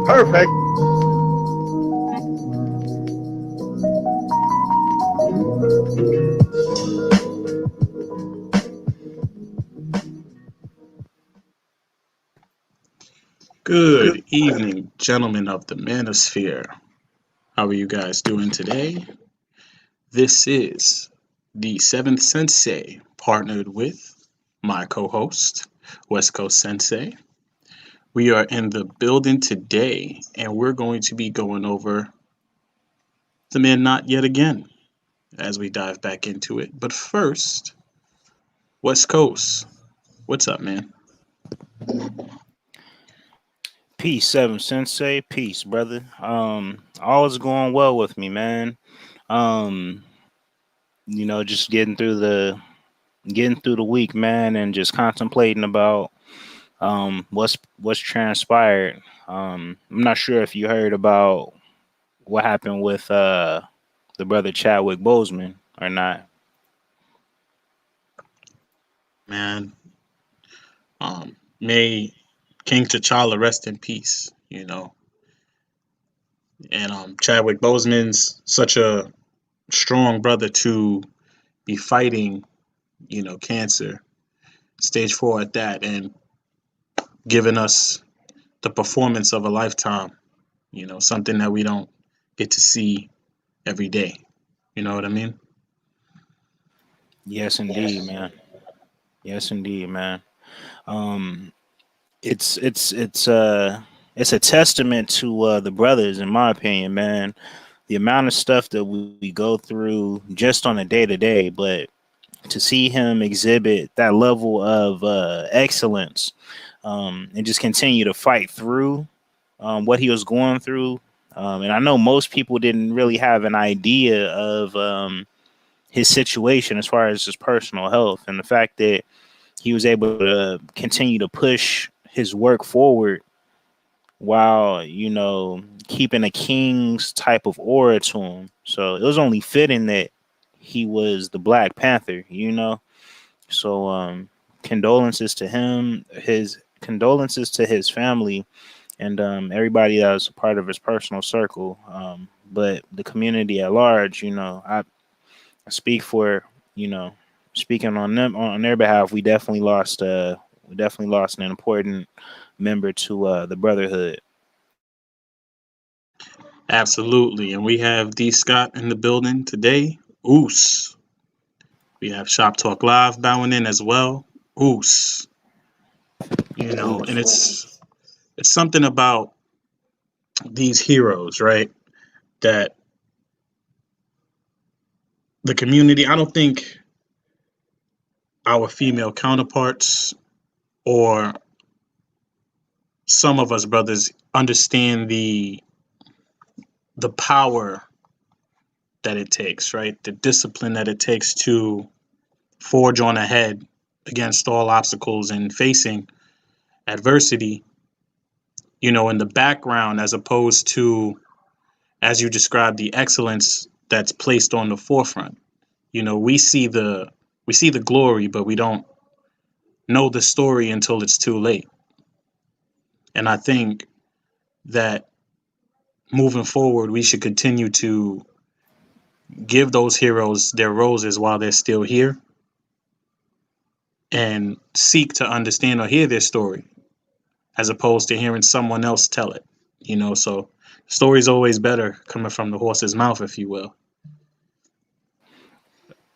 Perfect. Good evening, gentlemen of the Manosphere. How are you guys doing today? This is the seventh Sensei, partnered with my co-host, West Coast Sensei. We are in the building today, and we're going to be going over the ManNot yet again as we dive back into it. But first, West Coast, what's up, man? Peace, Seven Sensei. Peace, brother. All is going well with me, man. Um, just getting through the week, man, and just contemplating about what's transpired. I'm not sure if you heard about what happened with the brother Chadwick Boseman or not. Man, may King T'Challa rest in peace, you know. And Chadwick Boseman's such a strong brother to be fighting, cancer, stage 4 at that, and giving us the performance of a lifetime, something that we don't get to see every day. You know what I mean? Yes, indeed, man. Yes, indeed, man. Um, it's a testament to the brothers, in my opinion, man. The amount of stuff that we go through just on a day to day, but to see him exhibit that level of excellence and just continue to fight through what he was going through. And I know most people didn't really have an idea of his situation as far as his personal health, and the fact that he was able to continue to push his work forward while keeping a king's type of aura to him. So it was only fitting that he was the Black Panther. So condolences to him, his condolences to his family, and everybody that was a part of his personal circle. But the community at large, I speak for, speaking on them on their behalf. We definitely lost an important member to the brotherhood. Absolutely. And we have D. Scott in the building today. Oos. We have Shop Talk Live bowing in as well. Oos. And it's something about these heroes, right? That the community, I don't think our female counterparts or some of us brothers understand the power that it takes, right? The discipline that it takes to forge on ahead against all obstacles and facing adversity, in the background, as opposed to, as you described, the excellence that's placed on the forefront. We see the glory, but we don't know the story until it's too late. And I think that moving forward, we should continue to give those heroes their roses while they're still here and seek to understand or hear their story as opposed to hearing someone else tell it. So the story's always better coming from the horse's mouth, if you will.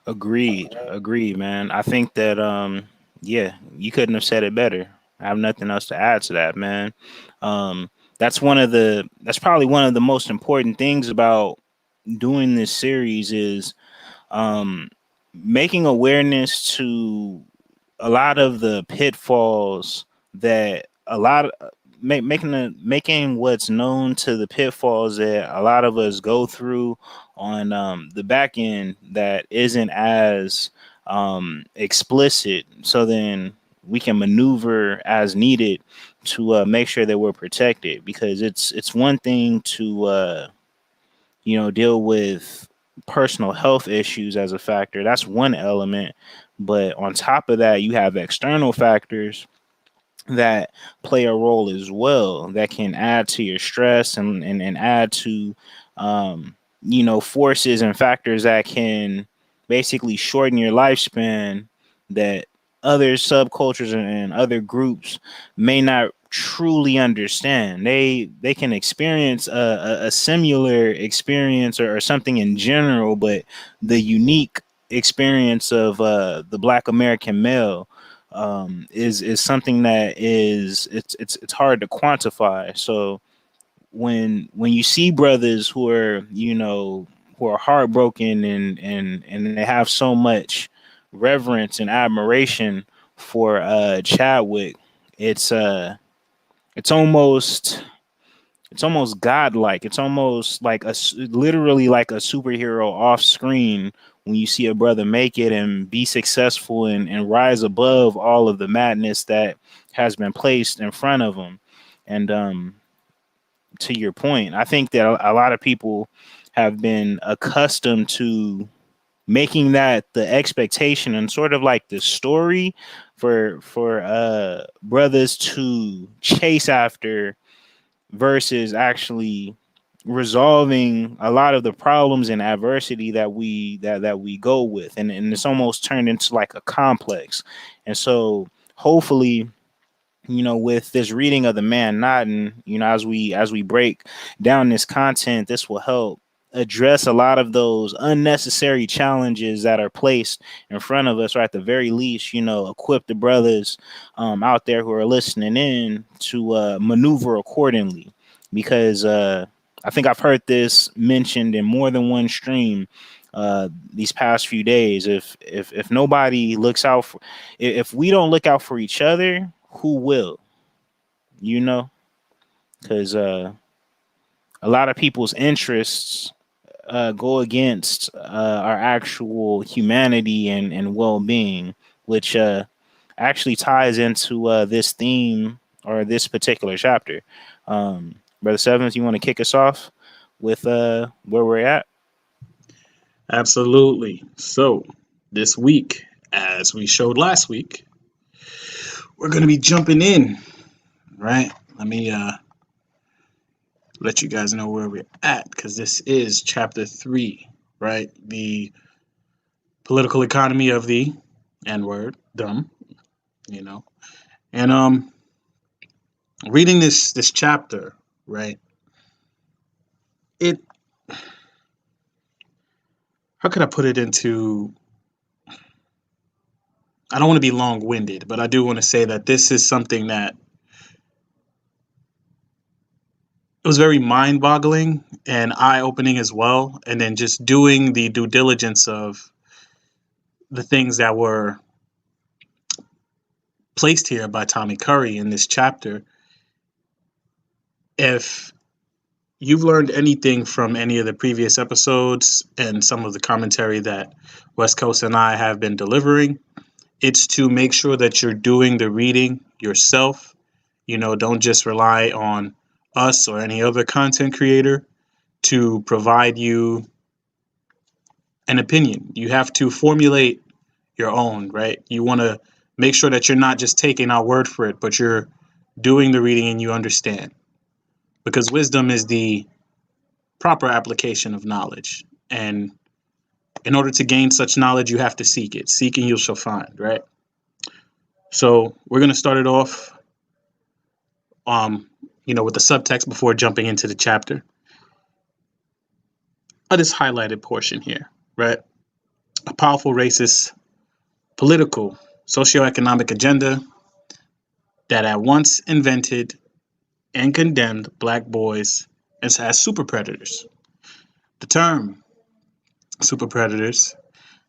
Agreed, man. I think that yeah, you couldn't have said it better. I have nothing else to add to that, man. Um, that's probably one of the most important things about doing this series is um making awareness to a lot of the pitfalls that a lot of making what's known to the pitfalls that a lot of us go through on the back end that isn't as explicit, so then we can maneuver as needed to make sure that we're protected, because it's one thing to deal with personal health issues as a factor. That's one element. But on top of that, you have external factors that play a role as well, that can add to your stress and add to forces and factors that can basically shorten your lifespan, that other subcultures and other groups may not truly understand. They can experience a similar experience, or something in general, but the unique experience of the Black American male is something that it's hard to quantify. So when you see brothers who are who are heartbroken and they have so much reverence and admiration for Chadwick, it's uh it's almost it's almost godlike. It's almost like literally like a superhero off screen when you see a brother make it and be successful and rise above all of the madness that has been placed in front of him. And to your point, I think that a lot of people have been accustomed to making that the expectation and sort of like the story for brothers to chase after, versus actually resolving a lot of the problems and adversity that we go with, and it's almost turned into like a complex. And so hopefully, with this reading of the ManNot, and as we break down this content, this will help address a lot of those unnecessary challenges that are placed in front of us, or at the very least, equip the brothers out there who are listening in to maneuver accordingly. Because I think I've heard this mentioned in more than one stream these past few days. If nobody looks out for, if we don't look out for each other, who will? You know, because a lot of people's interests go against our actual humanity and well-being, which actually ties into this theme, or this particular chapter. Brother Seventh, you want to kick us off with where we're at? Absolutely. So, this week, as we showed last week, we're going to be jumping in, right? Let me let you guys know where we're at, because this is chapter 3, right? The political economy of the N word, dumb, you know. And reading this chapter, right? It How could I put it into, I don't want to be long-winded, but I do want to say that this is something that it was very mind-boggling and eye-opening as well. And then just doing the due diligence of the things that were placed here by Tommy Curry in this chapter. If you've learned anything from any of the previous episodes and some of the commentary that West Coast and I have been delivering, it's to make sure that you're doing the reading yourself. Don't just rely on us or any other content creator to provide you an opinion. You have to formulate your own, right? You want to make sure that you're not just taking our word for it, but you're doing the reading and you understand. Because wisdom is the proper application of knowledge. And in order to gain such knowledge, you have to seek it. Seek and you shall find, right? So we're going to start it off, with the subtext before jumping into the chapter. This highlighted portion here, right? A powerful racist political socioeconomic agenda that at once invented and condemned black boys as super predators. The term super predators,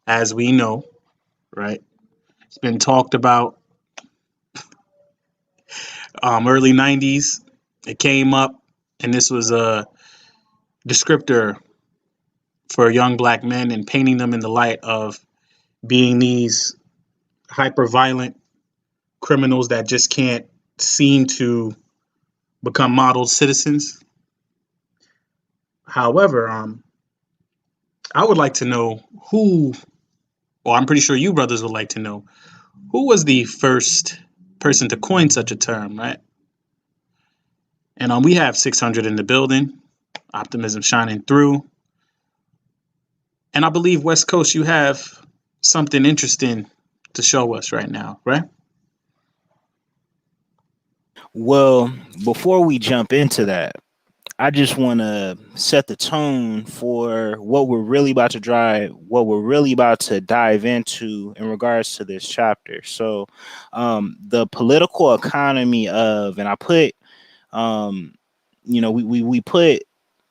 as we know, right, it's been talked about early 90s. It came up, and this was a descriptor for young black men and painting them in the light of being these hyper violent criminals that just can't seem to become model citizens. However, I would like to know who, or I'm pretty sure you brothers would like to know, who was the first person to coin such a term, right? And we have 600 in the building, optimism shining through. And I believe West Coast, you have something interesting to show us right now, right? Well, before we jump into that, I just want to set the tone for what we're really about to dive into in regards to this chapter. So, the political economy of, and I put, um, we put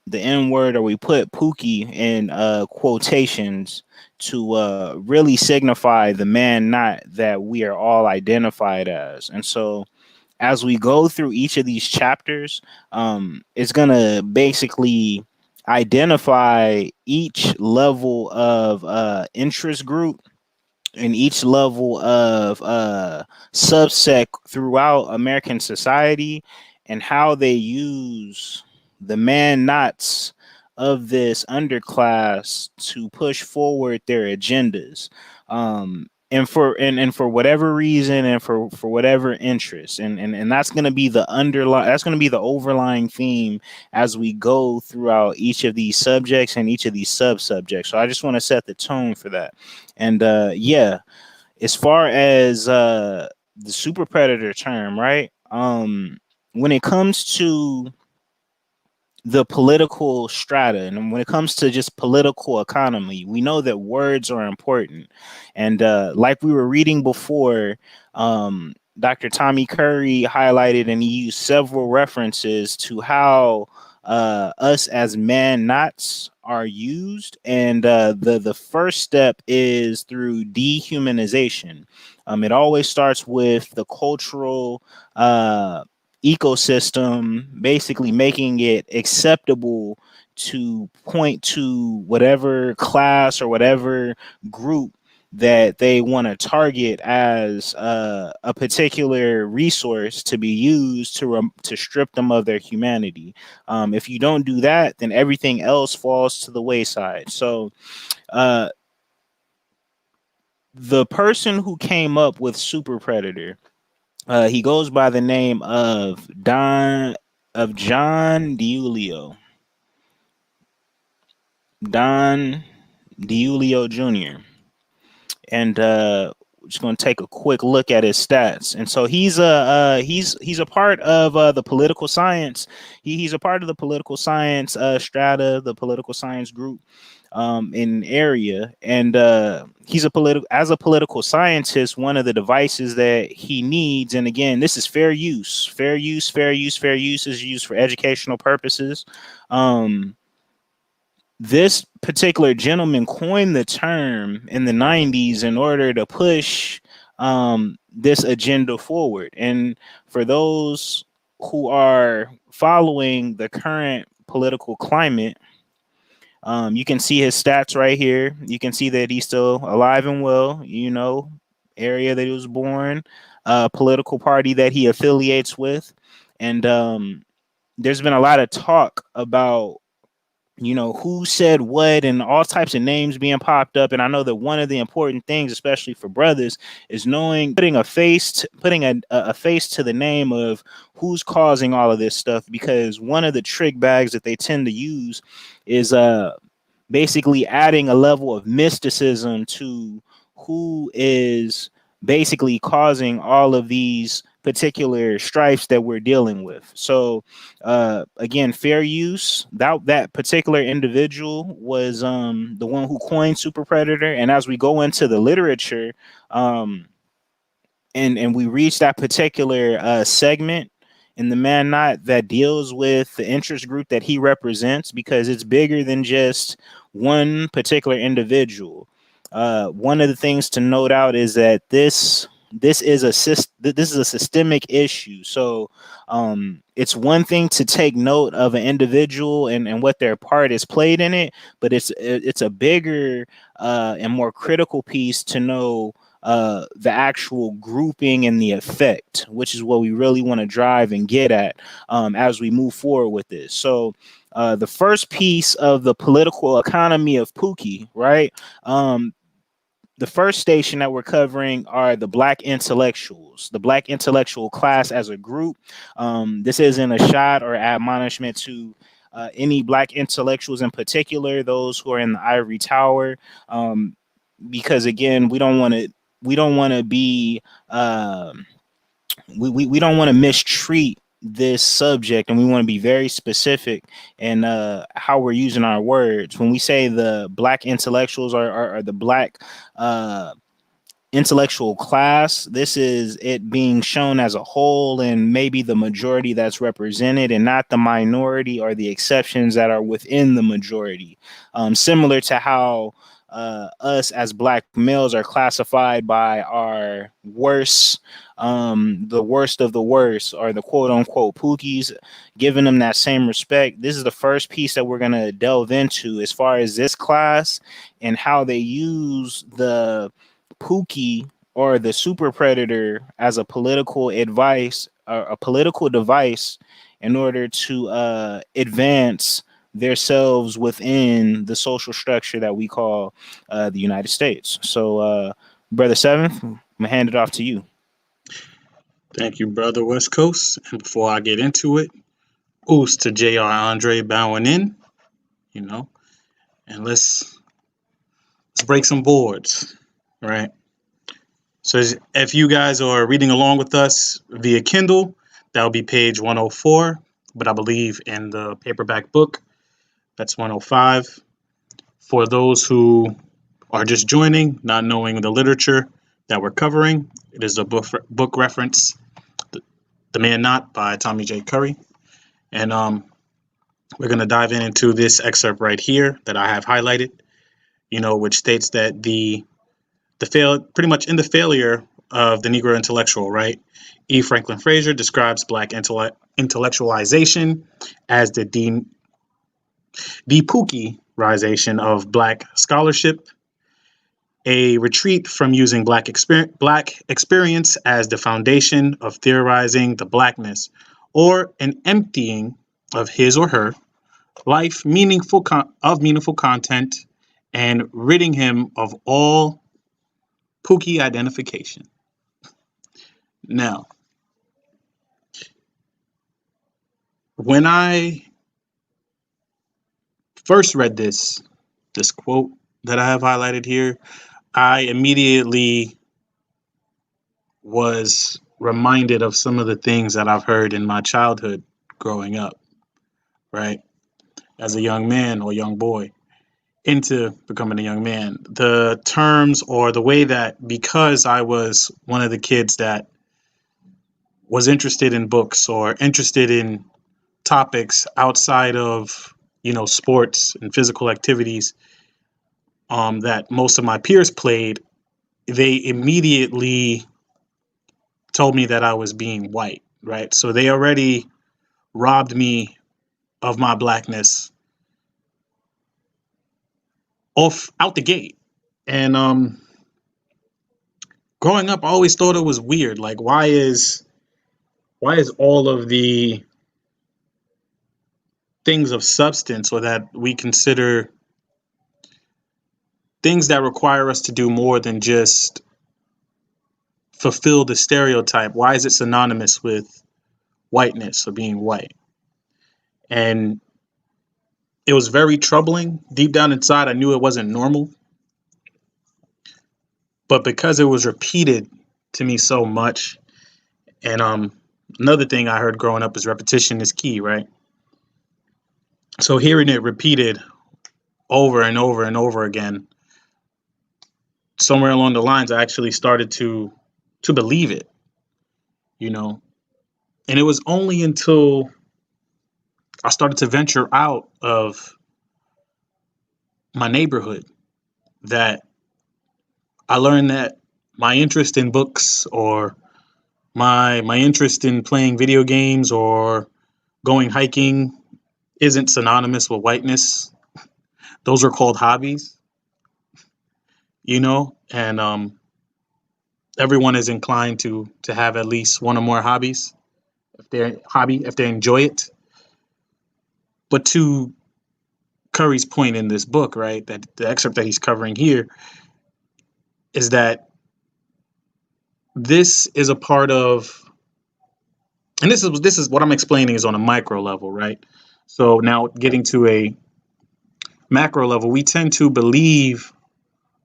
the N word, or we put Pookie in quotations to really signify the man not that we are all identified as. And so, as we go through each of these chapters, it's gonna basically identify each level of interest group and each level of subsect throughout American society, and how they use the man knots of this underclass to push forward their agendas. And for whatever reason, and for whatever interest, and that's going to be the overlying theme as we go throughout each of these subjects and each of these sub subjects. So I just want to set the tone for that. And yeah, as far as the super predator term, right? When it comes to the political strata, and when it comes to just political economy, we know that words are important. And like we were reading before, Dr. Tommy Curry highlighted, and he used several references to how us as man knots are used. And the first step is through dehumanization. It always starts with the cultural ecosystem, basically making it acceptable to point to whatever class or whatever group that they want to target as a particular resource to be used to strip them of their humanity. If you don't do that, then everything else falls to the wayside. So uh, the person who came up with Super Predator, he goes by the name of John Don DiUlio Jr. And we're just going to take a quick look at his stats. And so he's a part of the political science. He's a part of the political science strata, the political science group in area. And he's as a political scientist, one of the devices that he needs, and again, this is fair use. Fair use is used for educational purposes. This particular gentleman coined the term in the 90s in order to push this agenda forward. And for those who are following the current political climate, you can see his stats right here. You can see that he's still alive and well, area that he was born, political party that he affiliates with. And there's been a lot of talk about who said what, and all types of names being popped up. And I know that one of the important things, especially for brothers, is putting a face to the name of who's causing all of this stuff, because one of the trick bags that they tend to use is basically adding a level of mysticism to who is basically causing all of these particular strifes that we're dealing with. So again, fair use. That particular individual was the one who coined super predator. And as we go into the literature, and we reach that particular segment in the ManNot that deals with the interest group that he represents, because it's bigger than just one particular individual. One of the things to note out is that this is a systemic issue. So it's one thing to take note of an individual and what their part is played in it, but it's a bigger and more critical piece to know the actual grouping and the effect, which is what we really want to drive and get at as we move forward with this. So the first piece of the political economy of Pookie, right? the first station that we're covering are the Black intellectuals, the Black intellectual class as a group. This isn't a shot or admonishment to any Black intellectuals in particular, those who are in the ivory tower, because again, we don't want to be we don't want to mistreat this subject, and we want to be very specific in how we're using our words when we say the Black intellectuals are the Black uh, intellectual class. This is it being shown as a whole and maybe the majority that's represented and not the minority or the exceptions that are within the majority. Similar to how us as Black males are classified by our worst, the worst of the worst, or the quote unquote pookies, giving them that same respect. This is the first piece that we're going to delve into as far as this class and how they use the Pookie or the super predator as a political advice, a political device in order to advance themselves within the social structure that we call the United States. So, Brother Seventh, I'm gonna hand it off to you. Thank you, brother West Coast. And before I get into it, oost to Jr. Andre bowing in, you know, and let's break some boards, right? So if you guys are reading along with us via Kindle, that'll be page 104. But I believe in the paperback book, that's 105. For those who are just joining, not knowing the literature that we're covering, it is a book reference, The ManNot by Tommy J. Curry. And we're going to dive into this excerpt right here that I have highlighted, which states that pretty much in the failure of the Negro intellectual, right? E. Franklin Frazier describes Black intellectualization as the depookie-rization of Black scholarship, a retreat from using Black experience as the foundation of theorizing the Blackness, or an emptying of his or her life meaningful content and ridding him of all Pookie identification. Now, when I first read this quote that I have highlighted here, I immediately was reminded of some of the things that I've heard in my childhood growing up, right? As a young man or young boy into becoming a young man, the terms or the way that, because I was one of the kids that was interested in books or interested in topics outside of, sports and physical activities, that most of my peers played, they immediately told me that I was being white, right? So they already robbed me of my Blackness off out the gate. And growing up, I always thought it was weird. Like, why is all of the things of substance, or that we consider things that require us to do more than just fulfill the stereotype, why is it synonymous with whiteness or being white? And it was very troubling. Deep down inside, I knew it wasn't normal. But because it was repeated to me so much, and another thing I heard growing up is repetition is key, right? So hearing it repeated over and over and over again, somewhere along the lines, I actually started to believe it, And it was only until I started to venture out of my neighborhood that I learned that my interest in books, or my interest in playing video games or going hiking, isn't synonymous with whiteness. Those are called hobbies, and everyone is inclined to have at least one or more hobbies if they enjoy it. But to Curry's point in this book, right, that the excerpt that he's covering here, is that this is a part of, and this is what I'm explaining is on a micro level, right? So now getting to a macro level, we tend to believe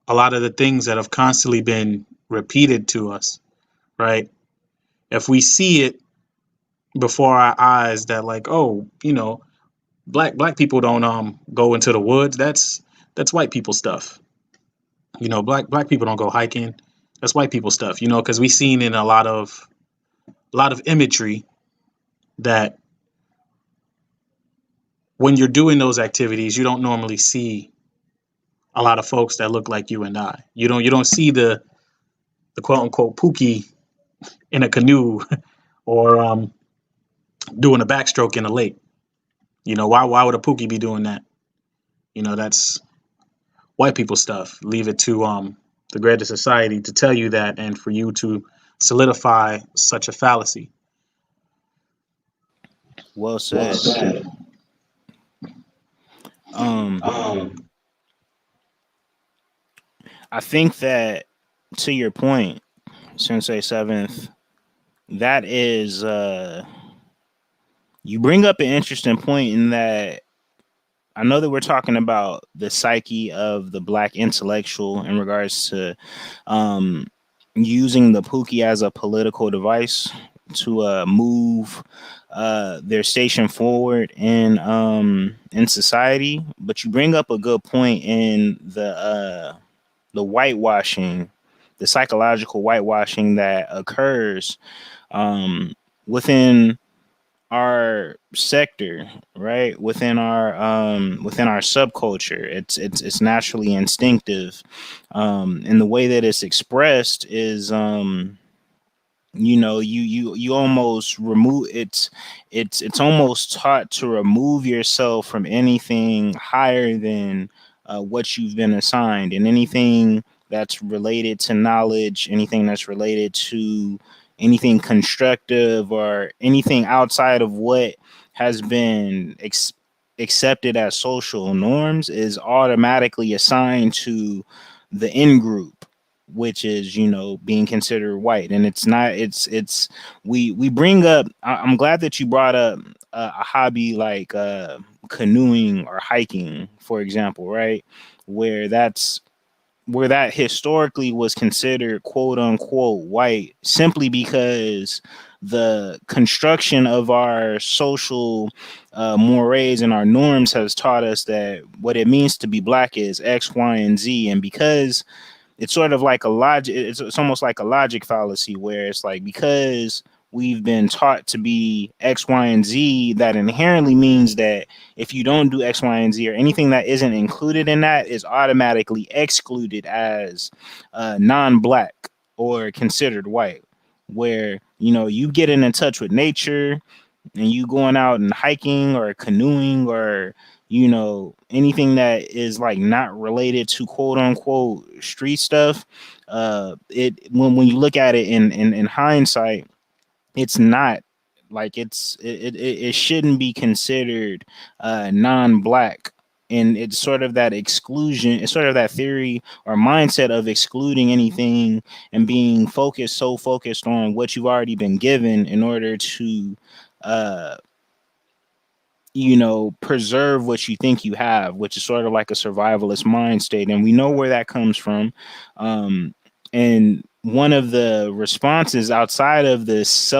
a lot of the things that have constantly been repeated to us, right? If we see it before our eyes that like, oh, black people don't go into the woods. That's white people stuff. Black people don't go hiking. That's white people stuff. Because we've seen in a lot of imagery that when you're doing those activities, you don't normally see a lot of folks that look like you and I. You don't see the quote unquote pookie in a canoe or doing a backstroke in a lake. Why would a pookie be doing that? That's white people stuff. Leave it to the greater society to tell you that, and for you to solidify such a fallacy. Well Well said. said. Um, Um, I think that to your point, Sensei Seventh, that is you bring up an interesting point in that I know that we're talking about the psyche of the black intellectual in regards to um, using the Pookie as a political device to move their station forward in society. But you bring up a good point in the whitewashing, the psychological whitewashing that occurs um, within our sector, right? Within our subculture. It's naturally instinctive. And the way that it's expressed is you almost remove it's almost taught to remove yourself from anything higher than what you've been assigned, and anything that's related to knowledge, anything that's related to anything constructive or anything outside of what has been accepted as social norms is automatically assigned to the in group, which is being considered white. And it's not it's we bring up I'm glad that you brought up a hobby like canoeing or hiking, for example, right? Where that historically was considered quote unquote white, simply because the construction of our social mores and our norms has taught us that what it means to be black is X, Y, and Z. And because it's sort of like a logic, it's almost like a logic fallacy, where it's like, because we've been taught to be X, Y, and Z, that inherently means that if you don't do X, Y, and Z, or anything that isn't included in that is automatically excluded as non-black or considered white. Where you getting in touch with nature and you going out and hiking or canoeing or anything that is like not related to quote unquote street stuff, it when you look at it in hindsight, it's not like it shouldn't be considered non-black. And it's sort of that exclusion, it's sort of that theory or mindset of excluding anything and being focused on what you've already been given in order to uh preserve what you think you have, which is sort of like a survivalist mind state. And we know where that comes from. And one of the responses outside of this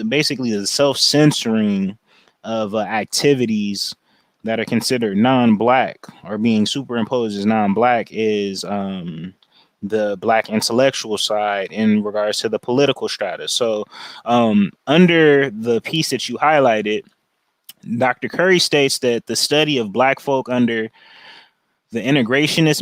basically the self censoring of activities that are considered non-black or being superimposed as non-black is the black intellectual side in regards to the political strata. So under the piece that you highlighted, Dr. Curry states that the study of black folk under the integrationist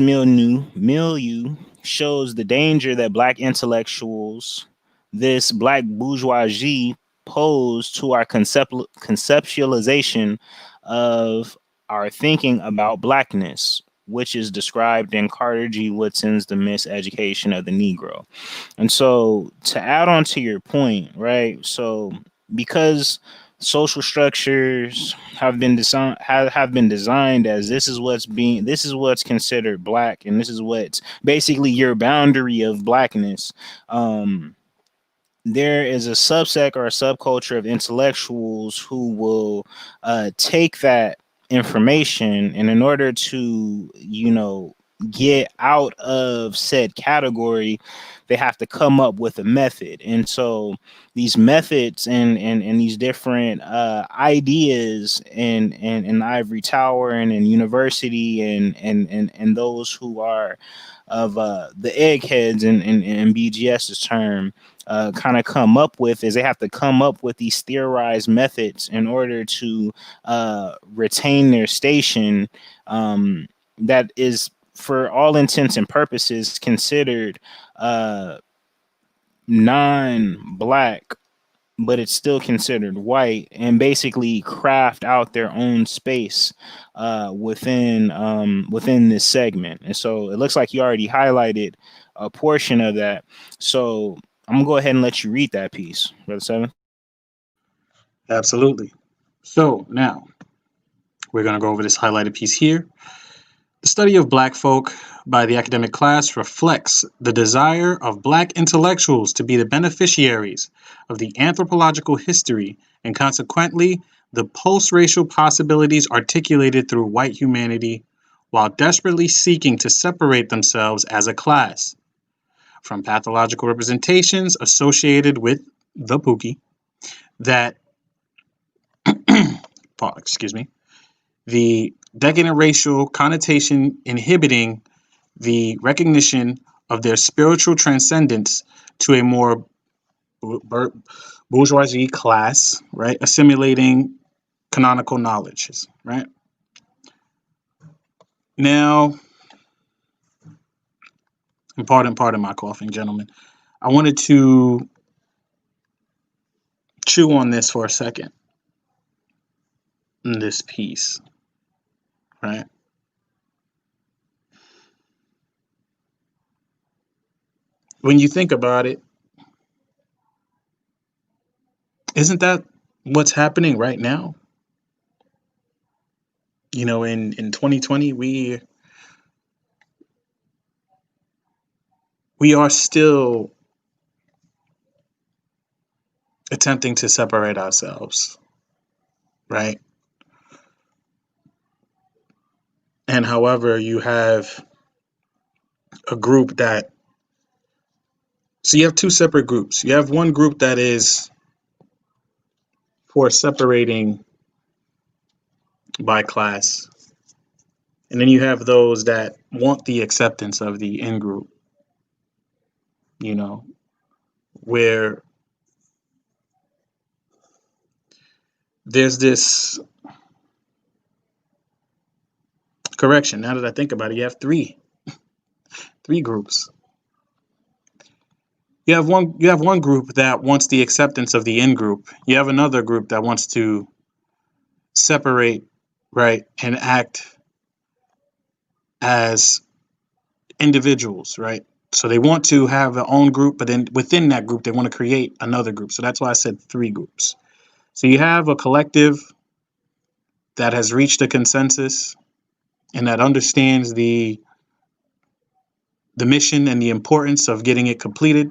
milieu shows the danger that black intellectuals, this black bourgeoisie, pose to our conceptualization of our thinking about blackness, which is described in Carter G. Woodson's The Miseducation of the Negro. And so, to add on to your point, right? So, because social structures have been designed as this is what's considered black, and this is what's basically your boundary of blackness. Um, there is a subsect or a subculture of intellectuals who will take that information, and in order to, get out of said category, they have to come up with a method. And so these methods and these different ideas in ivory tower and in university and those who are of the eggheads in BGS's term, kind of come up with is they have to come up with these theorized methods in order to retain their station, that is, for all intents and purposes, considered uh, non-black, but it's still considered white, and basically craft out their own space within this segment. And so it looks like you already highlighted a portion of that. So I'm gonna go ahead and let you read that piece, Brother Seven. Absolutely. So now we're going to go over this highlighted piece here. The study of Black folk by the academic class reflects the desire of Black intellectuals to be the beneficiaries of the anthropological history and consequently the post-racial possibilities articulated through white humanity, while desperately seeking to separate themselves as a class from pathological representations associated with the Pookie that, excuse me, the decadent racial connotation inhibiting the recognition of their spiritual transcendence to a more bourgeoisie class, right? Assimilating canonical knowledges, right? Now, pardon my coughing, gentlemen. I wanted to chew on this for a second in this piece, right? When you think about it, isn't that what's happening right now? You know, in 2020, we are still attempting to separate ourselves, right? And however, you have a group that, so you have two separate groups. You have one group that is for separating by class, and then you have those that want the acceptance of the in group, you know, where there's this correction. Now that I think about it, you have three groups. You have one group that wants the acceptance of the in group. You have another group that wants to separate, right, and act as individuals, right? So they want to have their own group, but then within that group, they want to create another group. So that's why I said three groups. So you have a collective that has reached a consensus and that understands the mission and the importance of getting it completed.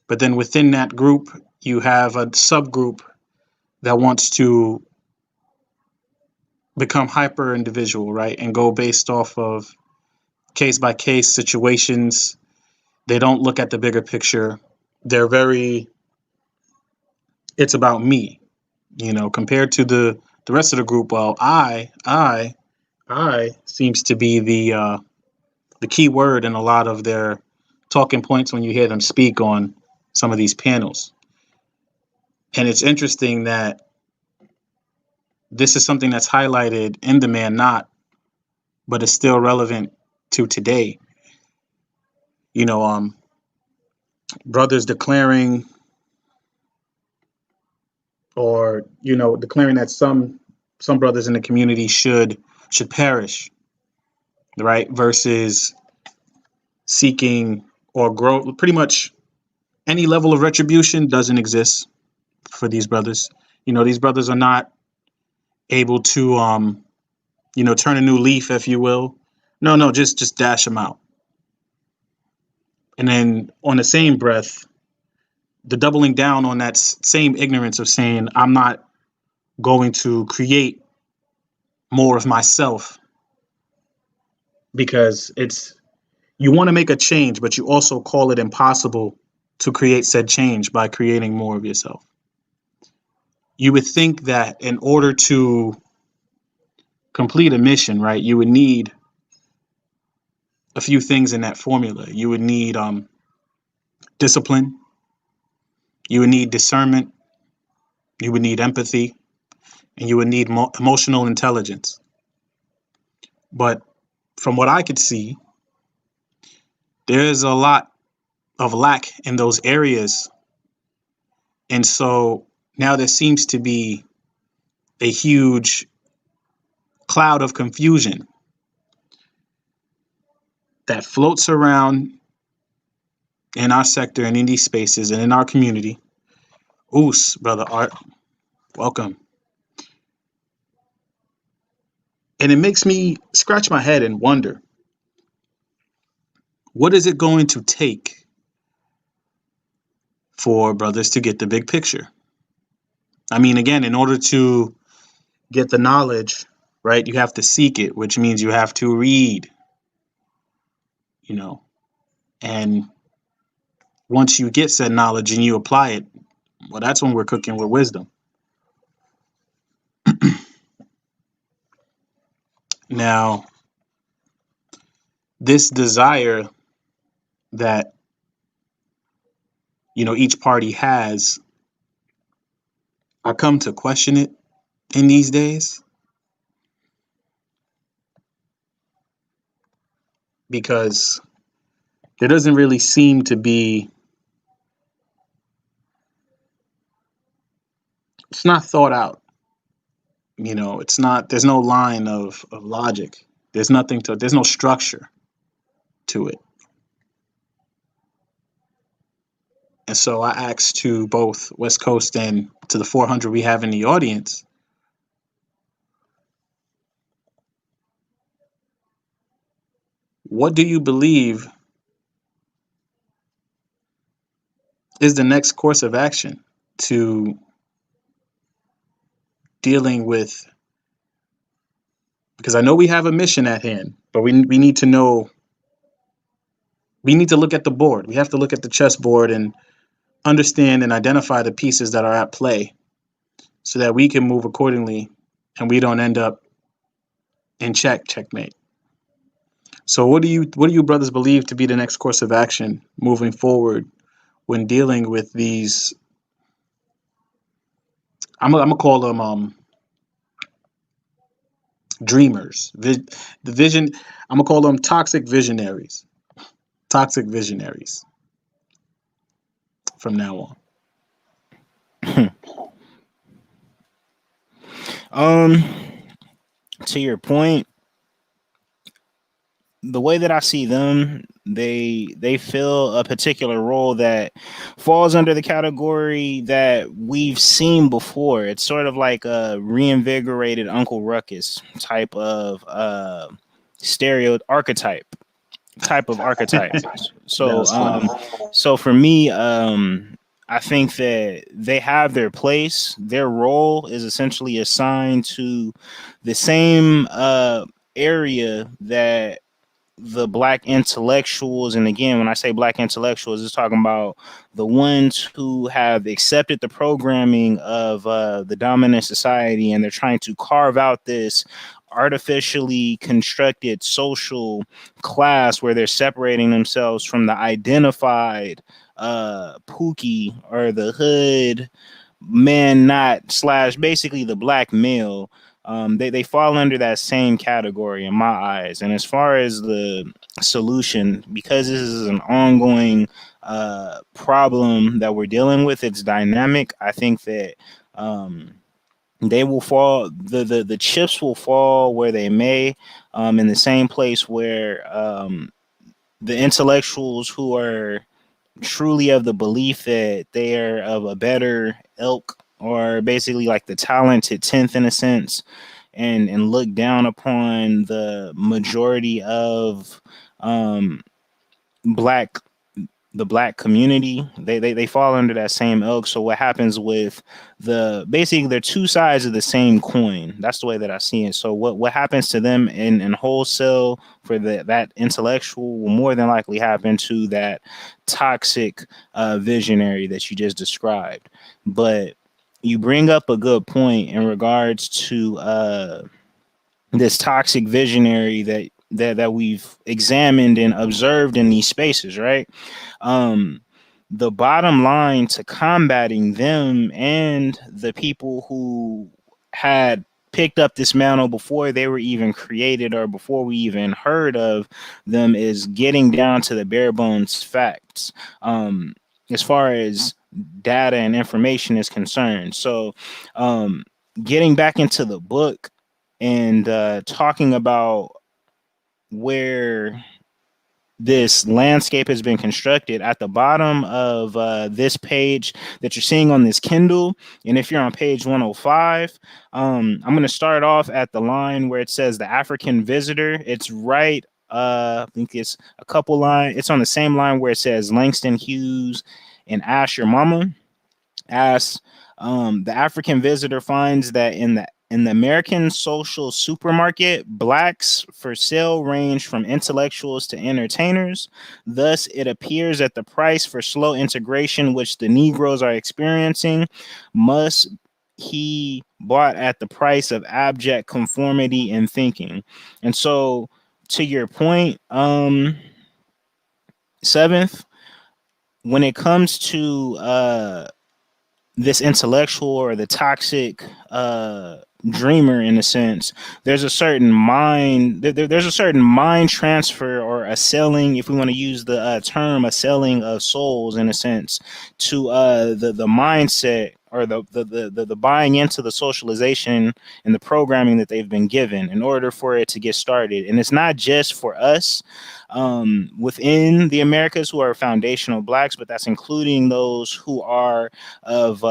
But then within that group, you have a subgroup that wants to become hyper individual, right? And go based off of case by case situations. They don't look at the bigger picture. They're it's about me, you know, compared to the rest of the group. Well, I seems to be the key word in a lot of their talking points when you hear them speak on some of these panels. And it's interesting that this is something that's highlighted in the ManNot, but it's still relevant to today. You know, brothers declaring, or declaring that some brothers in the community should perish, right? Versus seeking or grow. Pretty much any level of retribution doesn't exist for these brothers. These brothers are not able to, turn a new leaf, if you will. No, just dash them out. And then on the same breath, the doubling down on that same ignorance of saying, I'm not going to create more of myself, because you want to make a change, but you also call it impossible to create said change by creating more of yourself. You would think that in order to complete a mission, right, you would need a few things in that formula. You would need discipline. You would need discernment. You would need empathy. And you would need emotional intelligence. But from what I could see, there's a lot of lack in those areas. And so now there seems to be a huge cloud of confusion that floats around in our sector and in these spaces and in our community. Oos, brother Art, welcome. And it makes me scratch my head and wonder, what is it going to take for brothers to get the big picture? I mean, again, in order to get the knowledge, right, you have to seek it, which means you have to read, and once you get said knowledge and you apply it, well, that's when we're cooking with wisdom. Now, this desire that, each party has, I come to question it in these days, because there doesn't really seem to be, it's not thought out. It's not, there's no line of logic. There's no structure to it. And so I asked to both West Coast and to the 400 we have in the audience, what do you believe is the next course of action to dealing with, because I know we have a mission at hand, but we need to know, we need to look at the board. We have to look at the chessboard and understand and identify the pieces that are at play so that we can move accordingly and we don't end up in checkmate. So what do you brothers believe to be the next course of action moving forward when dealing with these, I'm gonna call them dreamers, the vision, I'm gonna call them toxic visionaries from now on. To your point, the way that I see them, they fill a particular role that falls under the category that we've seen before. It's sort of like a reinvigorated Uncle Ruckus type of archetype. So for me, I think that they have their place. Their role is essentially assigned to the same area that the black intellectuals, and again, when I say black intellectuals, it's talking about the ones who have accepted the programming of the dominant society, and they're trying to carve out this artificially constructed social class where they're separating themselves from the identified Pookie or the hood ManNot slash basically the black male. They fall under that same category in my eyes. And as far as the solution, because this is an ongoing problem that we're dealing with, it's dynamic. I think that they will fall, the chips will fall where they may, in the same place where the intellectuals who are truly of the belief that they are of a better ilk or basically like the talented 10th in a sense, and look down upon the majority of um black the black community. They fall under that same ilk. So what happens with the basically they're two sides of the same coin. That's the way that I see it. So what happens to them in wholesale for that intellectual will more than likely happen to that toxic visionary that you just described. But you bring up a good point in regards to this toxic visionary that we've examined and observed in these spaces, right? um the bottom line to combating them and the people who had picked up this mantle before they were even created or before we even heard of them is getting down to the bare bones facts, um as far as data and information is concerned. So um getting back into the book and talking about where this landscape has been constructed at the bottom of this page that you're seeing on this Kindle. And if you're on page 105, I'm going to start off at the line where it says the African visitor. It's right. I think it's a couple line. It's on the same line where it says Langston Hughes and Ask Your Mama. Asks, the African visitor finds that in the American social supermarket, blacks for sale range from intellectuals to entertainers. Thus, it appears that the price for slow integration, which the Negroes are experiencing, must he bought at the price of abject conformity in thinking. And so, to your point, seventh, when it comes to this intellectual or the toxic dreamer in a sense, there's a certain there's a certain mind transfer or a selling, if we want to use the term, a selling of souls in a sense to the mindset or the buying into the socialization and the programming that they've been given in order for it to get started. And it's not just for us within the Americas who are foundational blacks, but that's including those who are of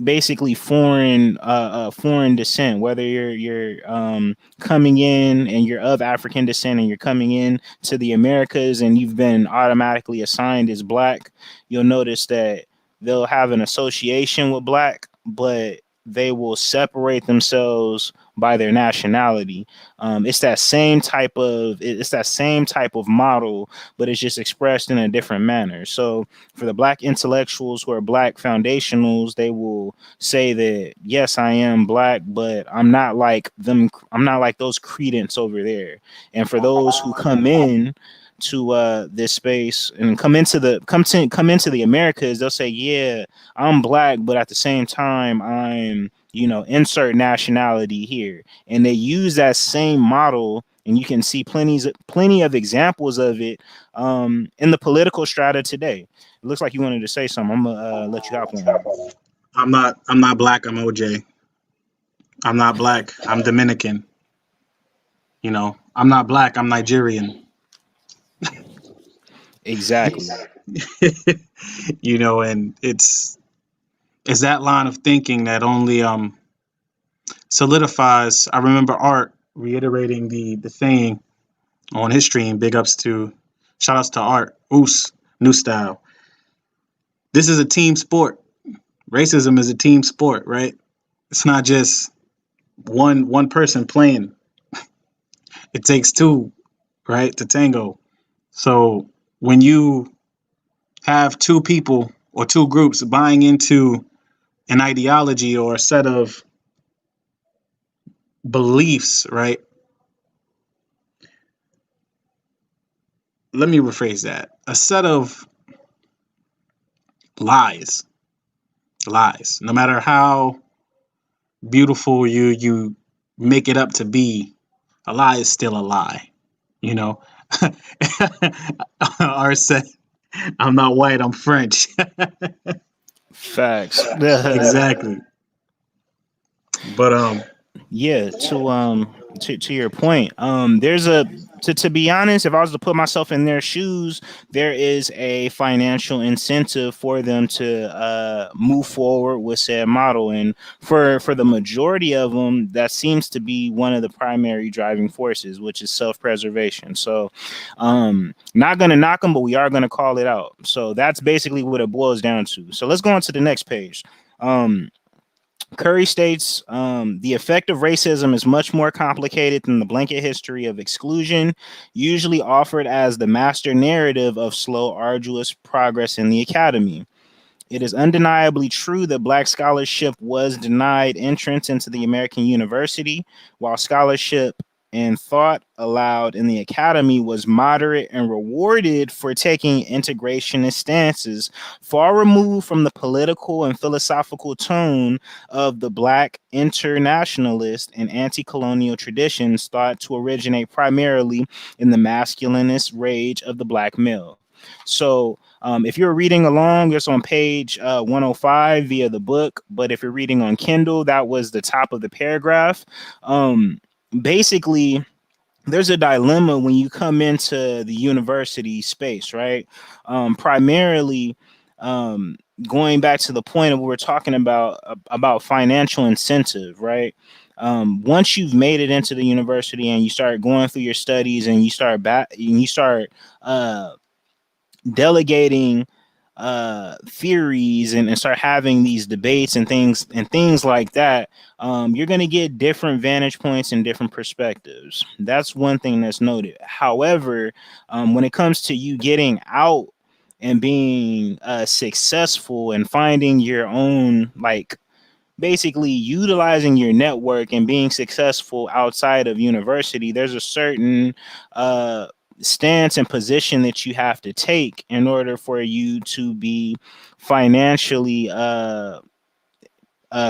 basically foreign descent, whether you're coming in and you're of African descent and you're coming in to the Americas and you've been automatically assigned as black. You'll notice that they'll have an association with black, but they will separate themselves by their nationality. It's that same type of model, but it's just expressed in a different manner. So for the black intellectuals who are black foundationals, they will say that yes, I am black, but I'm not like them. I'm not like those credence over there. And for those who come in to this space and come into the Americas, they'll say, yeah, I'm black, but at the same time, I'm, insert nationality here. And they use that same model, and you can see plenty of examples of it in the political strata today. It looks like you wanted to say something. I'm gonna let you hop on. I'm not black. I'm OJ. I'm not black. I'm Dominican. I'm not black. I'm Nigerian. Exactly. And it's that line of thinking that only solidifies. I remember Art reiterating the saying on his stream. Shout outs to Art. Oos, new style. This is a team sport. Racism is a team sport, right? It's not just one person playing. It takes two, right, to tango. So when you have two people or two groups buying into an ideology or a set of beliefs, right? Let me rephrase that. A set of lies. Lies. No matter how beautiful you make it up to be, a lie is still a lie. You know? Or said, I'm not white, I'm French. Facts. Exactly. But Yeah, to your point, there's a to be honest, if I was to put myself in their shoes, there is a financial incentive for them to move forward with said model, and for the majority of them, that seems to be one of the primary driving forces, which is self-preservation. So, not gonna knock them, but we are gonna call it out. So that's basically what it boils down to. So let's go on to the next page. Um, Curry states the effect of racism is much more complicated than the blanket history of exclusion, usually offered as the master narrative of slow, arduous progress in the academy. It is undeniably true that black scholarship was denied entrance into the American university, while scholarship and thought allowed in the academy was moderate and rewarded for taking integrationist stances, far removed from the political and philosophical tone of the black internationalist and anti colonial traditions thought to originate primarily in the masculinist rage of the black male. So, if you're reading along, it's on page 105 via the book. But if you're reading on Kindle, that was the top of the paragraph. Um, Basically, there's a dilemma when you come into the university space, right? Primarily, um, going back to the point of what we're talking about financial incentive, right? Once you've made it into the university and you start going through your studies and you start uh, delegating theories and start having these debates and things like that, you're going to get different vantage points and different perspectives. That's one thing that's noted. However, when it comes to you getting out and being successful and finding your own, like, basically utilizing your network and being successful outside of university, there's a certain uh, stance and position that you have to take in order for you to be financially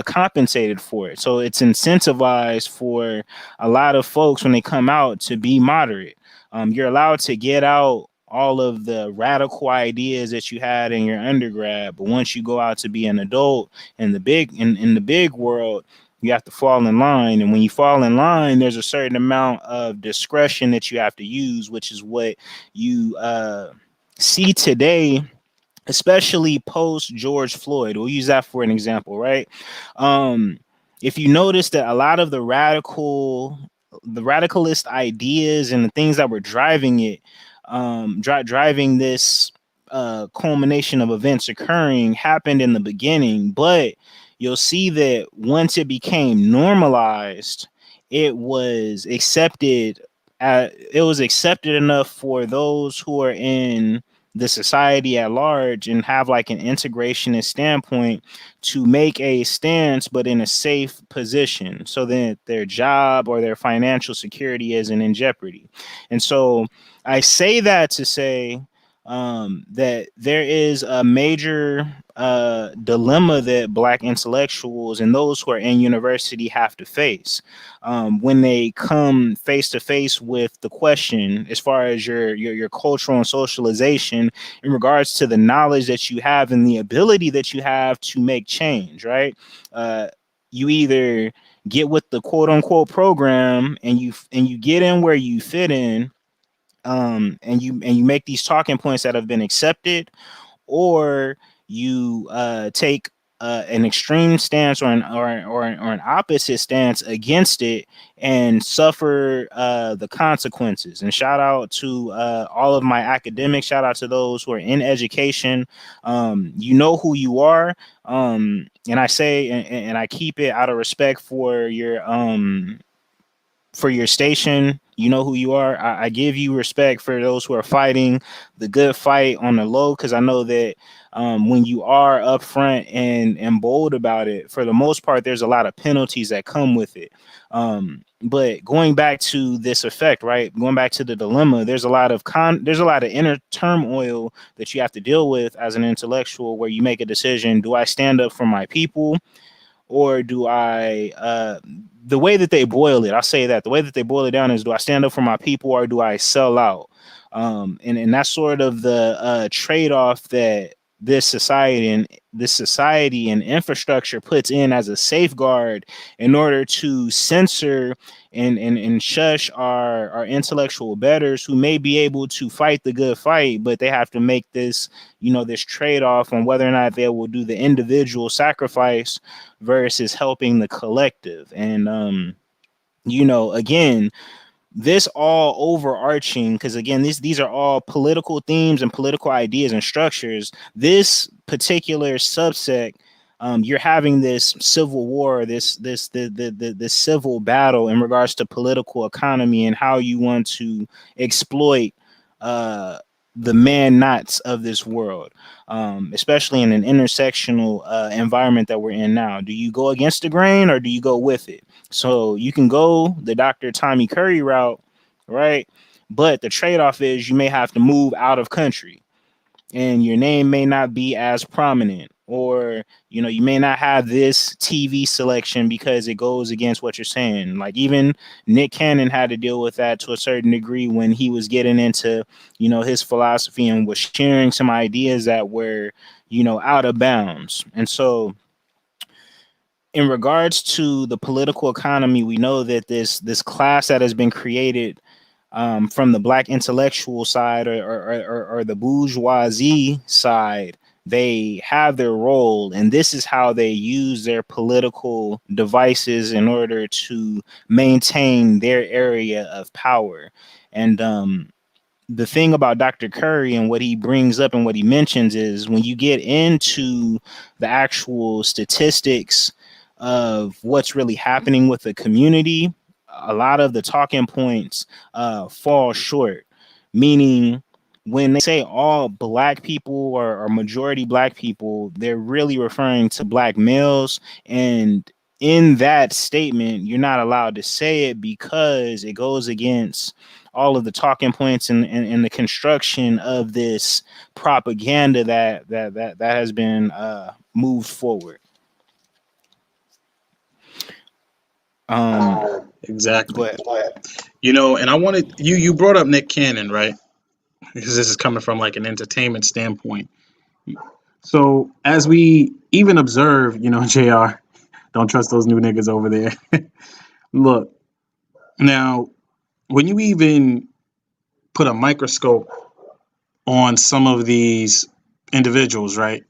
compensated for it. So it's incentivized for a lot of folks when they come out to be moderate. You're allowed to get out all of the radical ideas that you had in your undergrad, but once you go out to be an adult in the big world, you have to fall in line. And when you fall in line, there's a certain amount of discretion that you have to use, which is what you see today, especially post George Floyd. We'll use that for an example, right? Um, if you notice that a lot of the radicalist ideas and the things that were driving it, driving this culmination of events occurring happened in the beginning, but you'll see that once it became normalized, it was accepted. It was accepted enough for those who are in the society at large and have like an integrationist standpoint to make a stance, but in a safe position so that their job or their financial security isn't in jeopardy. And so I say that to say that there is a major dilemma that black intellectuals and those who are in university have to face when they come face to face with the question as far as your cultural and socialization in regards to the knowledge that you have and the ability that you have to make change, right? uh, you either get with the quote unquote program and you get in where you fit in, and you make these talking points that have been accepted, or you take an extreme stance or an opposite stance against it and suffer the consequences. And shout out to all of my academics. Shout out to those who are in education. You know who you are. And I say, and I keep it out of respect for your station. You know who you are. I give you respect for those who are fighting the good fight on the low, because I know that when you are upfront and bold about it, for the most part, there's a lot of penalties that come with it. But going back to this effect, right? Going back to the dilemma, there's a lot of inner turmoil that you have to deal with as an intellectual, where you make a decision: do I stand up for my people, or do I the way that they boil it, I'll say that the way that they boil it down is, do I stand up for my people or do I sell out? And that's sort of the trade-off this society and infrastructure puts in as a safeguard in order to censor and shush our intellectual betters who may be able to fight the good fight, but they have to make this, this trade-off on whether or not they will do the individual sacrifice versus helping the collective. And again, this all overarching, because again, these are all political themes and political ideas and structures. This particular subsect, you're having this civil war, this civil battle in regards to political economy and how you want to exploit uh the ManNots of this world, especially in an intersectional environment that we're in now. Do you go against the grain or do you go with it? So you can go the Dr. Tommy Curry route, right? But the trade-off is you may have to move out of country and your name may not be as prominent, or you may not have this TV selection because it goes against what you're saying. Like even Nick Cannon had to deal with that to a certain degree when he was getting into his philosophy and was sharing some ideas that were out of bounds. And so in regards to the political economy, we know that this class that has been created from the black intellectual side, or the bourgeoisie side, they have their role, and this is how they use their political devices in order to maintain their area of power. And the thing about Dr. Curry and what he brings up and what he mentions is when you get into the actual statistics of what's really happening with the community, a lot of the talking points fall short. Meaning, when they say all black people or majority black people, they're really referring to black males. And in that statement, you're not allowed to say it because it goes against all of the talking points and the construction of this propaganda that has been moved forward. Exactly. Go ahead. And I wanted you brought up Nick Cannon, right? Because this is coming from like an entertainment standpoint. So as we even observe, JR, don't trust those new niggas over there. Look, now when you even put a microscope on some of these individuals, right?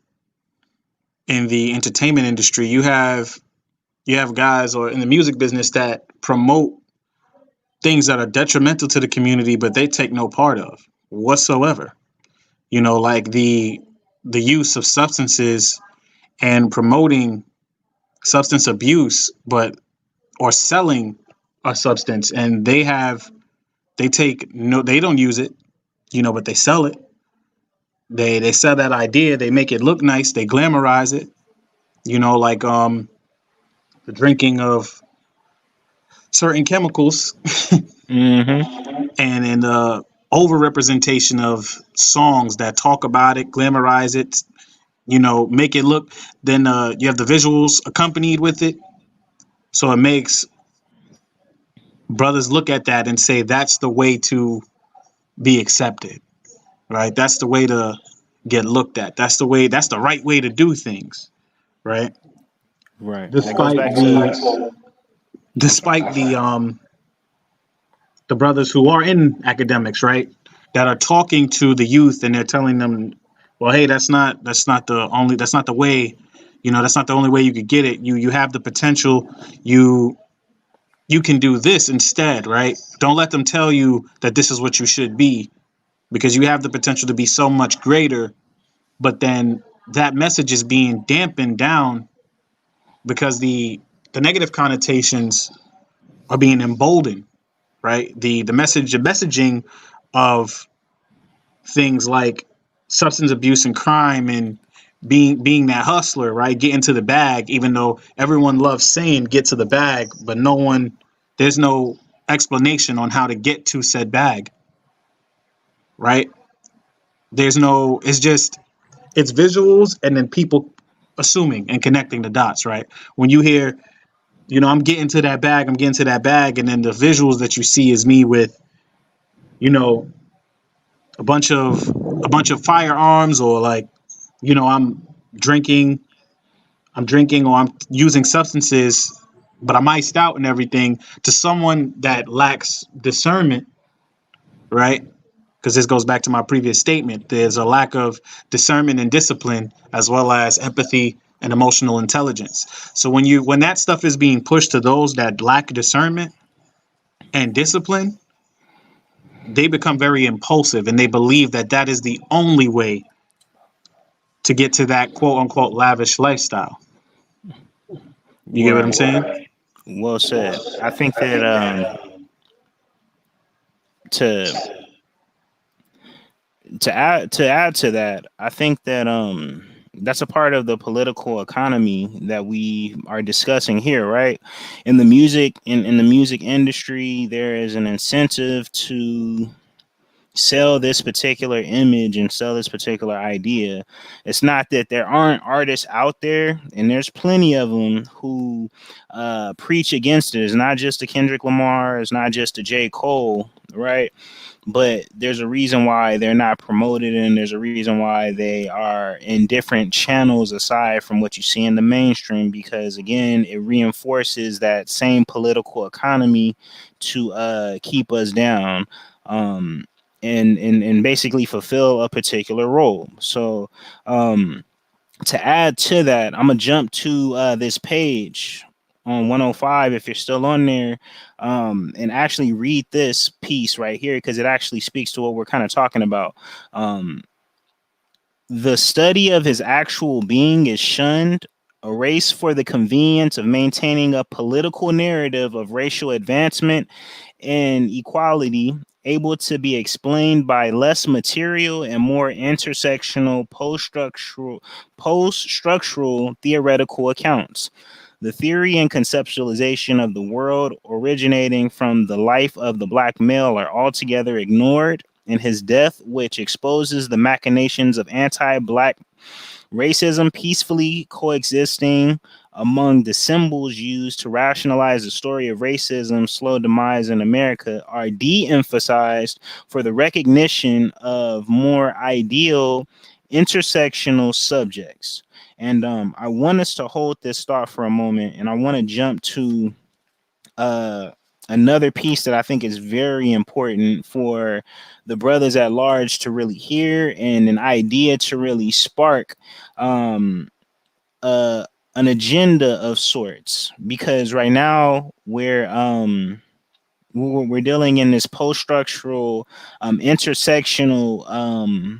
In the entertainment industry, you have guys, or in the music business, that promote things that are detrimental to the community, but they take no part of whatsoever. Like the use of substances and promoting substance abuse, or selling a substance, and they don't use it, but they sell it. They sell that idea, they make it look nice, they glamorize it, like the drinking of certain chemicals Mm-hmm. and in the overrepresentation of songs that talk about it, glamorize it, make it look. Then you have the visuals accompanied with it, so it makes brothers look at that and say that's the way to be accepted, right? That's the way to get looked at. That's the right way to do things, right? Right. That goes Despite back to the brothers who are in academics, right, that are talking to the youth and they're telling them, well, hey, that's not the way, that's not the only way you could get it. You have the potential. You can do this instead, right? Don't let them tell you that this is what you should be, because you have the potential to be so much greater. But then that message is being dampened down because the negative connotations are being emboldened, right? The messaging of things like substance abuse and crime and being that hustler, right? Get into the bag, even though everyone loves saying get to the bag, but there's no explanation on how to get to said bag, right? It's visuals and then people assuming and connecting the dots, right? When you hear, I'm getting to that bag, and then the visuals that you see is me with, a bunch of firearms, or like, I'm drinking, or I'm using substances, but I'm iced out and everything, to someone that lacks discernment, right? Because this goes back to my previous statement. There's a lack of discernment and discipline, as well as empathy and emotional intelligence. So when that stuff is being pushed to those that lack discernment and discipline, they become very impulsive, and they believe that that is the only way to get to that quote unquote lavish lifestyle. You get what I'm Right. saying? Well said. I think that to add to that, I think that that's a part of the political economy that we are discussing here, right? In the music industry, there is an incentive to sell this particular image and sell this particular idea. It's not that there aren't artists out there, and there's plenty of them who preach against it. It's not just a Kendrick Lamar, it's not just a J. Cole, right? But there's a reason why they're not promoted, and there's a reason why they are in different channels aside from what you see in the mainstream, because again, it reinforces that same political economy to keep us down, um, and basically fulfill a particular role. So to add to that, I'm gonna jump to this page on 105 if you're still on there, and actually read this piece right here because it actually speaks to what we're kind of talking about. Um, the study of his actual being is shunned, a race for the convenience of maintaining a political narrative of racial advancement and equality, able to be explained by less material and more intersectional post-structural theoretical accounts. The theory and conceptualization of the world originating from the life of the black male are altogether ignored in his death, which exposes the machinations of anti-black racism peacefully coexisting among the symbols used to rationalize the story of racism's slow demise in America are de-emphasized for the recognition of more ideal intersectional subjects. And I want us to hold this thought for a moment, and I want to jump to uh, another piece that I think is very important for the brothers at large to really hear, and an idea to really spark um, uh, an agenda of sorts. Because right now we're dealing in this post-structural intersectional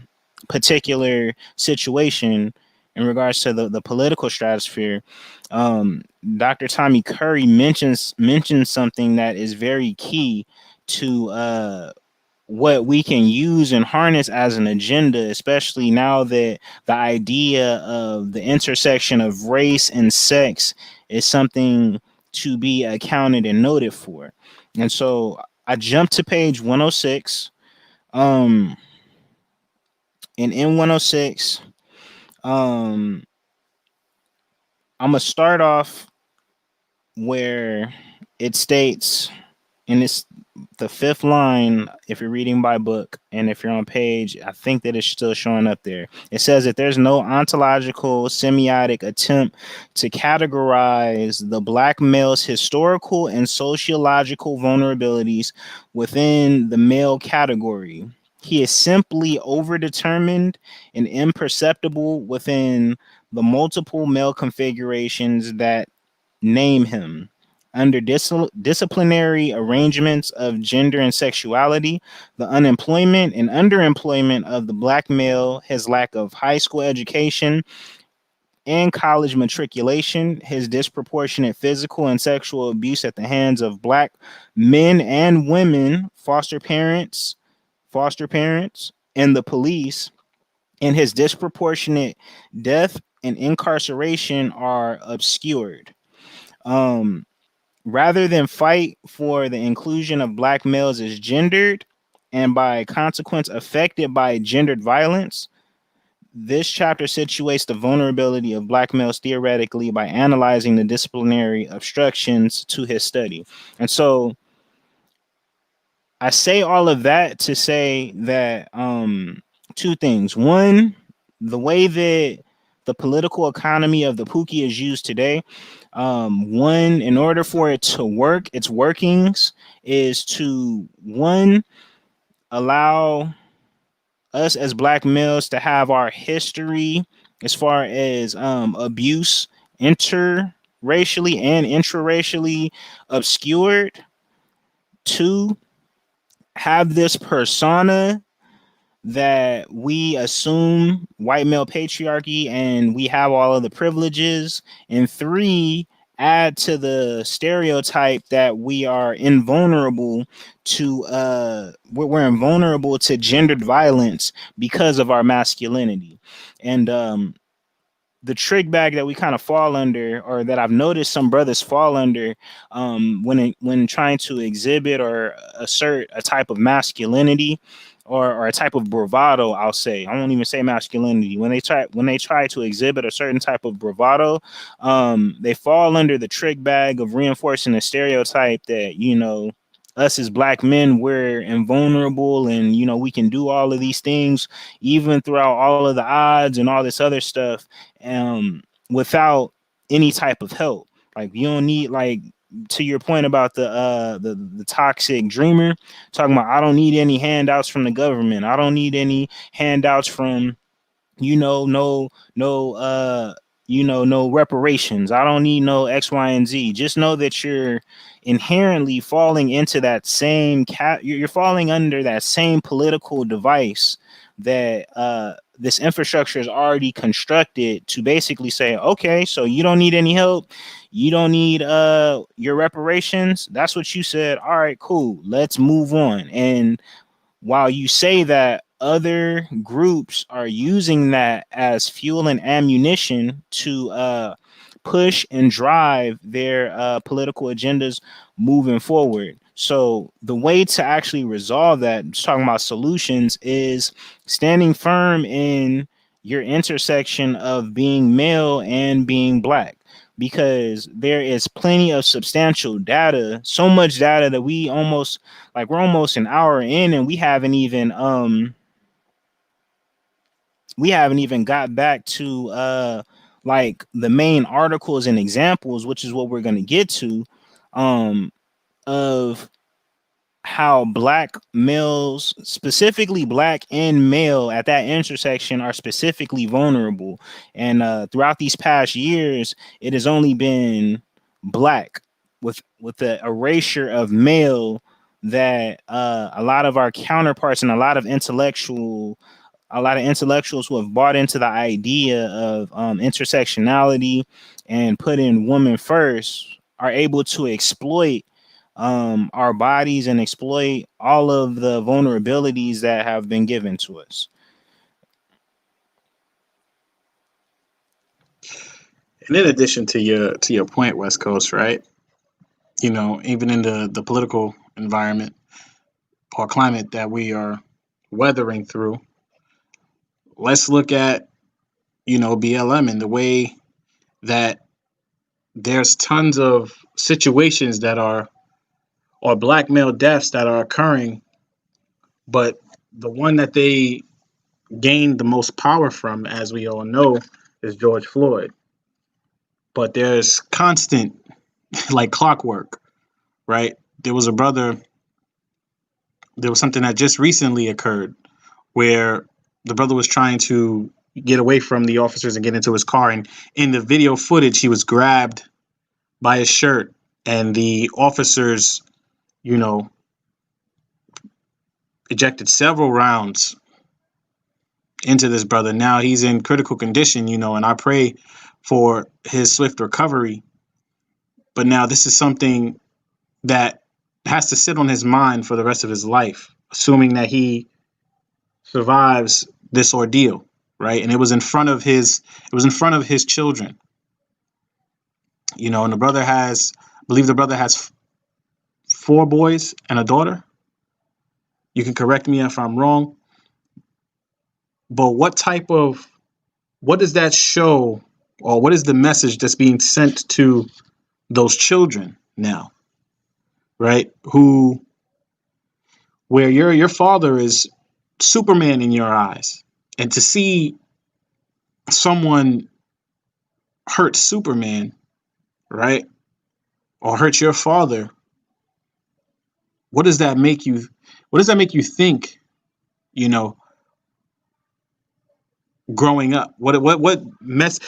particular situation in regards to the political stratosphere. Dr. Tommy Curry mentions something that is very key to what we can use and harness as an agenda, especially now that the idea of the intersection of race and sex is something to be accounted and noted for. And so I jumped to page 106. Um, and in 106, um, I'm gonna start off where it states, and it's the fifth line if you're reading by book, and if you're on page, I think that it's still showing up there. It says that there's no ontological semiotic attempt to categorize the black male's historical and sociological vulnerabilities within the male category. He is simply overdetermined and imperceptible within the multiple male configurations that name him. Under disciplinary arrangements of gender and sexuality, the unemployment and underemployment of the black male, his lack of high school education and college matriculation, his disproportionate physical and sexual abuse at the hands of black men and women, foster parents, and the police, and his disproportionate death and incarceration are obscured. Um, Rather than fight for the inclusion of black males as gendered and by consequence affected by gendered violence, this chapter situates the vulnerability of black males theoretically by analyzing the disciplinary obstructions to his study. And so I say all of that to say that two things. One, the way that the political economy of the Pookie is used today, one, in order for it to work, its workings is to, one, allow us as black males to have our history as far as abuse interracially and intraracially obscured. Two, have this persona that we assume white male patriarchy and we have all of the privileges. And three, add to the stereotype that we are invulnerable to we're invulnerable to gendered violence because of our masculinity. And the trick bag that we kind of fall under, or that I've noticed some brothers fall under, when trying to exhibit or assert a type of masculinity, or a type of bravado, I'll say. I won't even say masculinity. When they try to exhibit a certain type of bravado, they fall under the trick bag of reinforcing the stereotype that, us as black men, we're invulnerable, and we can do all of these things even throughout all of the odds and all this other stuff, without any type of help. Like, you don't need, like, to your point about the toxic dreamer, talking about, I don't need any handouts from the government. I don't need any handouts from, no reparations. I don't need no X, Y, and Z. Just know that you're inherently falling into that same you're falling under that same political device that this infrastructure is already constructed to basically say, okay, so you don't need any help, you don't need your reparations. That's what you said. All right, cool. Let's move on. And while you say that, other groups are using that as fuel and ammunition to push and drive their political agendas moving forward. So the way to actually resolve that, just talking about solutions, is standing firm in your intersection of being male and being black, because there is plenty of substantial data, so much data that we're almost an hour in, and we haven't got back to like the main articles and examples, which is what we're going to get to, of how black males, specifically black and male at that intersection, are specifically vulnerable. And throughout these past years, it has only been black with the erasure of male that a lot of our counterparts and a lot of intellectuals who have bought into the idea of intersectionality and putting women first are able to exploit our bodies and exploit all of the vulnerabilities that have been given to us. And in addition to your point, West Coast, right? Even in the political environment or climate that we are weathering through, let's look at BLM and the way that there's tons of situations that are, or black male deaths that are occurring, but the one that they gained the most power from, as we all know, is George Floyd. But there's constant, like clockwork, right? There was something that just recently occurred where the brother was trying to get away from the officers and get into his car, and in the video footage he was grabbed by his shirt, and the officers ejected several rounds into this brother. Now he's in critical condition, and I pray for his swift recovery. But now this is something that has to sit on his mind for the rest of his life, assuming that he survives this ordeal, right? And it was in front of his children, and I believe the brother has 4 boys and a daughter. You can correct me if I'm wrong. But what does that show, or what is the message that's being sent to those children now, right? Where your father is Superman in your eyes, and to see someone hurts Superman, right? Or hurts your father, what does that make you? What does that make you think? You know, growing up, what mess?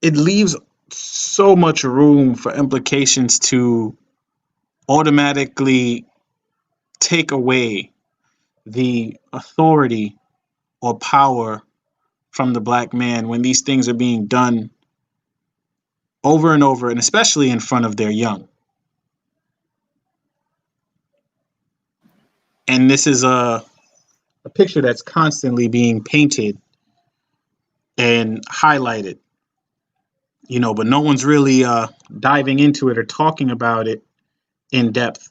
It leaves so much room for implications to automatically take away the authority or power from the black man when these things are being done over and over, and especially in front of their young. And this is a picture that's constantly being painted and highlighted, but no one's really diving into it or talking about it in depth,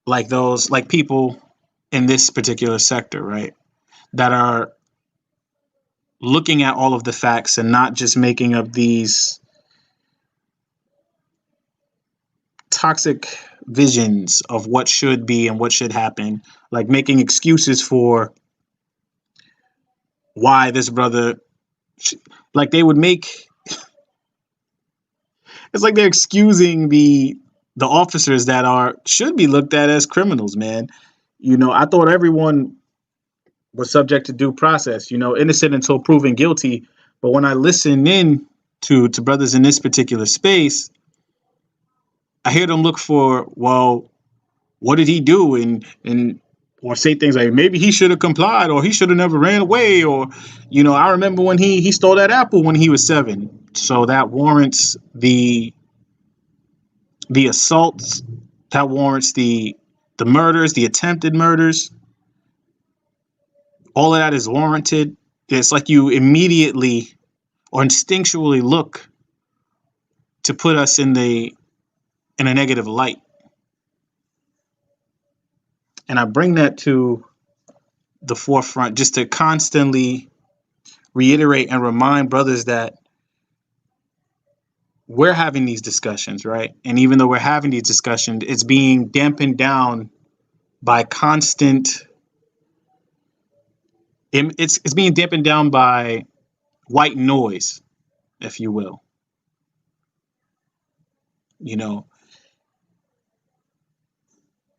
like people in this particular sector, right? That are looking at all of the facts and not just making up these toxic visions of what should be and what should happen, like making excuses for why this brother, like they would make, it's like they're excusing the officers that should be looked at as criminals, man. I thought everyone was subject to due process, innocent until proven guilty. But when I listen in to brothers in this particular space, I hear them look for, well, what did he do? And or say things like maybe he should have complied, or he should have never ran away, or I remember when he stole that apple when he was 7. So that warrants the assaults, that warrants the murders, the attempted murders. All of that is warranted. It's like you immediately or instinctually look to put us in a negative light. And I bring that to the forefront just to constantly reiterate and remind brothers that we're having these discussions, right? And even though we're having these discussions, it's being dampened down by constant. It's being dampened down by white noise, if you will.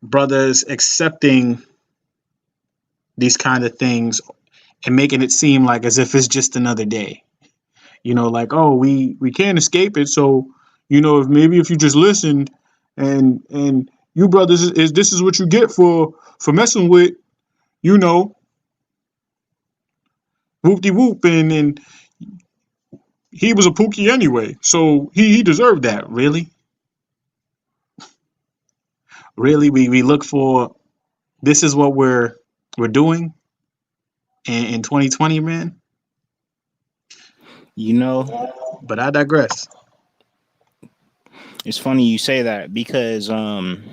Brothers accepting these kind of things and making it seem like as if it's just another day. Like, oh, we can't escape it. So, if you just listened and you brothers is this is what you get for messing with, whoop de whoop, and he was a pookie anyway, so he deserved that. Really, we look for this is what we're doing in 2020, man. But I digress. It's funny you say that because when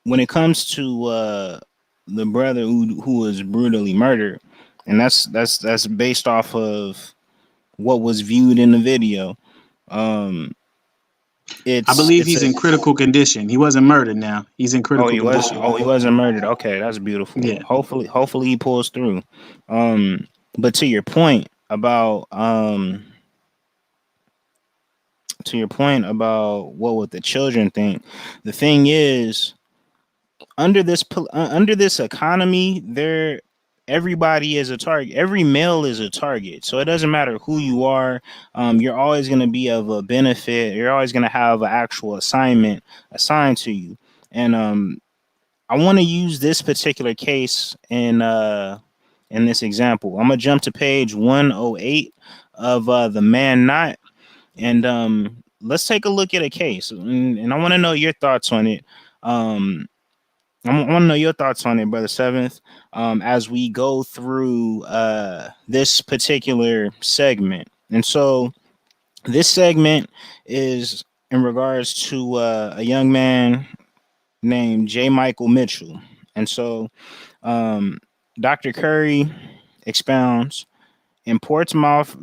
it comes to the brother who was brutally murdered, and that's based off of what was viewed in the video. I believe he's in critical condition. He wasn't murdered. Now he's in critical condition. He wasn't murdered. Okay, that's beautiful. Yeah. Hopefully he pulls through. But to your point about what would the children think, the thing is, under this economy, everybody is a target. Every male is a target. So it doesn't matter who you are. You're always going to be of a benefit. You're always going to have an actual assignment assigned to you. And I want to use this particular case in this example. I'm gonna jump to page 108 of the ManNot, and let's take a look at a case. And I want to know your thoughts on it. I want to know your thoughts on it, Brother Seventh, as we go through this particular segment. And so this segment is in regards to a young man named J. Michael Mitchell. And so Dr. Curry expounds, in Portsmouth,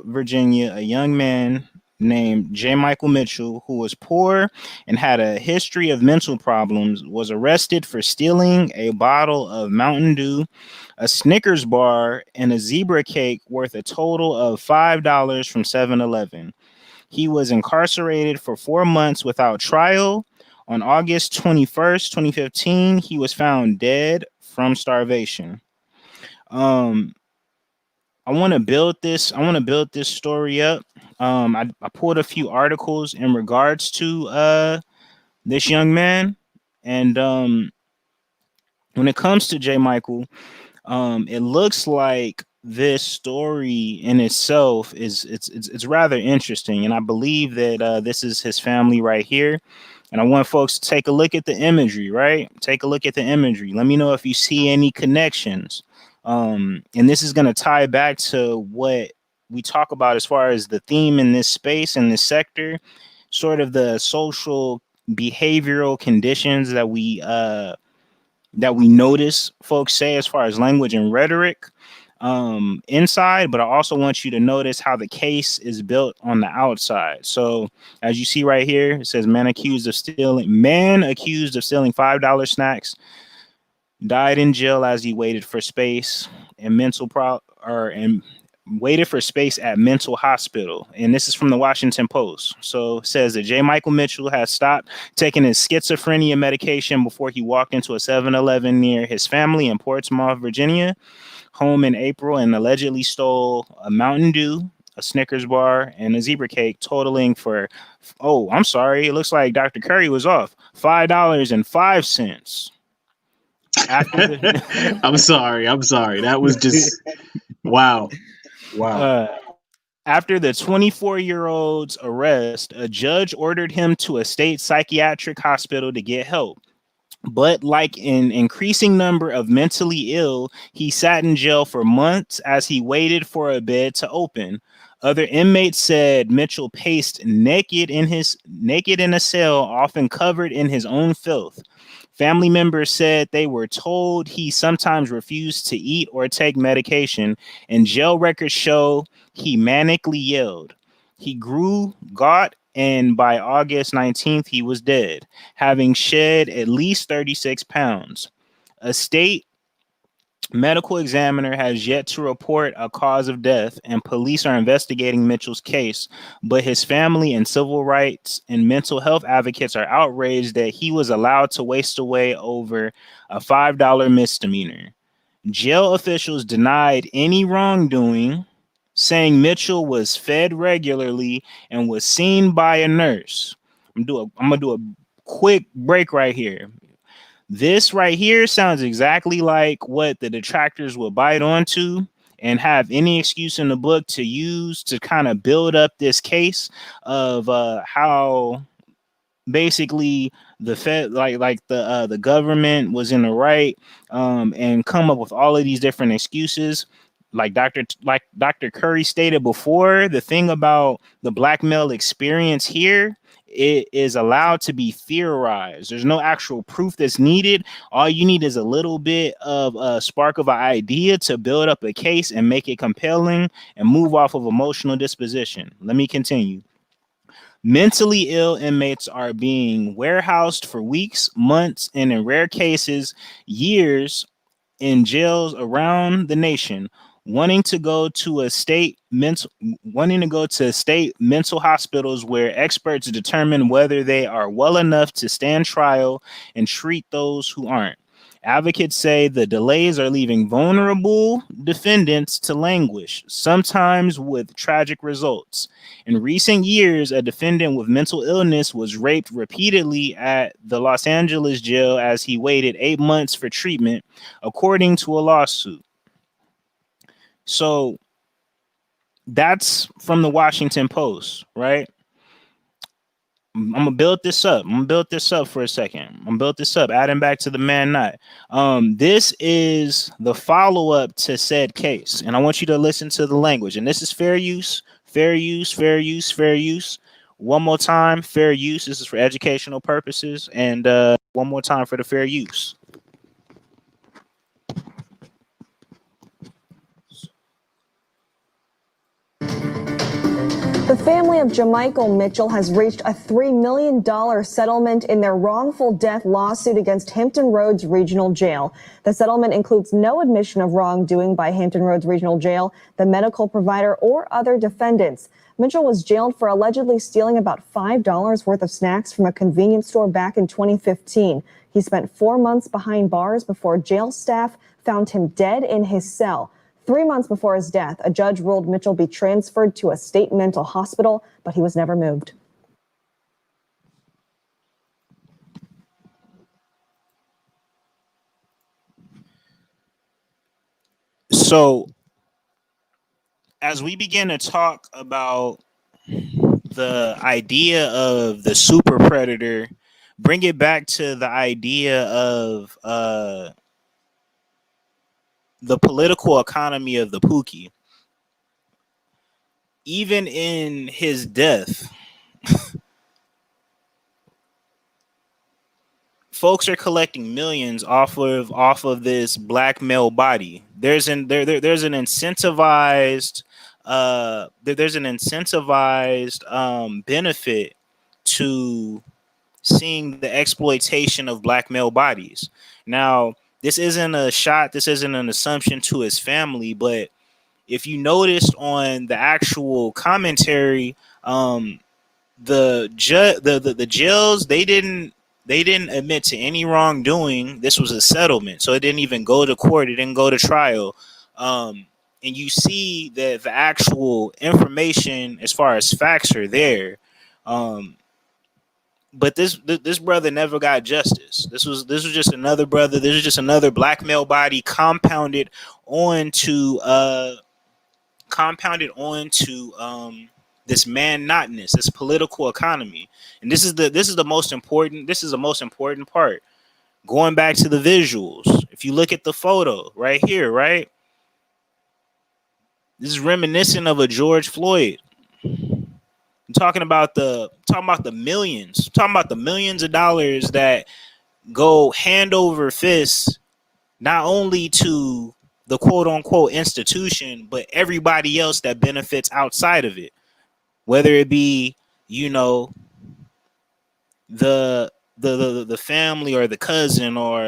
Virginia, a young man named J. Michael Mitchell, who was poor and had a history of mental problems, was arrested for stealing a bottle of Mountain Dew, a Snickers bar, and a zebra cake worth a total of $5 from 7-Eleven. He was incarcerated for 4 months without trial. On August 21st, 2015, he was found dead from starvation. Um, I want to build this. I want to build this story up. I pulled a few articles in regards to this young man, and when it comes to J. Michael, it looks like this story in itself is it's rather interesting, and I believe that this is his family right here. And I want folks to take a look at the imagery, right? Take a look at the imagery. Let me know if you see any connections. And this is going to tie back to what we talk about as far as the theme in this space, in this sector, sort of the social behavioral conditions that we notice folks say as far as language and rhetoric inside, but I also want you to notice how the case is built on the outside. So as you see right here, it says man accused of stealing $5 snacks died in jail as he waited for space and waited for space at mental hospital. And this is from the Washington Post. So it says that J. Michael Mitchell has stopped taking his schizophrenia medication before he walked into a 7-Eleven near his family in Portsmouth, Virginia, home in April, and allegedly stole a Mountain Dew, a Snickers bar, and a zebra cake, totaling for, oh, I'm sorry, it looks like Dr. Curry was off, $5.05. After the I'm sorry. I'm sorry. That was just wow. Wow. uh, after the 24-year-old's arrest, a judge ordered him to a state psychiatric hospital to get help. But like an increasing number of mentally ill, he sat in jail for months as he waited for a bed to open. Other inmates said Mitchell paced naked in a cell, often covered in his own filth. Family members said they were told he sometimes refused to eat or take medication, and jail records show he manically yelled. He grew gaunt, and by August 19th, he was dead, having shed at least 36 pounds. A state medical examiner has yet to report a cause of death, and police are investigating Mitchell's case. But his family and civil rights and mental health advocates are outraged that he was allowed to waste away over a $5 misdemeanor. Jail officials denied any wrongdoing, saying Mitchell was fed regularly and was seen by a nurse. I'm gonna do a quick break right here. This right here sounds exactly like what the detractors will bite onto and have any excuse in the book to use to kind of build up this case of how basically the Fed, the government was in the right, and come up with all of these different excuses. Like Dr. Curry stated before, the thing about the black male experience here, it is allowed to be theorized. There's no actual proof that's needed. All you need is a little bit of a spark of an idea to build up a case and make it compelling and move off of emotional disposition. Let me continue. Mentally ill inmates are being warehoused for weeks, months, and in rare cases, years in jails around the nation, wanting to go to state mental hospitals where experts determine whether they are well enough to stand trial and treat those who aren't. Advocates say the delays are leaving vulnerable defendants to languish, sometimes with tragic results. In recent years, a defendant with mental illness was raped repeatedly at the Los Angeles jail as he waited 8 months for treatment, according to a lawsuit. So that's from the Washington Post, right? I'm gonna build this up. I'm gonna build this up for a second. I'm gonna build this up, adding back to the ManNot. This is the follow-up to said case, and I want you to listen to the language. And this is fair use, fair use, fair use, fair use. One more time, fair use. This is for educational purposes, and one more time for the fair use. The family of Jamichael Mitchell has reached a $3 million settlement in their wrongful death lawsuit against Hampton Roads Regional Jail. The settlement includes no admission of wrongdoing by Hampton Roads Regional Jail, the medical provider, or other defendants. Mitchell was jailed for allegedly stealing about $5 worth of snacks from a convenience store back in 2015. He spent 4 months behind bars before jail staff found him dead in his cell. 3 months before his death, a judge ruled Mitchell be transferred to a state mental hospital, but he was never moved. So, as we begin to talk about the idea of the super predator, bring it back to the idea of the political economy of the Pookie. Even in his death, folks are collecting millions off of this black male body. There's an incentivized benefit to seeing the exploitation of black male bodies. Now, this isn't a shot, this isn't an assumption to his family, but if you noticed on the actual commentary, the jails, they didn't admit to any wrongdoing. This was a settlement, so it didn't even go to court. It didn't go to trial. And you see that the actual information, as far as facts, are there. But this brother never got justice. This was just another brother. This was just another black male body onto this ManNotness, this political economy. And this is the most important part. Going back to the visuals, if you look at the photo right here, right, this is reminiscent of a George Floyd. I'm talking about the millions, of dollars that go hand over fist, not only to the quote unquote institution, but everybody else that benefits outside of it. Whether it be, the family or the cousin or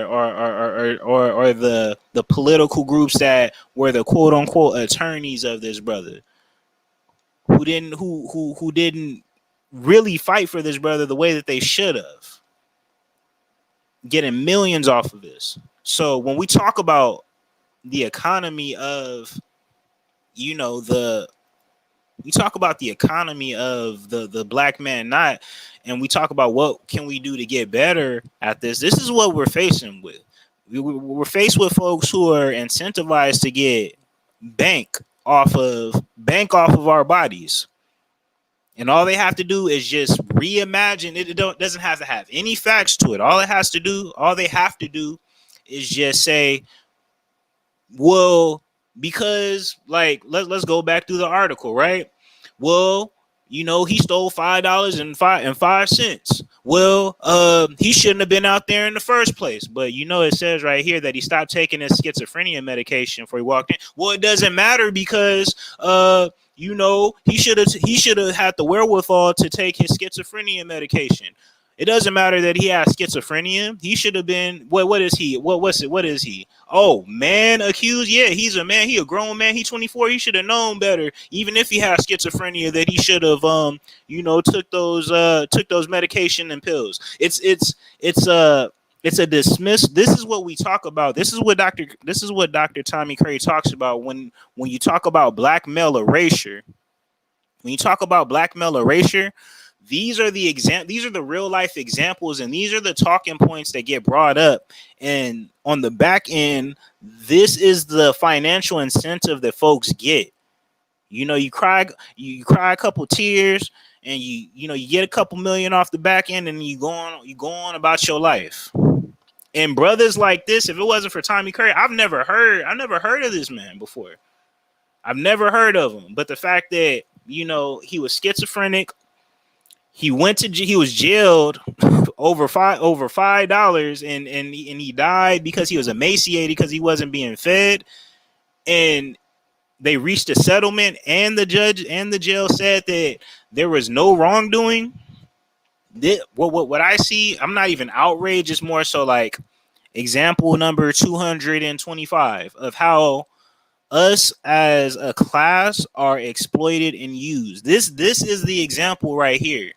the political groups that were the quote unquote attorneys of this brother, who didn't really fight for this brother the way that they should have, getting millions off of this. So when we talk about the economy of, we talk about the economy of the black ManNot, and we talk about what can we do to get better at this. This is what we're facing with. We're faced with folks who are incentivized to get bank off of our bodies. And all they have to do is just reimagine it. Doesn't have to have any facts to it. All they have to do is just say, well, because, like, let's go back through the article, right? Well, he stole $5.05. Well, he shouldn't have been out there in the first place. But it says right here that he stopped taking his schizophrenia medication before he walked in. Well, it doesn't matter because he should have had the wherewithal to take his schizophrenia medication. It doesn't matter that he has schizophrenia. He should have been. What is he? What is he? Oh, man accused? Yeah, he's a man. He a grown man. He's 24. He should have known better. Even if he has schizophrenia, that he should have took those medication and pills. It's a dismiss. This is what we talk about. This is what Dr. Tommy Curry talks about when you talk about black male erasure. When you talk about black male erasure, these are the real life examples, and these are the talking points that get brought up. And on the back end, this is the financial incentive that folks get. You cry a couple tears, and you get a couple million off the back end, and you go on about your life. And brothers like this, if it wasn't for Tommy Curry, I've never heard of this man before. I've never heard of him. But the fact that he was schizophrenic. He was jailed over $5, and he died because he was emaciated because he wasn't being fed. And they reached a settlement, and the judge and the jail said that there was no wrongdoing. What I see, I'm not even outraged. It's more so like example number 225 of how us as a class are exploited and used. This is the example right here.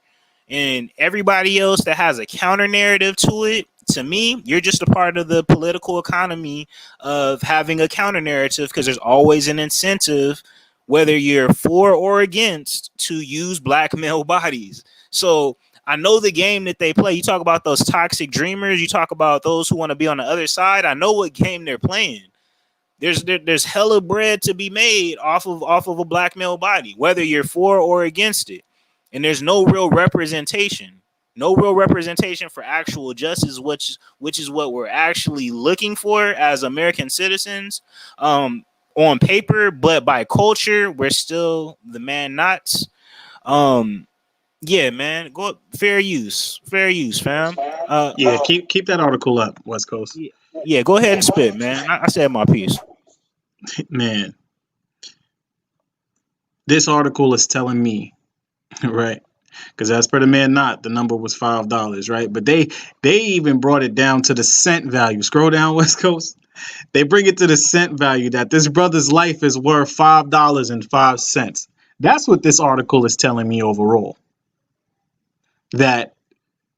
And everybody else that has a counter narrative to it, to me, you're just a part of the political economy of having a counter narrative, because there's always an incentive, whether you're for or against, to use black male bodies. So I know the game that they play. You talk about those toxic dreamers, you talk about those who want to be on the other side. I know what game they're playing. There's hella bread to be made off of a black male body, whether you're for or against it. And there's no real representation. No real representation for actual justice, which is what we're actually looking for as American citizens, on paper, but by culture, we're still the ManNots. Yeah, man. Go fair use, fam. Yeah, keep that article up, West Coast. Yeah, go ahead and spit, man. I said my piece. Man, this article is telling me, right? Because as per the ManNot, the number was $5, right? But they even brought it down to the cent value. Scroll down, West Coast. They bring it to the cent value that this brother's life is worth $5.05. That's what this article is telling me overall. That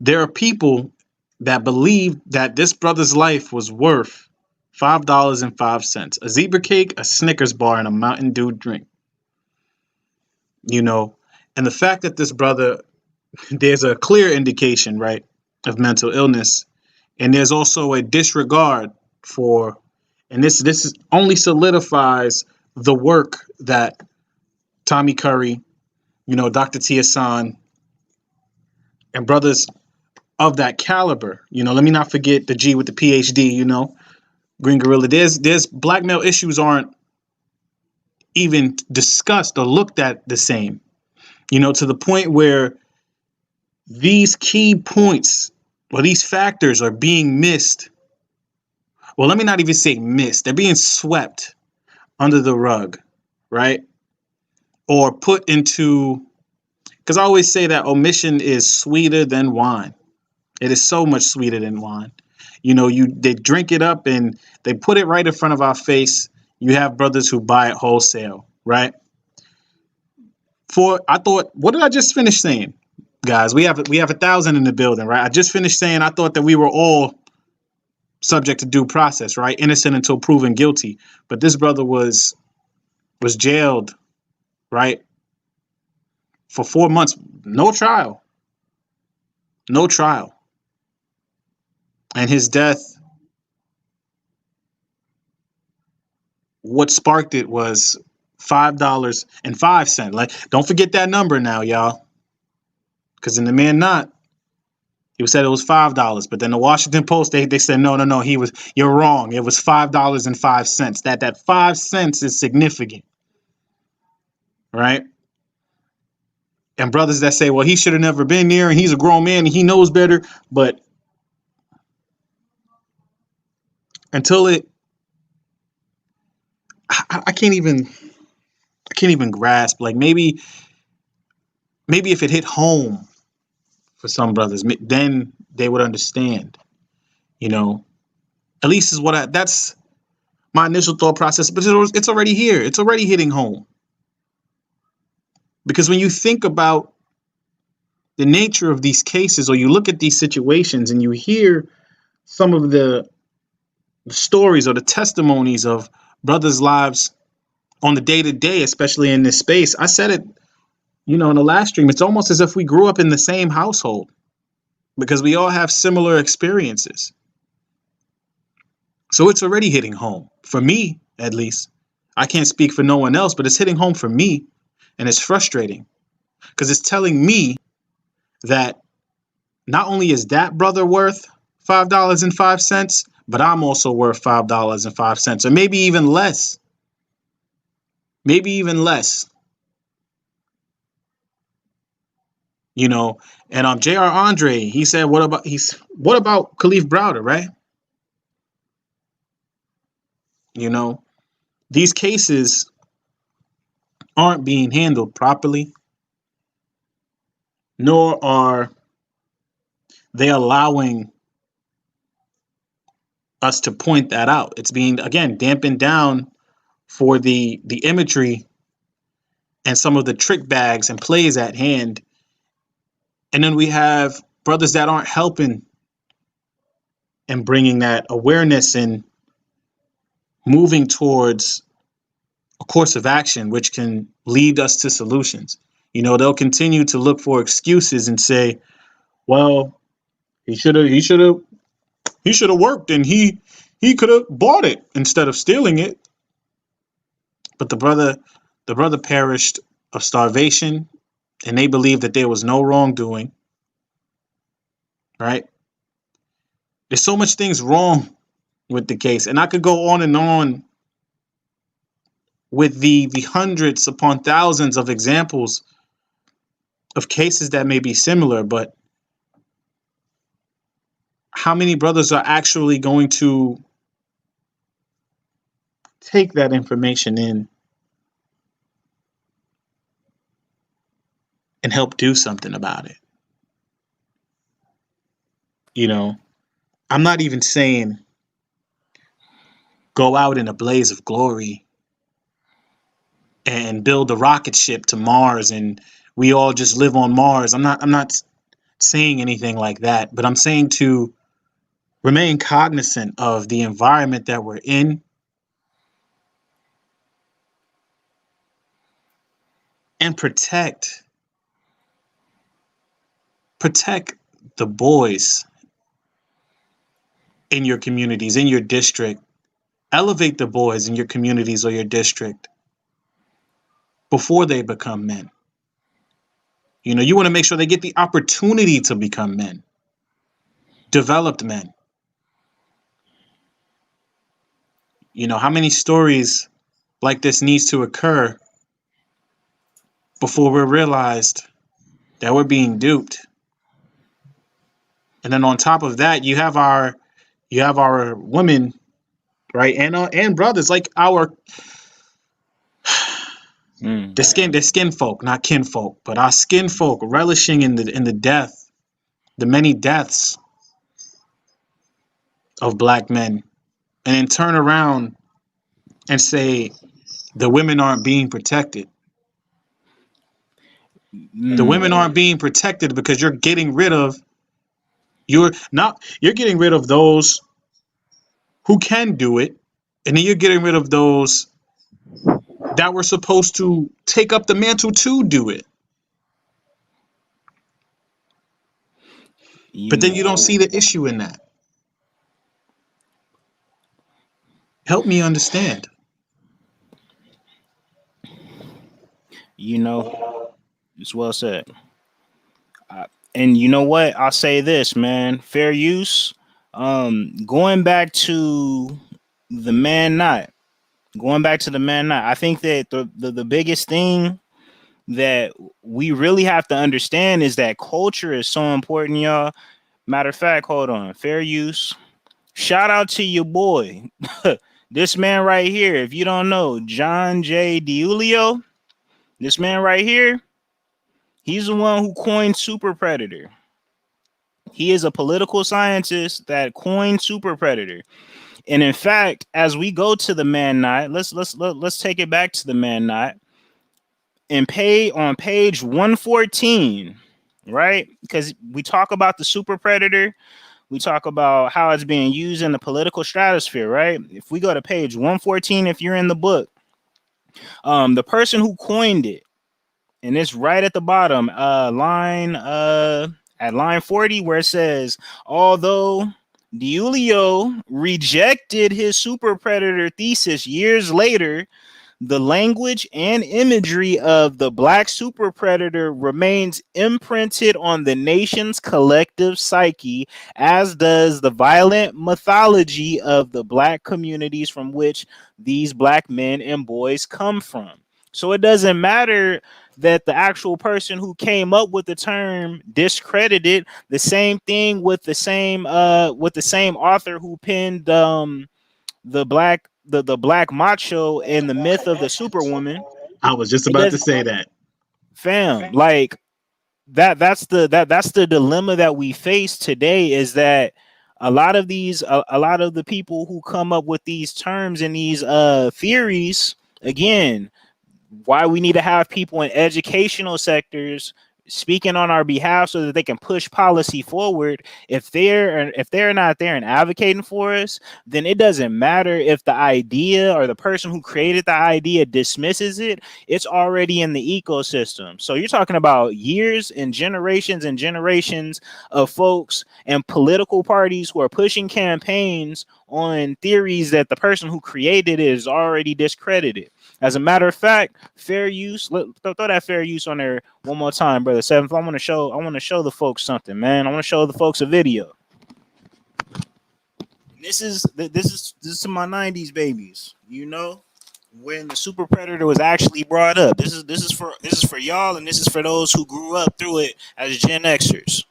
there are people that believe that this brother's life was worth $5.05. A zebra cake, a Snickers bar, and a Mountain Dew drink. You know, and the fact that this brother, there's a clear indication, right, of mental illness. And there's also a disregard for, and this is only solidifies the work that Tommy Curry, you know, Dr. Tiasan, and brothers of that caliber. You know, let me not forget the G with the PhD, you know, Green Gorilla. There's black male issues aren't even discussed or looked at the same, you know, to the point where these key points or these factors are being missed. Well, let me not even say missed. They're being swept under the rug, right? Or put into, because I always say that omission is sweeter than wine. It is so much sweeter than wine. You know, they drink it up and they put it right in front of our face. You have brothers who buy it wholesale, right? I thought, what did I just finish saying? Guys, we have 1,000 in the building, right? I just finished saying I thought that we were all subject to due process, right? Innocent until proven guilty. But this brother was jailed, right? For 4 months, no trial. No trial. And his death, what sparked it was $5.05. Like, don't forget that number now, y'all. Because in the ManNot, he said it was $5, but then the Washington Post, they said no, you're wrong. It was $5.05. That 5 cents is significant, right? And brothers that say, well, he should have never been there, and he's a grown man and he knows better, but until I can't even grasp. Like maybe if it hit home for some brothers, then they would understand, you know. At least is that's my initial thought process, but it's already here. It's already hitting home. Because when you think about the nature of these cases, or you look at these situations and you hear some of the stories or the testimonies of brothers' lives on the day-to-day, especially in this space, I said it, you know, in the last stream, it's almost as if we grew up in the same household because we all have similar experiences. So it's already hitting home for me, at least. I can't speak for no one else, but it's hitting home for me, and it's frustrating because it's telling me that not only is that brother worth $5.05, but I'm also worth $5.05, or maybe even less. Maybe even less. You know, and J.R. Andre, he said, what about Khalif Browder, right? You know, these cases aren't being handled properly, nor are they allowing us to point that out. It's being, again, dampened down for the imagery and some of the trick bags and plays at hand. And then we have brothers that aren't helping and bringing that awareness and moving towards a course of action which can lead us to solutions. You know, they'll continue to look for excuses and say, well, he should have worked, and he could have bought it instead of stealing it. But the brother perished of starvation, and they believed that there was no wrongdoing. Right? There's so much things wrong with the case, and I could go on and on with the hundreds upon thousands of examples of cases that may be similar, but how many brothers are actually going to take that information in and help do something about it? You know, I'm not even saying go out in a blaze of glory and build a rocket ship to Mars and we all just live on Mars. I'm not saying anything like that, but I'm saying to remain cognizant of the environment that we're in and protect the boys in your communities, in your district. Elevate the boys in your communities or your district before they become men. You know, you want to make sure they get the opportunity to become men, developed men. You know, how many stories like this needs to occur before we're realized that we're being duped? And then on top of that, you have our women, right, and brothers, like our the skin folk, not kinfolk, but our skin folk relishing in the death, the many deaths of black men, and then turn around and say the women aren't being protected. The women aren't being protected because you're getting rid of those who can do it, and then you're getting rid of those that were supposed to take up the mantle to do it. But then you don't see the issue in that. Help me understand. You know, it's well said. And you know what? I'll say this, man. Fair use. Going back to the ManNot. I think that the biggest thing that we really have to understand is that culture is so important, y'all. Matter of fact, hold on. Fair use. Shout out to your boy. This man right here. If you don't know, John J. DiIulio. This man right here. He's the one who coined super predator. He is a political scientist that coined super predator. And in fact, as we go to the ManNot, let's take it back to the ManNot and on page 114, right? Because we talk about the super predator, we talk about how it's being used in the political stratosphere, right? If we go to page 114, if you're in the book, the person who coined it, and it's right at the bottom, at line 40, where it says, although DiIulio rejected his super predator thesis years later, the language and imagery of the black super predator remains imprinted on the nation's collective psyche, as does the violent mythology of the black communities from which these black men and boys come from. So it doesn't matter that the actual person who came up with the term discredited. The same thing with the same author who penned the black macho and the myth of the superwoman. I was just It about to doesn't, say that. fam. Like that's the dilemma that we face today. Is that a lot of the people who come up with these terms and these theories, again, why we need to have people in educational sectors speaking on our behalf so that they can push policy forward. If they're not there and advocating for us, then it doesn't matter if the idea or the person who created the idea dismisses it. It's already in the ecosystem. So you're talking about years and generations of folks and political parties who are pushing campaigns on theories that the person who created it is already discredited. As a matter of fact, fair use. Throw that fair use on there one more time, brother Seventh. I want to show the folks something, man. I want to show the folks a video. This is to my '90s babies. You know, when the Super Predator was actually brought up. This is for y'all, and this is for those who grew up through it as Gen Xers.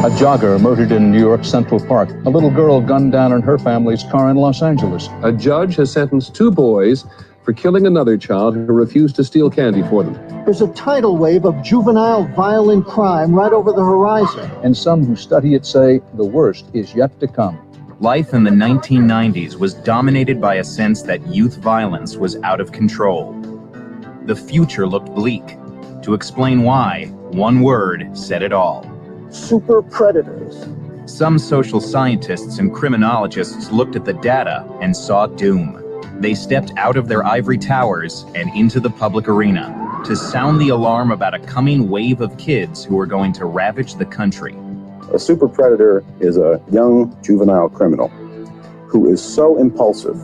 A jogger murdered in New York Central Park. A little girl gunned down in her family's car in Los Angeles. A judge has sentenced 2 boys for killing another child who refused to steal candy for them. There's a tidal wave of juvenile violent crime right over the horizon. And some who study it say the worst is yet to come. Life in the 1990s was dominated by a sense that youth violence was out of control. The future looked bleak. To explain why, one word said it all. Super predators. Some social scientists and criminologists looked at the data and saw doom. They stepped out of their ivory towers and into the public arena to sound the alarm about a coming wave of kids who are going to ravage the country. A super predator is a young juvenile criminal who is so impulsive.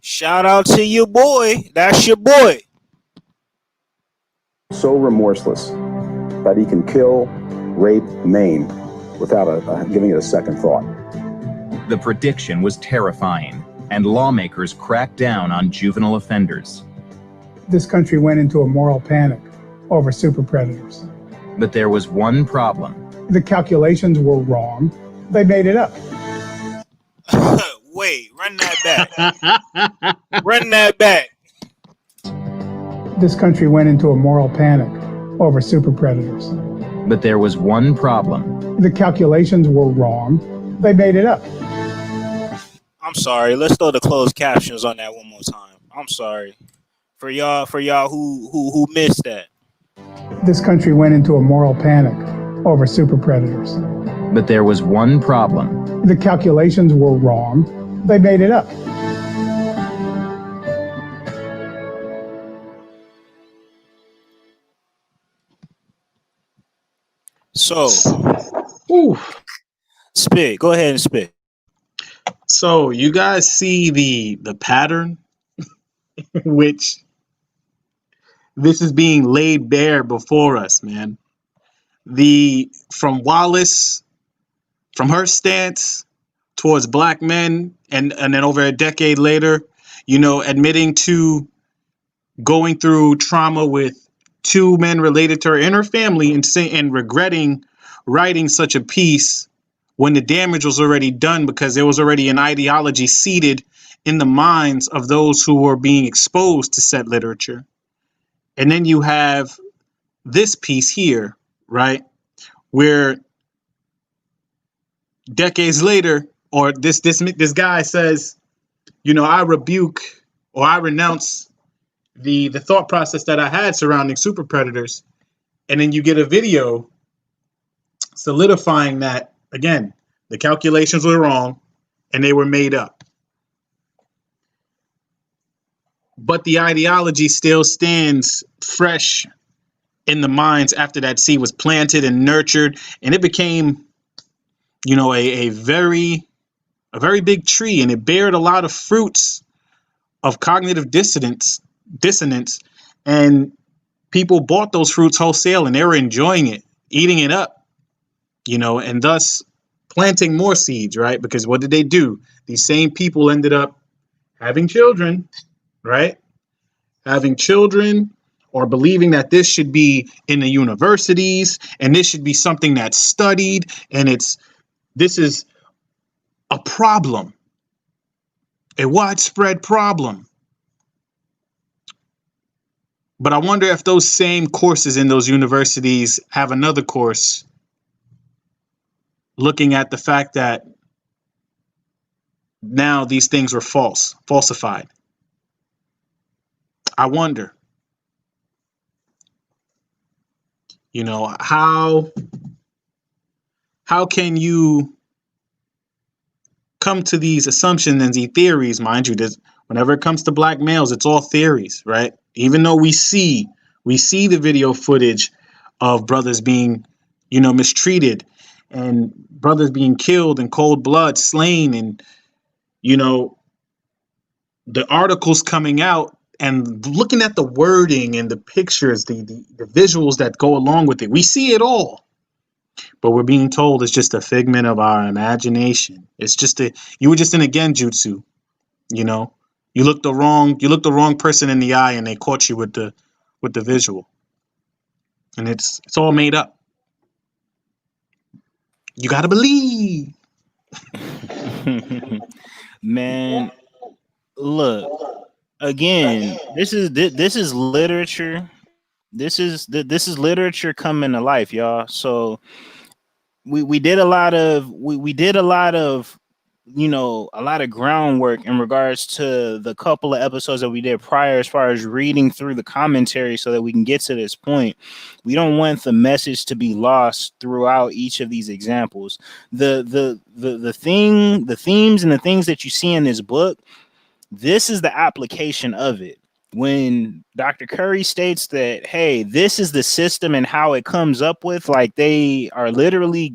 Shout out to your boy. That's your boy. So remorseless that he can kill, rape, maim without giving it a second thought. The prediction was terrifying, and lawmakers cracked down on juvenile offenders. This country went into a moral panic over super predators. But there was one problem. The calculations were wrong. They made it up. Wait, run that back. Run that back. This country went into a moral panic over super predators. But there was one problem. The calculations were wrong. They made it up. I'm sorry. Let's throw the closed captions on that one more time. I'm sorry. For y'all who missed that. This country went into a moral panic over super predators. But there was one problem. The calculations were wrong. They made it up. So, Oof. spit. Go ahead and spit. So you guys see the pattern, which this is being laid bare before us, man. From Wallace, from her stance towards black men, and then over a decade later, admitting to going through trauma with 2 men related to her and her family, and regretting writing such a piece when the damage was already done, because there was already an ideology seated in the minds of those who were being exposed to said literature. And then you have this piece here, right, where decades later, or this guy says, I rebuke or I renounce the thought process that I had surrounding super predators. And then you get a video solidifying that, again, the calculations were wrong and they were made up. But the ideology still stands fresh in the minds after that seed was planted and nurtured, and it became, a very big tree, and it bared a lot of fruits of cognitive dissonance, and people bought those fruits wholesale, and they were enjoying it, eating it up, and thus planting more seeds, right? Because what did they do? These same people ended up having children, right? Having children, or believing that this should be in the universities and this should be something that's studied, and it's This is a problem, a widespread problem. But I wonder if those same courses in those universities have another course looking at the fact that now these things were falsified. I wonder, how can you come to these assumptions and these theories, mind you, whenever it comes to black males, it's all theories, right? Even though we see the video footage of brothers being, mistreated and brothers being killed in cold blood, slain, and, the articles coming out and looking at the wording and the pictures, the visuals that go along with it. We see it all, but we're being told it's just a figment of our imagination. It's just you were just in a genjutsu, you looked the wrong person in the eye and they caught you with the visual. And it's all made up. You got to believe. Man, look, again, this is literature. This is literature coming to life, y'all. So we did a lot of a lot of groundwork in regards to the couple of episodes that we did prior, as far as reading through the commentary so that we can get to this point. We don't want the message to be lost throughout each of these examples. The themes and the things that you see in this book, this is the application of it. When Dr. Curry states that, hey, this is the system and how it comes up with, like, they are literally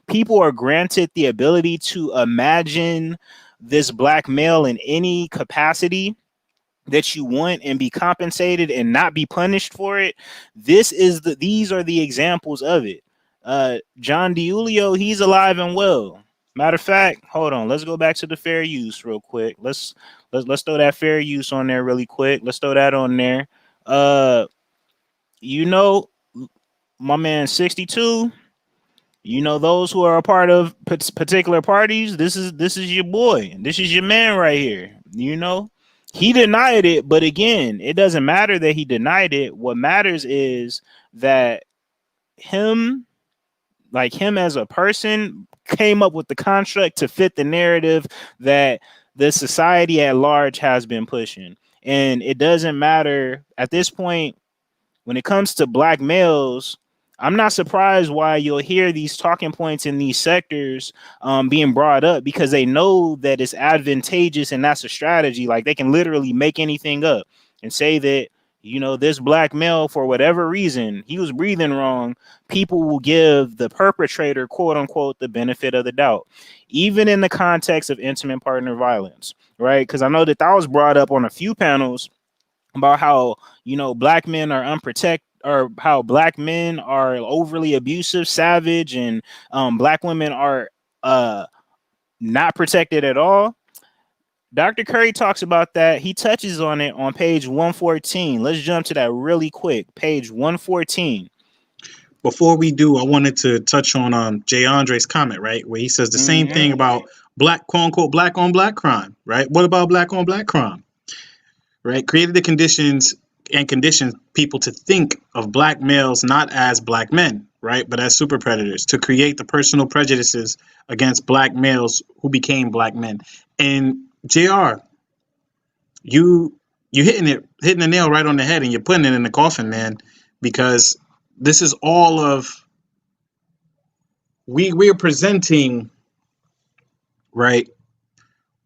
people are granted the ability to imagine this black male in any capacity that you want and be compensated and not be punished for it. These are the examples of it. John DiUlio, he's alive and well. Matter of fact, hold on, let's go back to the fair use real quick. Let's throw that fair use on there really quick. Let's throw that on there. My man 62, those who are a part of particular parties, this is your boy. This is your man right here. He denied it, but again, it doesn't matter that he denied it. What matters is that him as a person came up with the construct to fit the narrative that the society at large has been pushing. And it doesn't matter at this point when it comes to black males. I'm not surprised why you'll hear these talking points in these sectors being brought up, because they know that it's advantageous and that's a strategy. Like, they can literally make anything up and say that, this black male, for whatever reason, he was breathing wrong. People will give the perpetrator, quote unquote, the benefit of the doubt, even in the context of intimate partner violence, right? Because I know that was brought up on a few panels about how, black men are unprotected, or how black men are overly abusive, savage, and black women are not protected at all. Dr. Curry talks about that. He touches on it on page 114. Let's jump to that really quick. Page 114. Before we do, I wanted to touch on Jay Andre's comment, right, where he says the same thing about black, quote unquote, black on black crime, right? What about black on black crime? Right? Created the conditions and conditioned people to think of black males not as black men, right, but as super predators, to create the personal prejudices against black males who became black men. And JR, you hitting the nail right on the head, and you're putting it in the coffin, man, because this is all of we're presenting, right?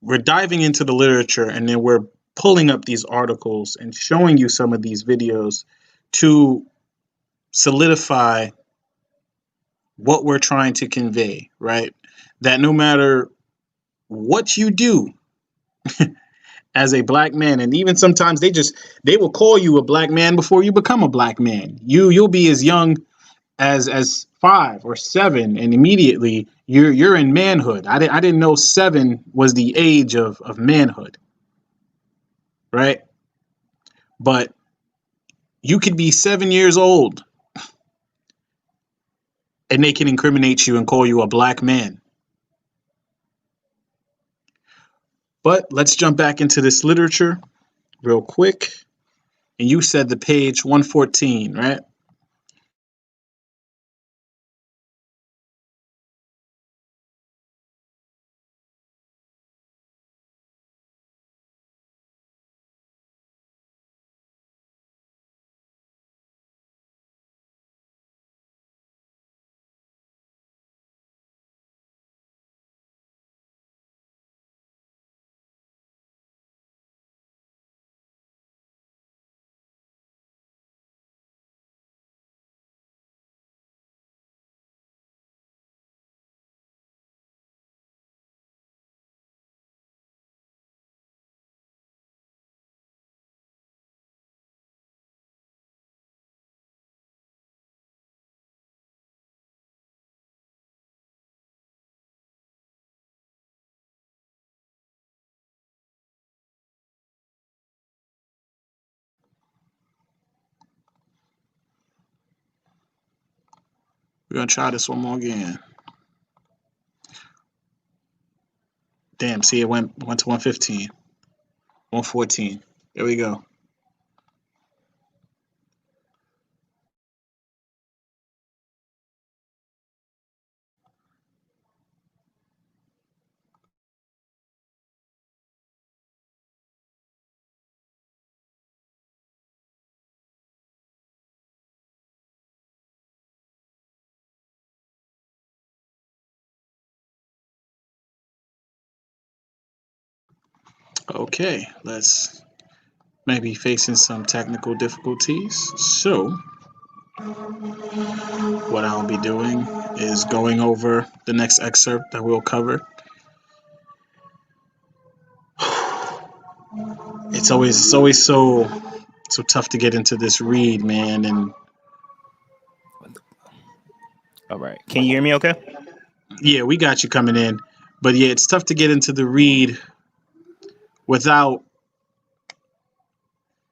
We're diving into the literature, and then we're pulling up these articles and showing you some of these videos to solidify what we're trying to convey, right? That no matter what you do as a black man, and even sometimes they will call you a black man before you become a black man. You'll be as young as 5 or 7, and immediately you're in manhood. I didn't know 7 was the age of manhood, right? But you could be 7 years old and they can incriminate you and call you a black man. But let's jump back into this literature real quick. And you said the page 114, right? We're going to try this one more again. Damn, see, it went to 115. 114. There we go. Okay, let's maybe facing some technical difficulties. So what I'll be doing is going over the next excerpt that we'll cover. It's always so tough to get into this read, man. And All right. Can you hear me okay? yeah, we got you coming in. But yeah, it's tough to get into the read without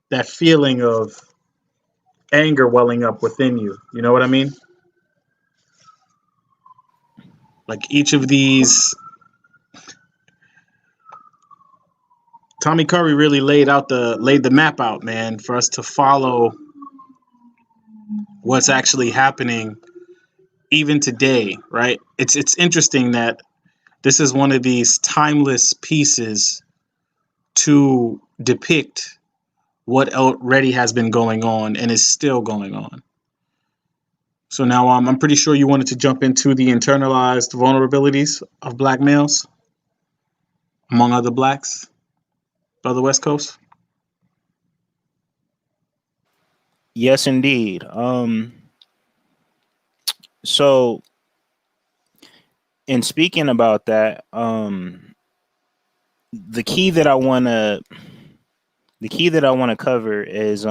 that feeling of anger welling up within you. You know what I mean? Like each of these, Tommy Curry really laid the map out, man, for us to follow what's actually happening even today, right? It's interesting that this is one of these timeless pieces to depict what already has been going on and is still going on. So now I'm pretty sure you wanted to jump into the internalized vulnerabilities of black males, among other blacks, Brother West Coast. Yes, indeed. So in speaking about that, the key that I want to cover is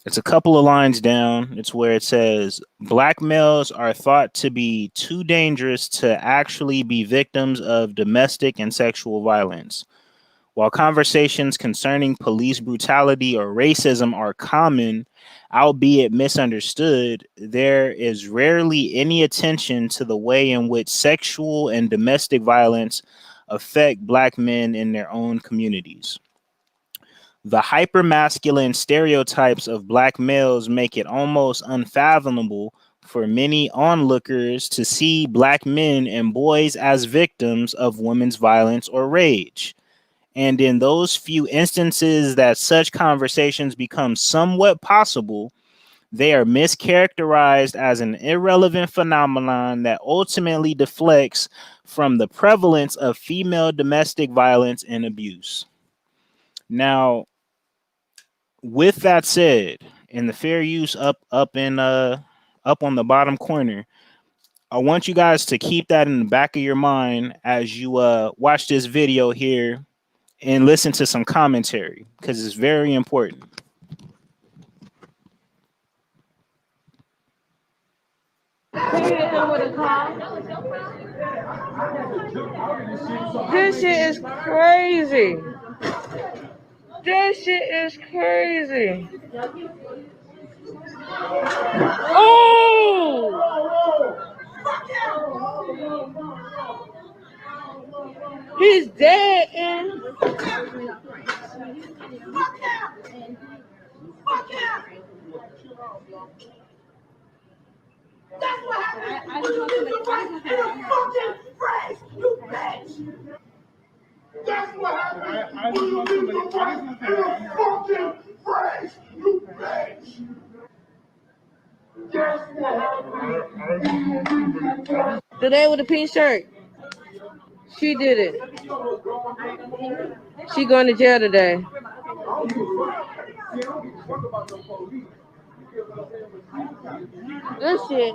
it's a couple of lines down. It's where it says black males are thought to be too dangerous to actually be victims of domestic and sexual violence. While conversations concerning police brutality or racism are common, albeit misunderstood, there is rarely any attention to the way in which sexual and domestic violence affect black men in their own communities. The hypermasculine stereotypes of black males make it almost unfathomable for many onlookers to see black men and boys as victims of women's violence or rage. And in those few instances that such conversations become somewhat possible, they are mischaracterized as an irrelevant phenomenon that ultimately deflects from the prevalence of female domestic violence and abuse. Now, with that said, in the fair use up on the bottom corner, I want you guys to keep that in the back of your mind as you watch this video here and listen to some commentary, because it's very important. This shit is crazy. This shit is crazy. Oh! He's dead, and today with a pink shirt. She did it. She going to jail today. Good shit.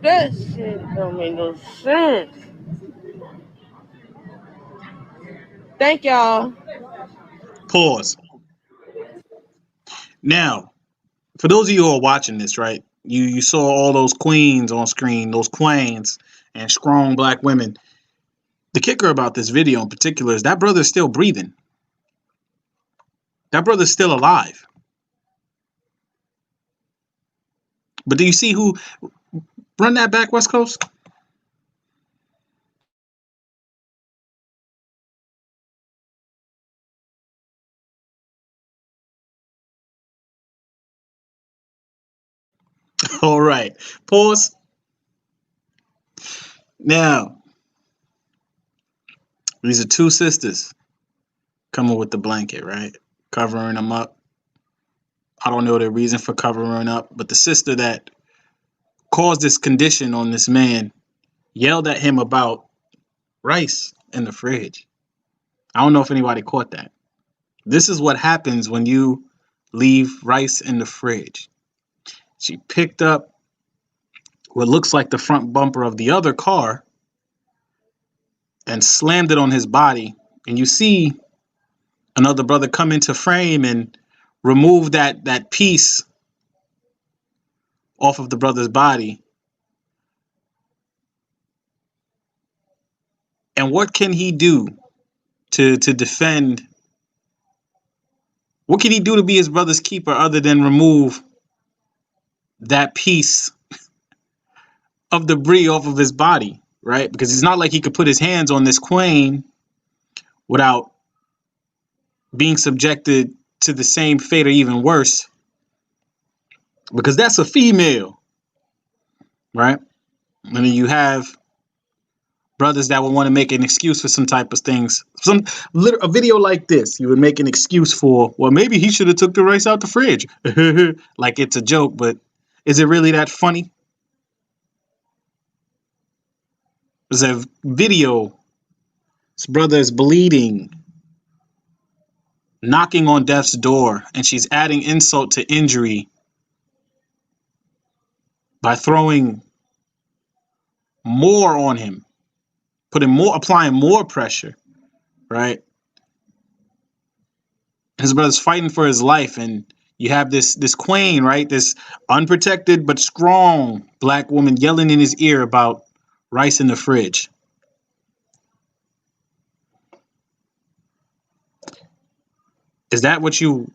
That shit don't make no sense. Thank y'all. Pause. Now, for those of you who are watching this, right? You saw all those queens on screen, those queens and strong black women. The kicker about this video in particular is that brother's still breathing. That brother's still alive. But do you see who run that back, West Coast? All right. Pause. Now, these are two sisters coming with the blanket, right? Covering them up. I don't know the reason for covering up, but the sister that caused this condition on this man yelled at him about rice in the fridge. I don't know if anybody caught that. This is what happens when you leave rice in the fridge. She picked up what looks like the front bumper of the other car and slammed it on his body. And you see another brother come into frame and remove that piece off of the brother's body. And what can he do to defend? What can he do to be his brother's keeper other than remove that piece of debris off of his body, right? Because it's not like he could put his hands on this queen without being subjected to the same fate or even worse, because that's a female, right? And then you have brothers that would want to make an excuse for some type of things. A video like this, you would make an excuse for, well, maybe he should have took the rice out the fridge. Like it's a joke, but is it really that funny? There's a video, this brother is bleeding, knocking on death's door, and she's adding insult to injury by throwing more on him, applying more pressure, right? His brother's fighting for his life, and you have this queen, right? This unprotected but strong black woman yelling in his ear about rice in the fridge. Is that what you?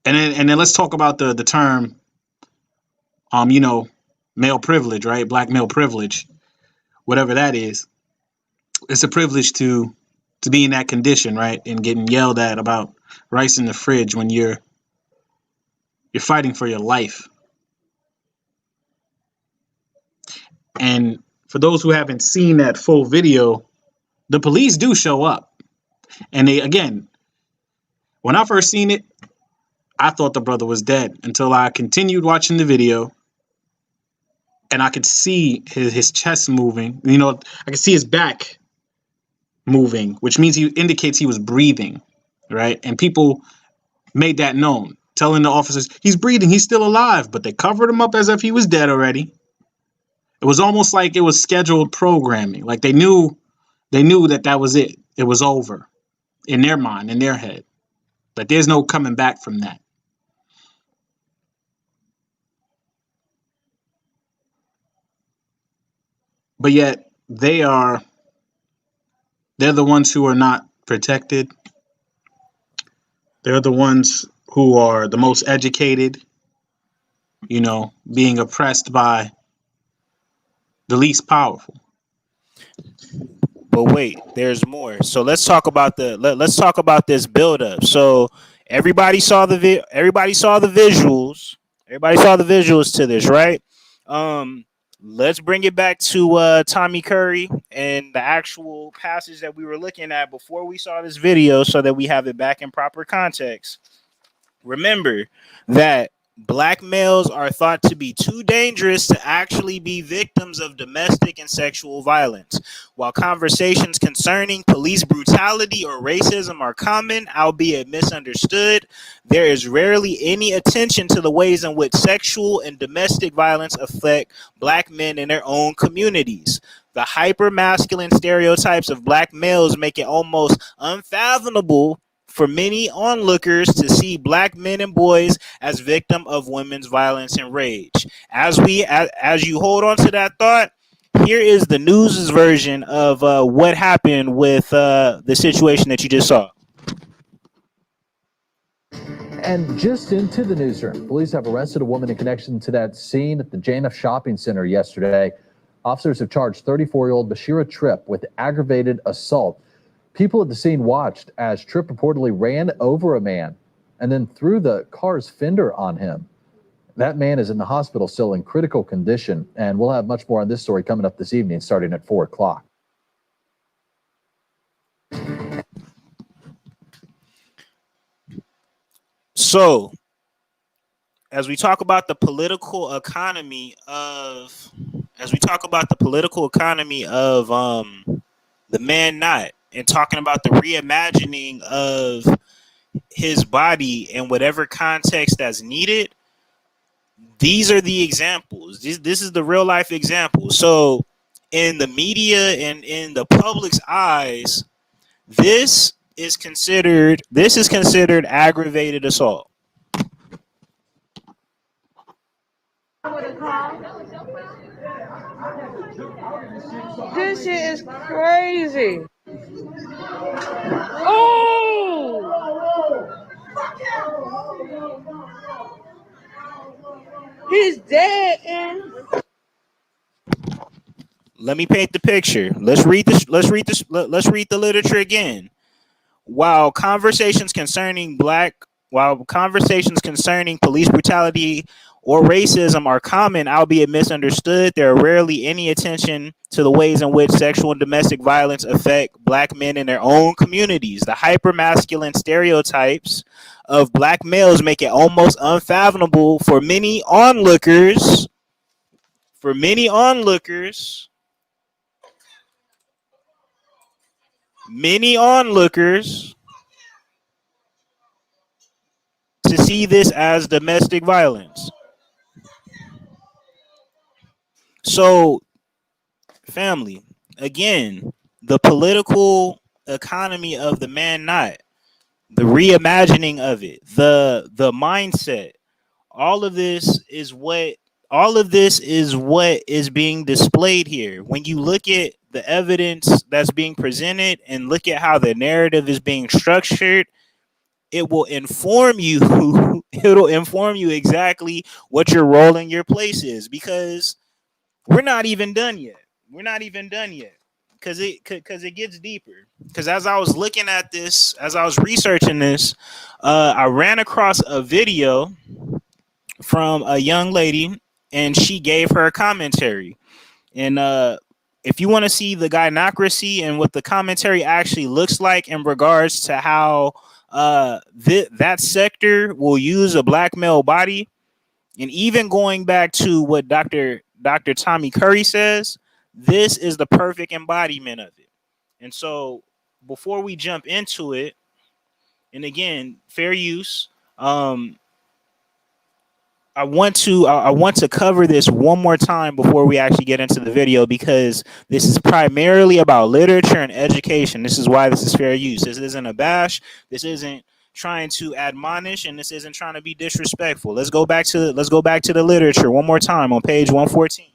And then let's talk about the term, male privilege, right? Black male privilege, whatever that is. It's a privilege to be in that condition, right? And getting yelled at about rice in the fridge when you're fighting for your life. And for those who haven't seen that full video, the police do show up. And they, again, when I first seen it, I thought the brother was dead until I continued watching the video and I could see his chest moving. I could see his back moving, which means he indicates he was breathing, right? And people made that known, telling the officers he's breathing, he's still alive, but they covered him up as if he was dead already. It was almost like it was scheduled programming. Like they knew that was it. It was over in their mind, in their head. But there's no coming back from that. But yet they're the ones who are not protected. They're the ones who are the most educated, being oppressed by the least powerful. But wait, there's more. So let's talk about let's talk about this build up. So everybody saw the visuals. Everybody saw the visuals to this, right? Um let's bring it back to Tommy Curry and the actual passage that we were looking at before we saw this video so that we have it back in proper context. Remember that black males are thought to be too dangerous to actually be victims of domestic and sexual violence. While conversations concerning police brutality or racism are common, albeit misunderstood, there is rarely any attention to the ways in which sexual and domestic violence affect black men in their own communities. The hyper-masculine stereotypes of black males make it almost unfathomable for many onlookers to see black men and boys as victims of women's violence and rage. As you hold on to that thought, here is the news version of what happened with the situation that you just saw. And just into the newsroom, police have arrested a woman in connection to that scene at the JNF Shopping Center yesterday. Officers have charged 34-year-old Bashira Tripp with aggravated assault. People at the scene watched as Tripp reportedly ran over a man and then threw the car's fender on him. That man is in the hospital still in critical condition, and we'll have much more on this story coming up this evening starting at 4 o'clock. So, as we talk about the political economy of the ManNot and talking about the reimagining of his body in whatever context that's needed, these are the examples. This is the real life example. So in the media and in the public's eyes, this is considered aggravated assault. This shit is crazy. Oh! He's dead, and Let me paint the picture. Let's read the literature again. While conversations concerning police brutality or racism are common, albeit misunderstood, there are rarely any attention to the ways in which sexual and domestic violence affect black men in their own communities. The hypermasculine stereotypes of black males make it almost unfathomable for many onlookers to see this as domestic violence. So, family, again, the political economy of the ManNot, the reimagining of it, the mindset, all of this is what is being displayed here. When you look at the evidence that's being presented and look at how the narrative is being structured, it will inform you exactly what your role in your place is, because we're not even done yet because it gets deeper. Because as I was looking at this, as I was researching this, I ran across a video from a young lady, and she gave her commentary. And if you want to see the gynocracy and what the commentary actually looks like in regards to how that sector will use a black male body, and even going back to what Dr. Tommy Curry says, this is the perfect embodiment of it. And so before we jump into it, and again, fair use, I want to cover this one more time before we actually get into the video, because this is primarily about literature and education. This is why this is fair use. This isn't a bash. This isn't trying to admonish, and this isn't trying to be disrespectful. Let's go back to the literature one more time on page 114.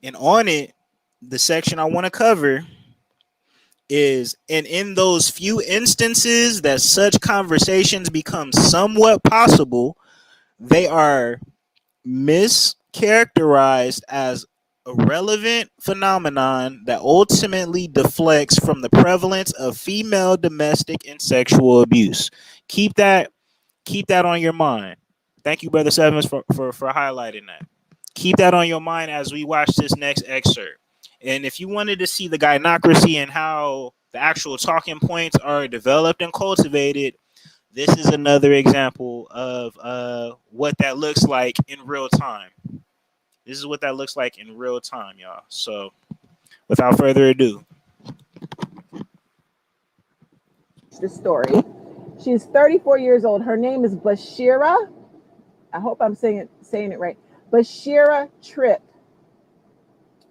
And on it, the section I want to cover is, and in those few instances that such conversations become somewhat possible, they are mischaracterized as a relevant phenomenon that ultimately deflects from the prevalence of female domestic and sexual abuse. Keep that on your mind. Thank you, Brother Sevens, for highlighting that. Keep that on your mind as we watch this next excerpt. And if you wanted to see the gynocracy and how the actual talking points are developed and cultivated, this is another example of what that looks like in real time. This is what that looks like in real time, y'all. So without further ado. The story. She's 34 years old. Her name is Bashira. I hope I'm saying it right. Bashira Tripp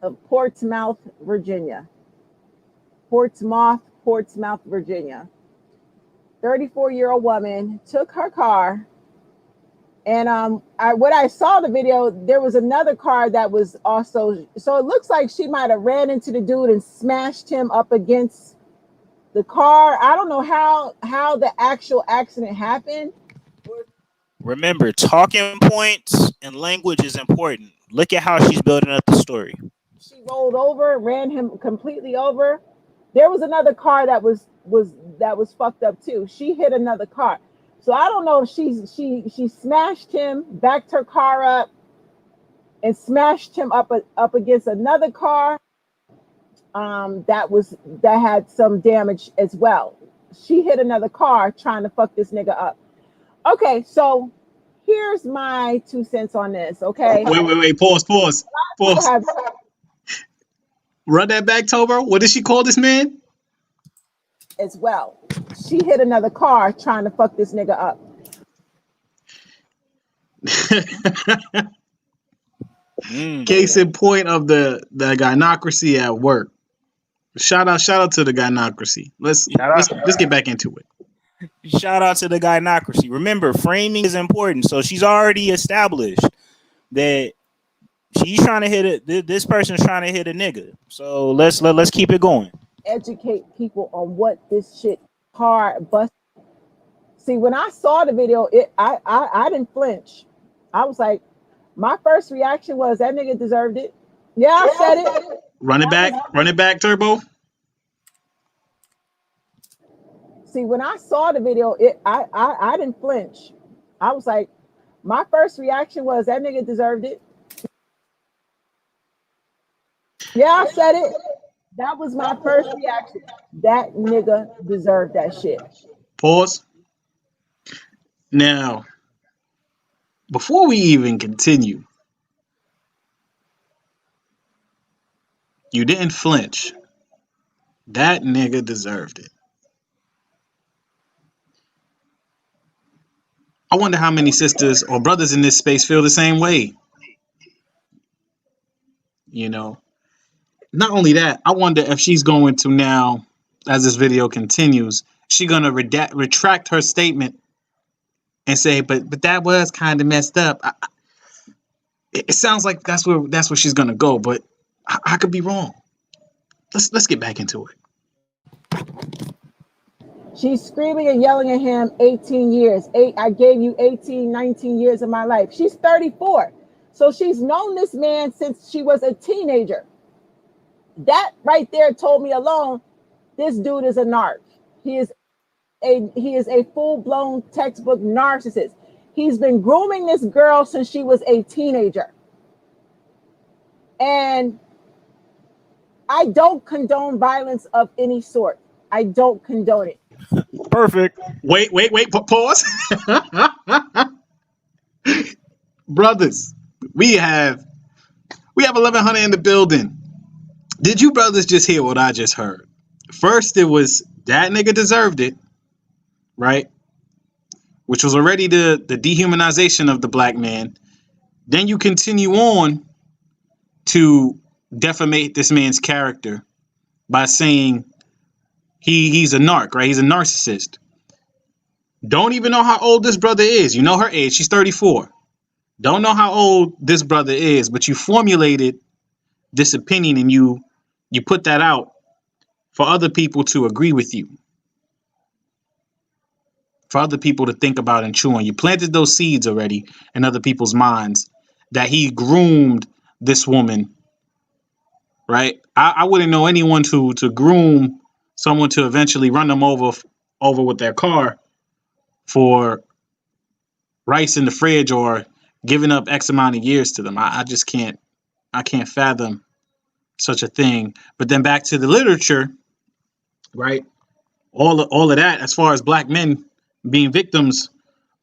of Portsmouth, Virginia. Portsmouth, Virginia. 34-year-old woman took her car, and when I saw the video, there was another car that was also, so it looks like she might have ran into the dude and smashed him up against the car. I don't know how the actual accident happened. Remember, talking points and language is important. Look at how she's building up the story. She rolled over, ran him completely over. There was another car that was fucked up too. She hit another car. So I don't know if she smashed him, backed her car up, and smashed him up against another car that had some damage as well. She hit another car trying to fuck this nigga up. Okay, so here's my 2 cents on this. Okay. Wait. Pause. Run that back, Tober. What did she call this man? As well. She hit another car trying to fuck this nigga up. Case in point of the gynocracy at work. Shout out to the gynocracy. Let's get back into it. Shout out to the gynocracy. Remember, framing is important. So she's already established that she's trying to hit it. This person's trying to hit a nigga. So let's keep it going. Educate people on what this shit hard bust. See, when I saw the video, I didn't flinch. I was like, my first reaction was that nigga deserved it. Yeah, I said it. Run it back, Turbo. See, when I saw the video, I didn't flinch. I was like, my first reaction was that nigga deserved it. Yeah, I said it. That was my first reaction. That nigga deserved that shit. Pause. Now, before we even continue, you didn't flinch. That nigga deserved it. I wonder how many sisters or brothers in this space feel the same way. You know, not only that, I wonder if she's going to now, as this video continues, she gonna retract her statement and say, but that was kind of messed up. It sounds like that's where she's gonna go, but I could be wrong. Let's get back into it. She's screaming and yelling at him 18 years. I gave you 18, 19 years of my life. She's 34. So she's known this man since she was a teenager. That right there told me alone, this dude is a narc. He is a full-blown textbook narcissist. He's been grooming this girl since she was a teenager. And I don't condone violence of any sort. I don't condone it. Perfect. Wait. Pause. Brothers, we have 1100 in the building. Did you brothers just hear what I just heard? First, it was that nigga deserved it, right? Which was already the dehumanization of the black man. Then you continue on to defamate this man's character by saying he's a narc, right? He's a narcissist. Don't even know how old this brother is. You know her age. She's 34. Don't know how old this brother is, but you formulated this opinion and you put that out for other people to agree with you, for other people to think about and chew on. You planted those seeds already in other people's minds that he groomed this woman, right? I wouldn't know anyone to groom someone to eventually run them over with their car for rice in the fridge or giving up X amount of years to them. I just can't fathom such a thing. But then back to the literature, right? All of that, as far as black men being victims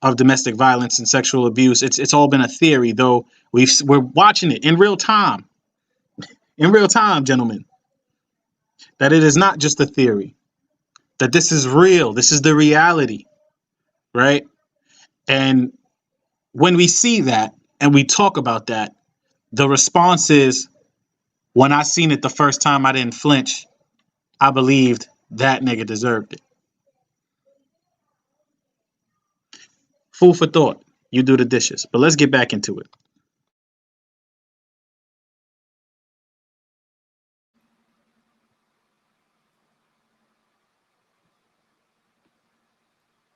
of domestic violence and sexual abuse, it's all been a theory, though we're watching it in real time, gentlemen, that it is not just a theory, that this is real, this is the reality, right? And when we see that and we talk about that, the response is, when I seen it the first time, I didn't flinch. I believed that nigga deserved it. Food for thought. You do the dishes. But let's get back into it.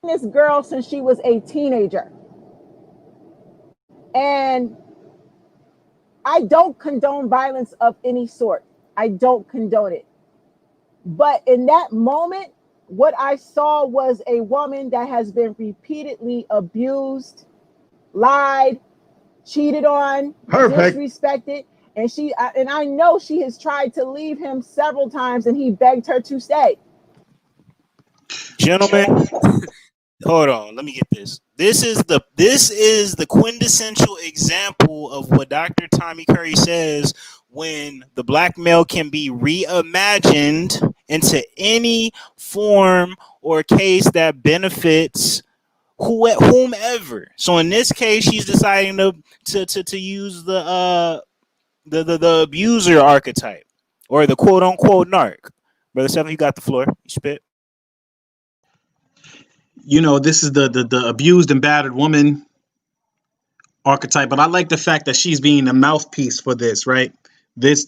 This girl since she was a teenager. And I don't condone violence of any sort. I don't condone it. But in that moment, what I saw was a woman that has been repeatedly abused, lied, cheated on, disrespected. And I know she has tried to leave him several times and he begged her to stay. Gentlemen, hold on. Let me get this. This is the quintessential example of what Dr. Tommy Curry says when the black male can be reimagined into any form or case that benefits whomever. So in this case, she's deciding to use the abuser archetype or the quote unquote narc. Brother Seven, you got the floor. You spit. You know, this is the abused and battered woman archetype, but I like the fact that she's being a mouthpiece for this, right? This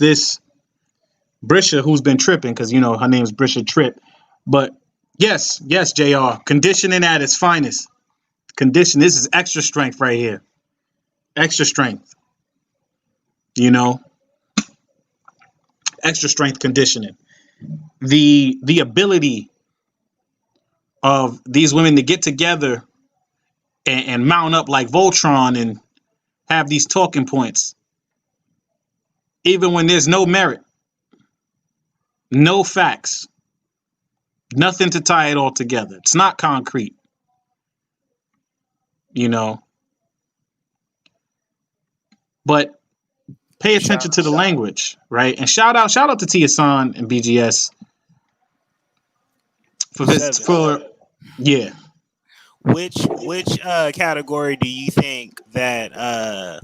Brisha, who's been tripping, because you know her name's Brisha Tripp. But yes, JR, conditioning at its finest. Condition. This is extra strength right here. Extra strength. You know, extra strength conditioning. The ability of these women to get together and mount up like Voltron and have these talking points, even when there's no merit, no facts, nothing to tie it all together. It's not concrete, you know. But pay attention to the language, right? And shout out to Tia San and BGS for this. Yeah. Which category do you think that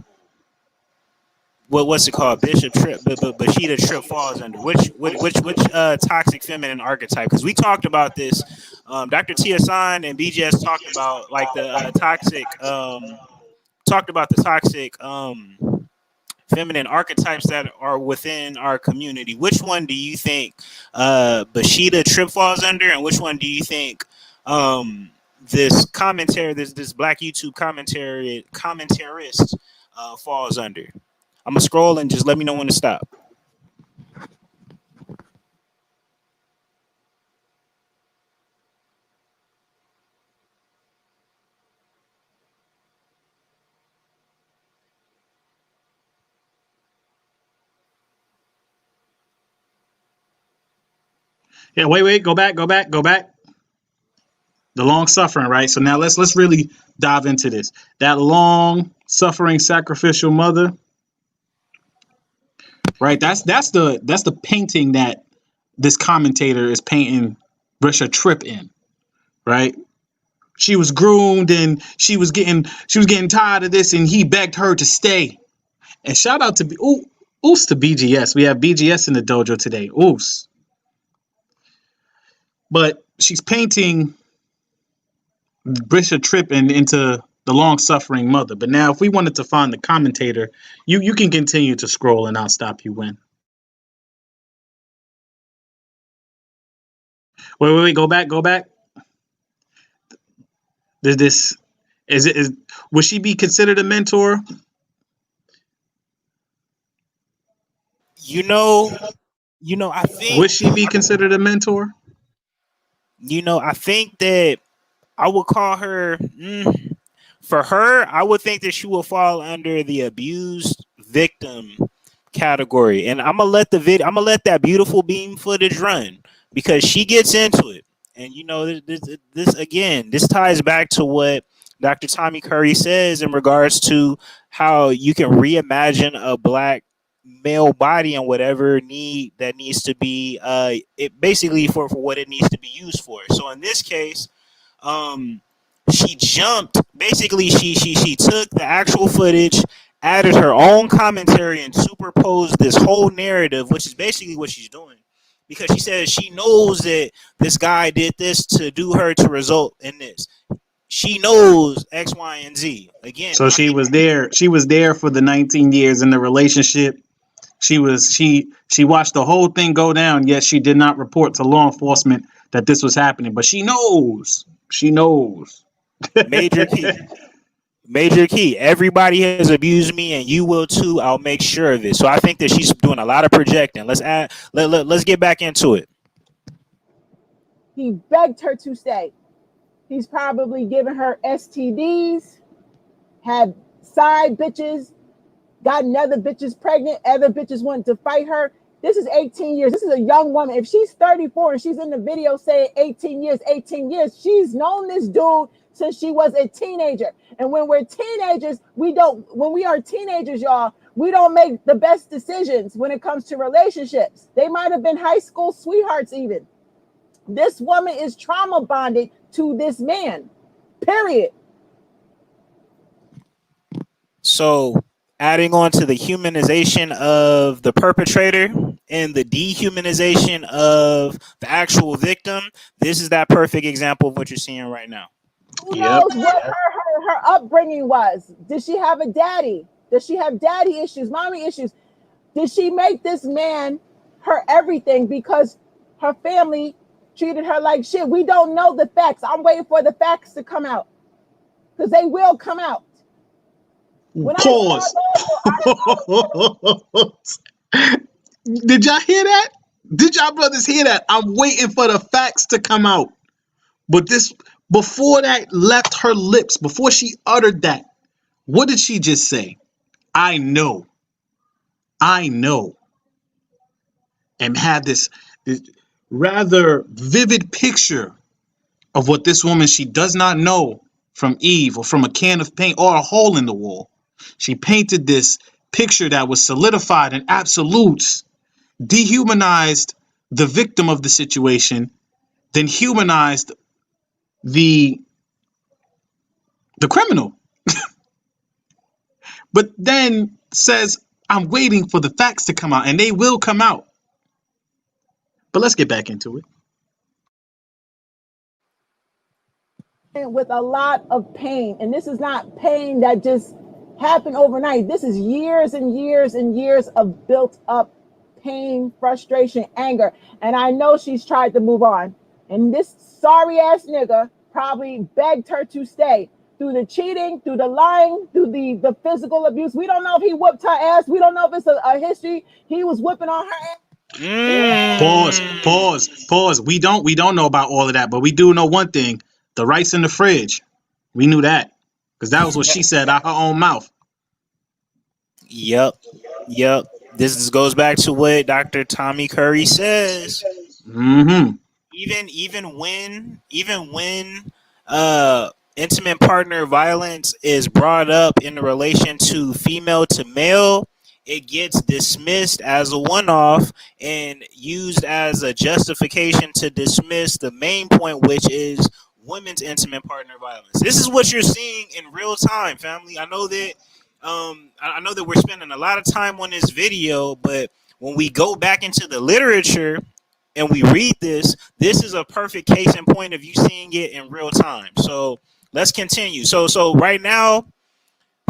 what's it called? Bishop Tripp, but Bashida Tripp falls under which toxic feminine archetype? Because we talked about this. Dr. Tia San and BGS talked about like the toxic feminine archetypes that are within our community. Which one do you think Bashida Tripp falls under, and which one do you think this black YouTube commentarist falls under? I'm gonna scroll and just let me know when to stop. Yeah, wait, go back. The long suffering, right? So now let's really dive into this. That long suffering sacrificial mother, right? That's the painting that this commentator is painting Brisha Tripp in, right? She was groomed and she was getting tired of this, and he begged her to stay. And shout out to oos to BGS. We have BGS in the dojo today. Oos. But she's painting Brisha Tripp into the long-suffering mother. But now if we wanted to find the commentator, you can continue to scroll and I'll stop you when. Wait. Go back. Did this? Would she be considered a mentor? I think, Would she be considered a mentor? I think that I would call her. For her, I would think that she will fall under the abused victim category, and I'm gonna let that beautiful beam footage run because she gets into it, and this again, this ties back to what Dr. Tommy Curry says in regards to how you can reimagine a black male body and whatever need that needs to be it basically for what it needs to be used for. So in this case, she jumped. Basically, she took the actual footage, added her own commentary, and superposed this whole narrative, which is basically what she's doing, because she says she knows that this guy did this to do her to result in this. She knows X, Y, and Z. Again, So she was there. She was there for the 19 years in the relationship. She watched the whole thing go down, yet she did not report to law enforcement that this was happening. But she knows. She knows. Major key. Everybody has abused me, and you will too. I'll make sure of it. So I think that she's doing a lot of projecting. Let's get back into it. He begged her to stay. He's probably given her STDs, had side bitches, gotten other bitches pregnant, other bitches wanted to fight her. This is 18 years. This is a young woman. If she's 34 and she's in the video saying 18 years, she's known this dude since she was a teenager. And when we're teenagers, when we are teenagers, y'all, we don't make the best decisions when it comes to relationships. They might have been high school sweethearts even. This woman is trauma bonded to this man, period. So adding on to the humanization of the perpetrator and the dehumanization of the actual victim, this is that perfect example of what you're seeing right now. Who knows what her upbringing was? Did she have a daddy? Does she have daddy issues, mommy issues? Did she make this man her everything because her family treated her like shit? We don't know the facts. I'm waiting for the facts to come out because they will come out. Pause. Did y'all hear that? Did y'all brothers hear that? I'm waiting for the facts to come out. But before that left her lips, before she uttered that, what did she just say? I know. And had this rather vivid picture of what this woman she does not know from Eve or from a can of paint or a hole in the wall. She painted this picture that was solidified in absolutes, dehumanized the victim of the situation, then humanized the criminal. But then says, I'm waiting for the facts to come out, and they will come out. But let's get back into it. With a lot of pain, and this is not pain that just happened overnight. This is years and years and years of built up pain, frustration, anger. And I know she's tried to move on, and this sorry ass nigga probably begged her to stay through the cheating, through the lying, through the physical abuse. We don't know if he whooped her ass. We don't know if it's a history. He was whipping on her ass. Pause. We don't know about all of that, but we do know one thing: the rice in the fridge. We knew that because that was what she said out her own mouth. Yep. This goes back to what Dr. Tommy Curry says. Mm-hmm. Even when intimate partner violence is brought up in relation to female to male, it gets dismissed as a one-off and used as a justification to dismiss the main point, which is women's intimate partner violence. This is what you're seeing in real time, family. I know that we're spending a lot of time on this video, but when we go back into the literature and we read this is a perfect case in point of you seeing it in real time. So let's continue. So right now,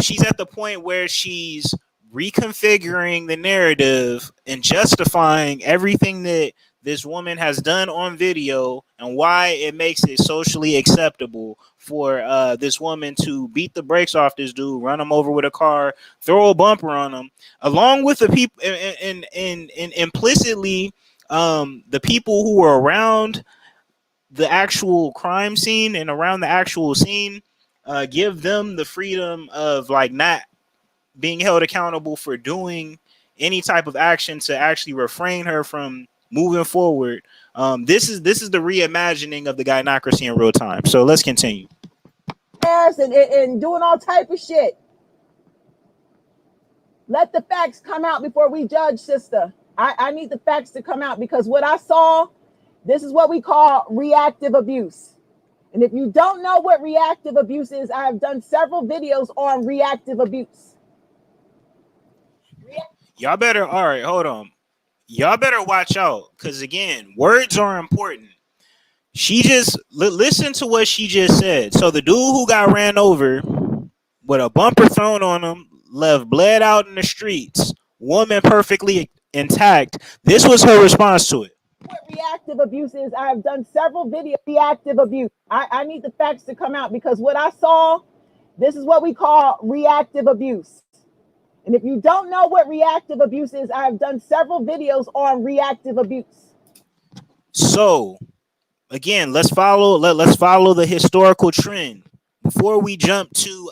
she's at the point where she's reconfiguring the narrative and justifying everything that this woman has done on video and why it makes it socially acceptable for this woman to beat the brakes off this dude, run him over with a car, throw a bumper on him, along with the people and implicitly the people who were around the actual crime scene and around the actual scene, give them the freedom of like not being held accountable for doing any type of action to actually refrain her from moving forward. This is the reimagining of the gynocracy in real time. So let's continue. And doing all type of shit. Let the facts come out before we judge, sister. I need the facts to come out, because what I saw, this is what we call reactive abuse. And if you don't know what reactive abuse is, I have done several videos on reactive abuse. Y'all better, all right, hold on. Y'all better watch out, because again, words are important. She just, listen to what she just said. So the dude who got ran over with a bumper thrown on him, left bled out in the streets, woman perfectly intact. This was her response to it. What reactive abuse is, I have done several videos. Reactive abuse. I need the facts to come out, because what I saw, this is what we call reactive abuse. And if you don't know what reactive abuse is, I have done several videos on reactive abuse. So again, let's follow the historical trend before we jump to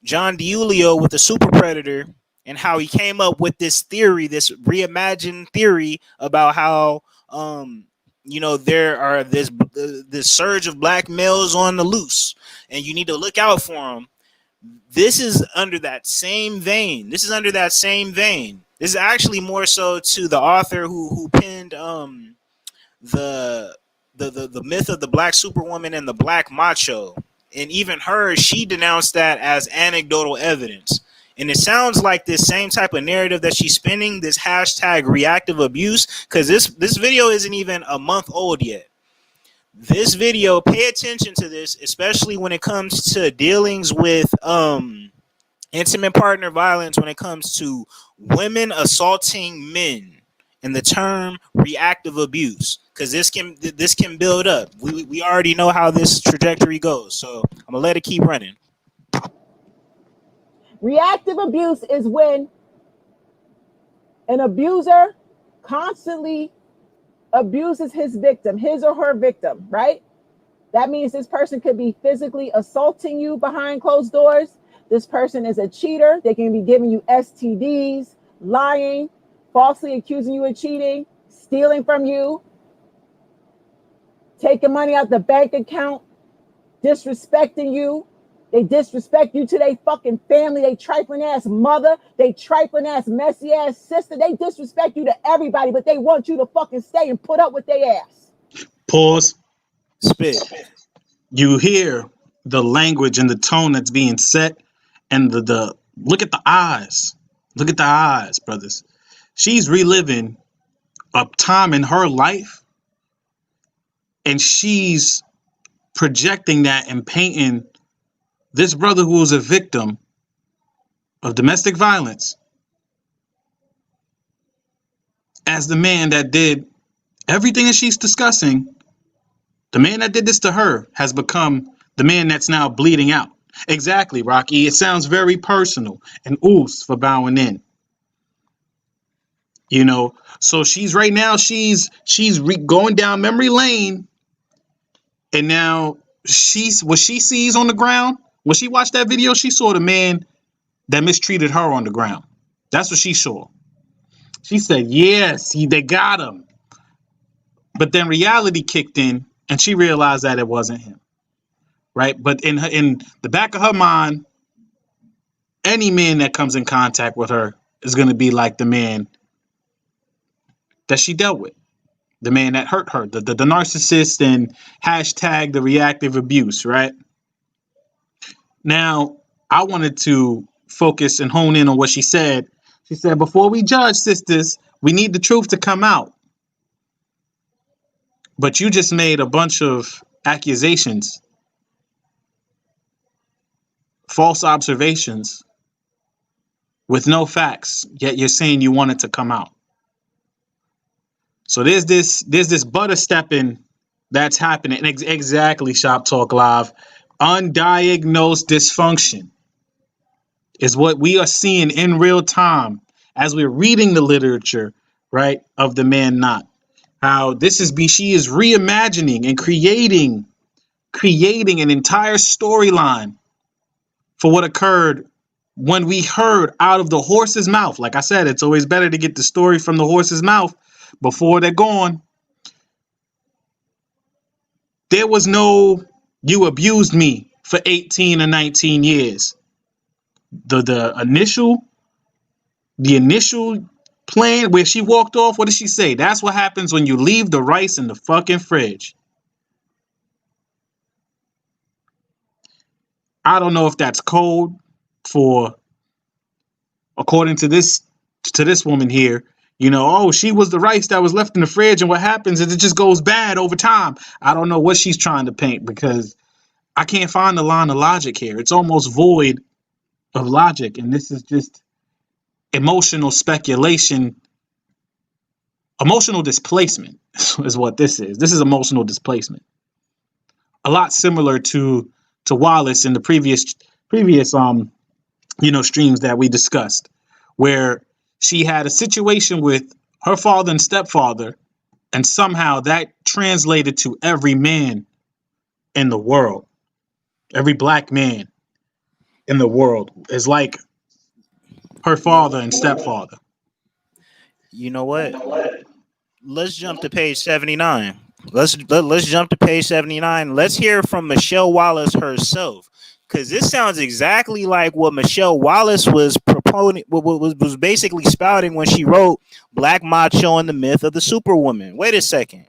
John DiIulio with the super predator and how he came up with this theory, this reimagined theory about how there are this surge of black males on the loose and you need to look out for them. This is under that same vein. This is actually more so to the author who penned the myth of the black superwoman and the black macho. And even her, she denounced that as anecdotal evidence. And it sounds like this same type of narrative that she's spinning, this hashtag reactive abuse, because this video isn't even a month old yet. This video, pay attention to this, especially when it comes to dealings with intimate partner violence, when it comes to women assaulting men, and the term reactive abuse, because this can build up. We already know how this trajectory goes, so I'm gonna let it keep running. Reactive abuse is when an abuser constantly abuses his victim, his or her victim, right? That means this person could be physically assaulting you behind closed doors. This person is a cheater. They can be giving you STDs, lying, falsely accusing you of cheating, stealing from you, taking money out the bank account, disrespecting you. They disrespect you to their fucking family, they trifling ass mother, they trifling ass messy ass sister. They disrespect you to everybody, but they want you to fucking stay and put up with their ass. Pause. Spit. You hear the language and the tone that's being set, and the look at the eyes. Look at the eyes, brothers. She's reliving a time in her life, and she's projecting that and painting this brother who was a victim of domestic violence as the man that did everything that she's discussing. The man that did this to her has become the man that's now bleeding out. Exactly, Rocky. It sounds very personal. And oos for bowing in. You know, so she's right now, she's going down memory lane. And now what she sees on the ground, when she watched that video, she saw the man that mistreated her on the ground. That's what she saw. She said, yes, they got him. But then reality kicked in and she realized that it wasn't him. Right. But in the back of her mind, any man that comes in contact with her is going to be like the man that she dealt with, the man that hurt her, the narcissist, and hashtag the reactive abuse. Right. Now, I wanted to focus and hone in on what she said. She said, before we judge, sisters, we need the truth to come out. But you just made a bunch of accusations, false observations with no facts, yet you're saying you want it to come out. So there's this butter stepping that's happening. Exactly, Shop Talk Live. Undiagnosed dysfunction is what we are seeing in real time as we're reading the literature, right, of the ManNot. How she is reimagining and creating an entire storyline for what occurred when we heard out of the horse's mouth. Like I said, it's always better to get the story from the horse's mouth before they're gone. There was no, you abused me for 18 or 19 years. The initial plan where she walked off, what did she say? That's what happens when you leave the rice in the fucking fridge. I don't know if that's code for, according to this woman here, oh, she was the rice that was left in the fridge, and what happens is it just goes bad over time. I don't know what she's trying to paint, because I can't find the line of logic here. It's almost void of logic, and this is just emotional speculation. Emotional displacement is what this is. This is emotional displacement. A lot similar to Wallace in the previous streams that we discussed, where she had a situation with her father and stepfather, and somehow that translated to every man in the world. Every black man in the world is like her father and stepfather. You know what? Let's jump to page 79. Let's jump to page 79. Let's hear from Michelle Wallace herself, because this sounds exactly like what Michelle Wallace was proponent was basically spouting when she wrote Black Macho and the Myth of the Superwoman. Wait a second.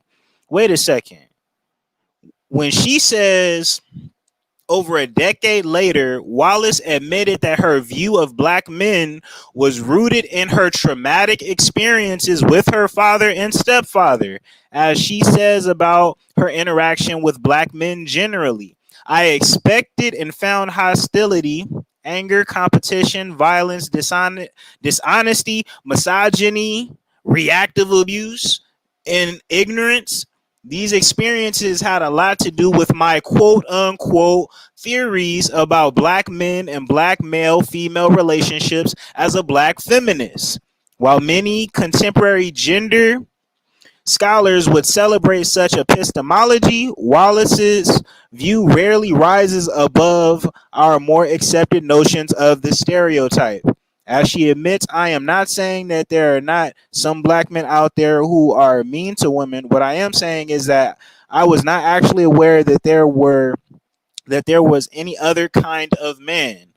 When she says, over a decade later, Wallace admitted that her view of black men was rooted in her traumatic experiences with her father and stepfather, as she says about her interaction with black men generally. I expected and found hostility, anger, competition, violence, dishonesty, misogyny, reactive abuse, and ignorance. These experiences had a lot to do with my quote unquote theories about black men and black male-female relationships as a black feminist. While many contemporary gender scholars would celebrate such epistemology, Wallace's view rarely rises above our more accepted notions of the stereotype. As she admits, I am not saying that there are not some black men out there who are mean to women. What I am saying is that I was not actually aware that there was any other kind of man.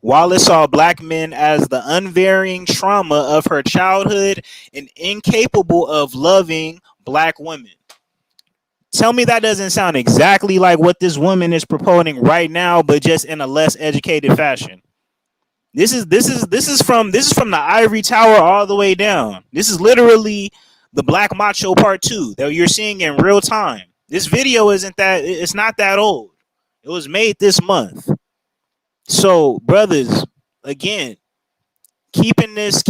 Wallace saw black men as the unvarying trauma of her childhood and incapable of loving black women. Tell me that doesn't sound exactly like what this woman is proposing right now, but just in a less educated fashion. This is from the ivory tower all the way down. This is literally the Black Macho Part 2 that you're seeing in real time. This video it's not that old. It was made this month. So, brothers, again, keeping this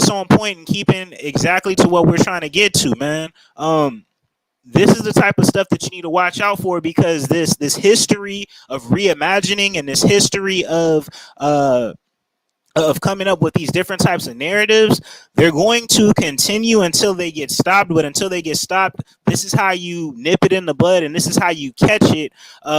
on point and keeping exactly to what we're trying to get to, man. This is the type of stuff that you need to watch out for, because this history of reimagining and this history of coming up with these different types of narratives, they're going to continue until they get stopped. But until they get stopped, this is how you nip it in the bud, and this is how you catch it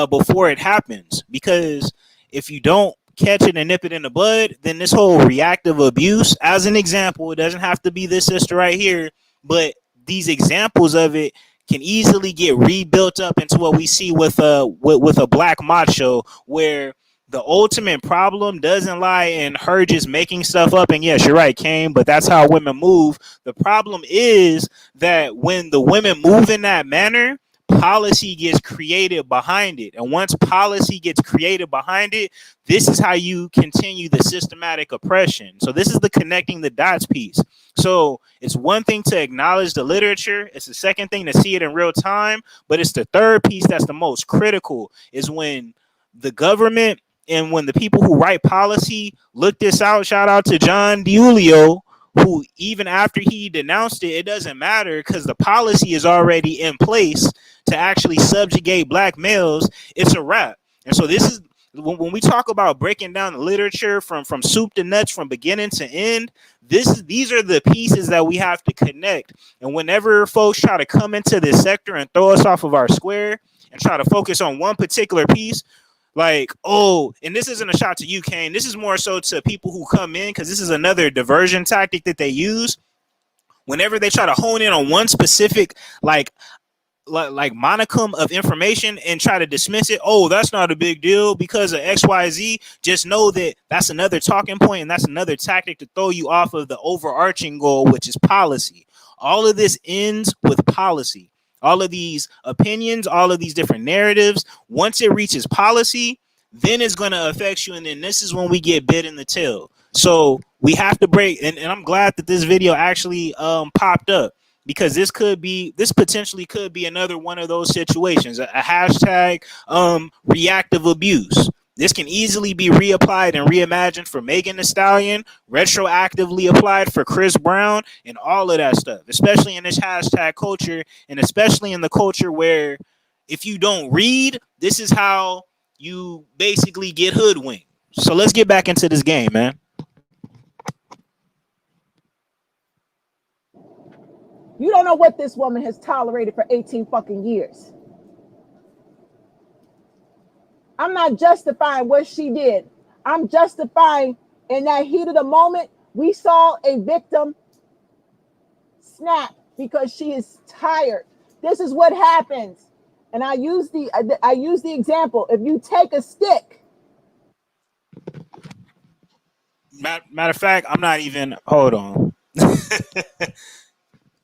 before it happens. Because if you don't catch it and nip it in the bud, then this whole reactive abuse, as an example, it doesn't have to be this sister right here, but these examples of it can easily get rebuilt up into what we see with a black macho, where the ultimate problem doesn't lie in her just making stuff up. And yes, you're right, Kane, but that's how women move. The problem is that when the women move in that manner, policy gets created behind it. And once policy gets created behind it, this is how you continue the systematic oppression. So this is the connecting the dots piece. So it's one thing to acknowledge the literature. It's the second thing to see it in real time. But it's the third piece that's the most critical, is when the government and when the people who write policy look this out. Shout out to John DiUlio, who even after he denounced it, it doesn't matter because the policy is already in place to actually subjugate black males. It's a wrap. And so this is when we talk about breaking down the literature from soup to nuts, from beginning to end. These are the pieces that we have to connect. And whenever folks try to come into this sector and throw us off of our square and try to focus on one particular piece, like, oh, and this isn't a shot to you, Kane. This is more so to people who come in, because this is another diversion tactic that they use. Whenever they try to hone in on one specific like monicum of information and try to dismiss it, oh, that's not a big deal because of XYZ, just know that that's another talking point and that's another tactic to throw you off of the overarching goal, which is policy. All of this ends with policy. All of these opinions, all of these different narratives, once it reaches policy, then it's going to affect you. And then this is when we get bit in the tail. So we have to break. And I'm glad that this video actually popped up, because this potentially could be another one of those situations, a hashtag reactive abuse. This can easily be reapplied and reimagined for Megan Thee Stallion, retroactively applied for Chris Brown, and all of that stuff, especially in this hashtag culture, and especially in the culture where if you don't read, this is how you basically get hoodwinked. So let's get back into this game, man. You don't know what this woman has tolerated for 18 fucking years. I'm not justifying what she did. I'm justifying in that heat of the moment, we saw a victim snap because she is tired. This is what happens. And I use the example. If you take a stick. Matter of fact, I'm not even, hold on.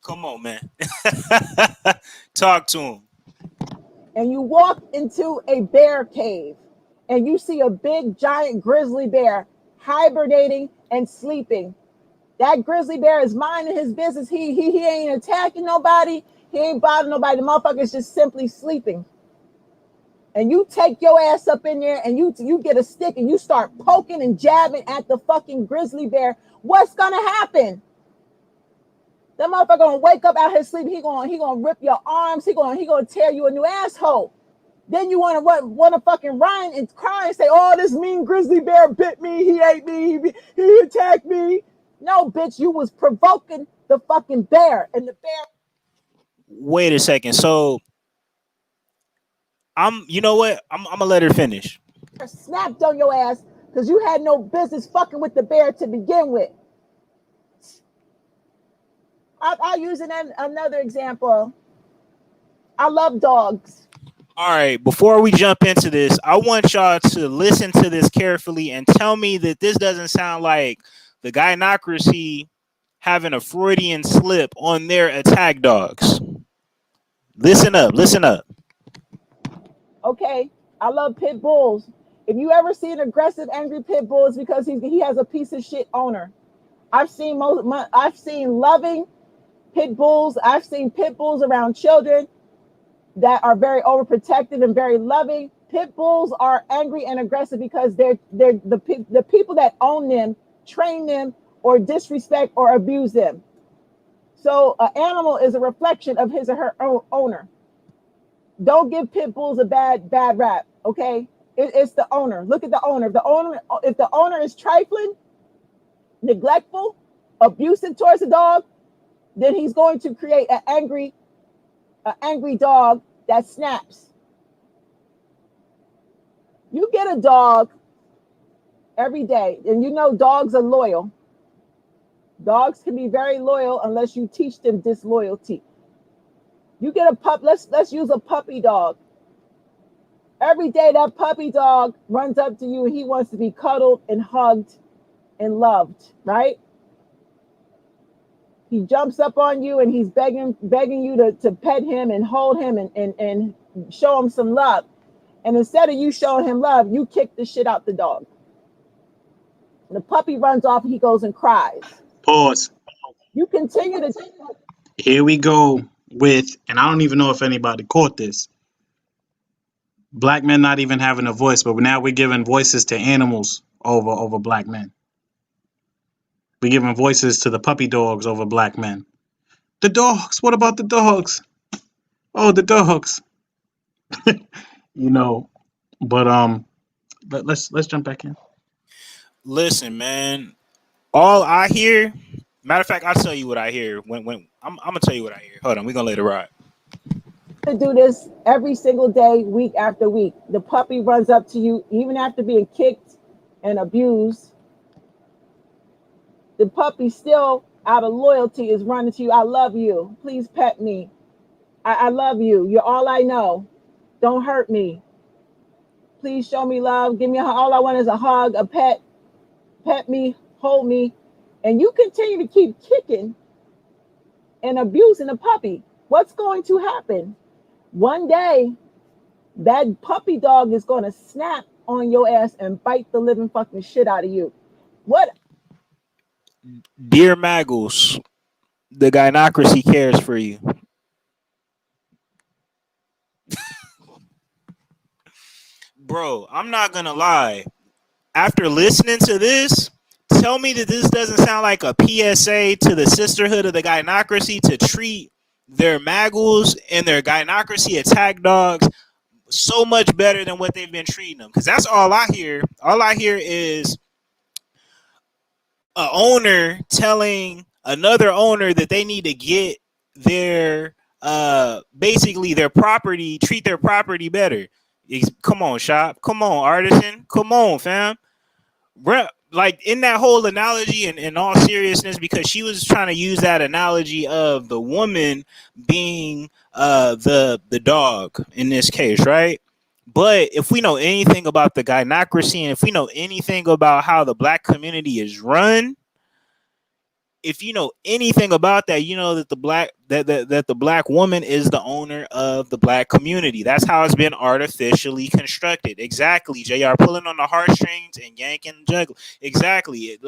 Come on, man. Talk to him. And you walk into a bear cave and you see a big giant grizzly bear hibernating and sleeping. That grizzly bear is minding his business. He ain't attacking nobody. He ain't bothering nobody. The motherfucker's just simply sleeping. And you take your ass up in there and you get a stick and you start poking and jabbing at the fucking grizzly bear. What's gonna happen? That motherfucker gonna wake up out his sleep. He gonna rip your arms. He gonna tear you a new asshole. Then you wanna fucking run and cry and say, "Oh, this mean grizzly bear bit me. He ate me. He attacked me." No, bitch, you was provoking the fucking bear, and the bear. Wait a second. So you know what? I'm gonna let her finish. Snapped on your ass because you had no business fucking with the bear to begin with. I'll use another example. I love dogs. All right, before we jump into this, I want y'all to listen to this carefully and tell me that this doesn't sound like the gynocracy having a Freudian slip on their attack dogs. Listen up, listen up. Okay, I love pit bulls. If you ever see an aggressive, angry pit bull, it's because he has a piece of shit owner. I've seen loving pit bulls. I've seen pit bulls around children that are very overprotective and very loving. Pit bulls are angry and aggressive because they're the people that own them, train them, or disrespect or abuse them. So an animal is a reflection of his or her own owner. Don't give pit bulls a bad rap, okay? It's the owner. Look at the owner. If the owner is trifling, neglectful, abusive towards the dog, then he's going to create an angry dog that snaps. You get a dog every day, and you know dogs are loyal. Dogs can be very loyal unless you teach them disloyalty. You get a pup, let's use a puppy dog. Every day that puppy dog runs up to you and he wants to be cuddled and hugged and loved, right? He jumps up on you and he's begging you to pet him and hold him and show him some love. And instead of you showing him love, you kick the shit out the dog. The puppy runs off and he goes and cries. Pause. You continue to... Here we go with, and I don't even know if anybody caught this, black men not even having a voice, but now we're giving voices to animals over black men. We're giving voices to the puppy dogs over black men. The dogs. What about the dogs? Oh, the dogs. You know, but let's jump back in. Listen, man. All I hear, matter of fact, I'll tell you what I hear when I'm gonna tell you what I hear. Hold on, we're gonna let it ride. To do this every single day, week after week. The puppy runs up to you, even after being kicked and abused. The puppy still, out of loyalty, is running to you. I love you. Please pet me. I love you. You're all I know. Don't hurt me. Please show me love. Give me all I want is a hug, a pet. Pet me, hold me. And you continue to keep kicking and abusing the puppy. What's going to happen? One day, that puppy dog is going to snap on your ass and bite the living fucking shit out of you. What? Dear Maggles, the gynocracy cares for you. Bro, I'm not gonna lie. After listening to this, tell me that this doesn't sound like a PSA to the sisterhood of the gynocracy to treat their Maggles and their gynocracy attack dogs so much better than what they've been treating them. Because that's all I hear. All I hear is a owner telling another owner that they need to get their basically their property, treat their property better. Come on, shop. Come on, artisan. Come on, fam. Like in that whole analogy, and in all seriousness, because she was trying to use that analogy of the woman being the dog in this case, right? But if we know anything about the gynocracy, and if we know anything about how the black community is run, if you know anything about that, you know that the black woman is the owner of the black community. That's how it's been artificially constructed. Exactly, JR, pulling on the heartstrings and yanking, juggling. Exactly,